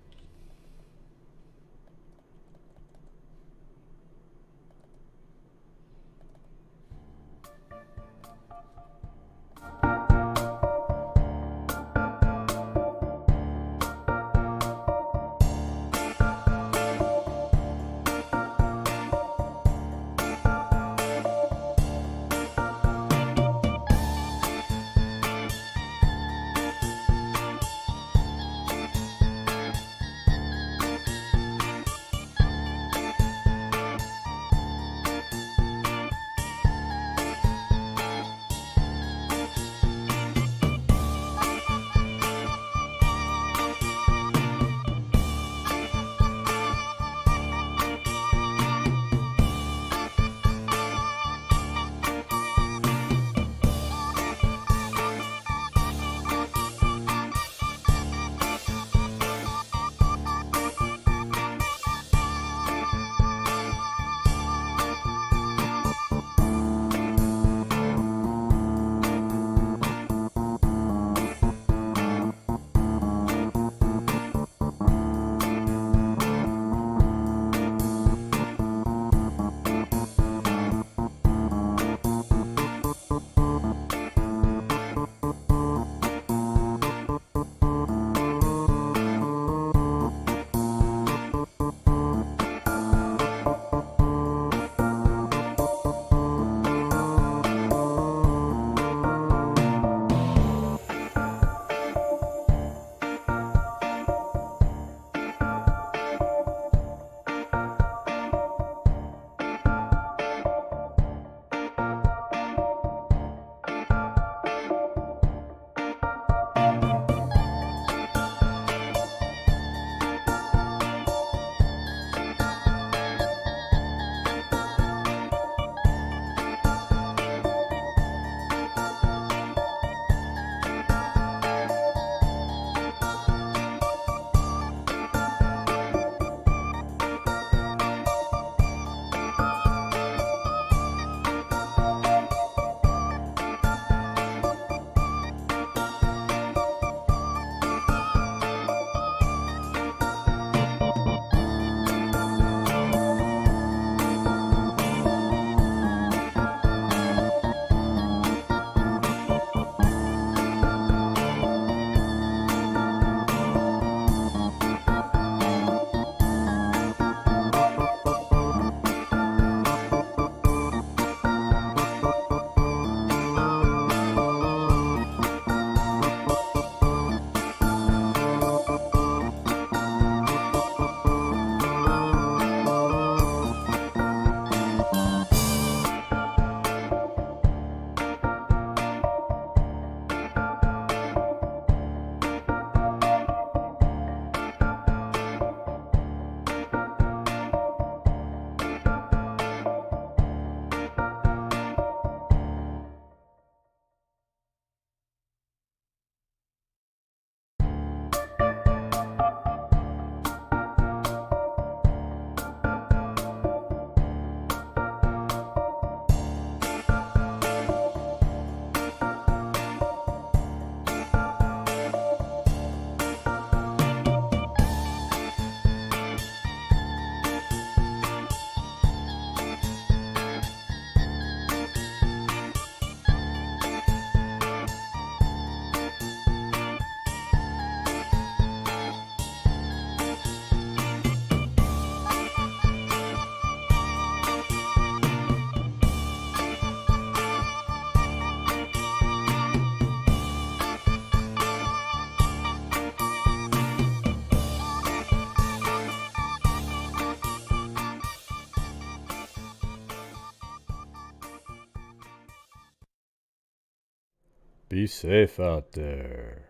Be safe out there.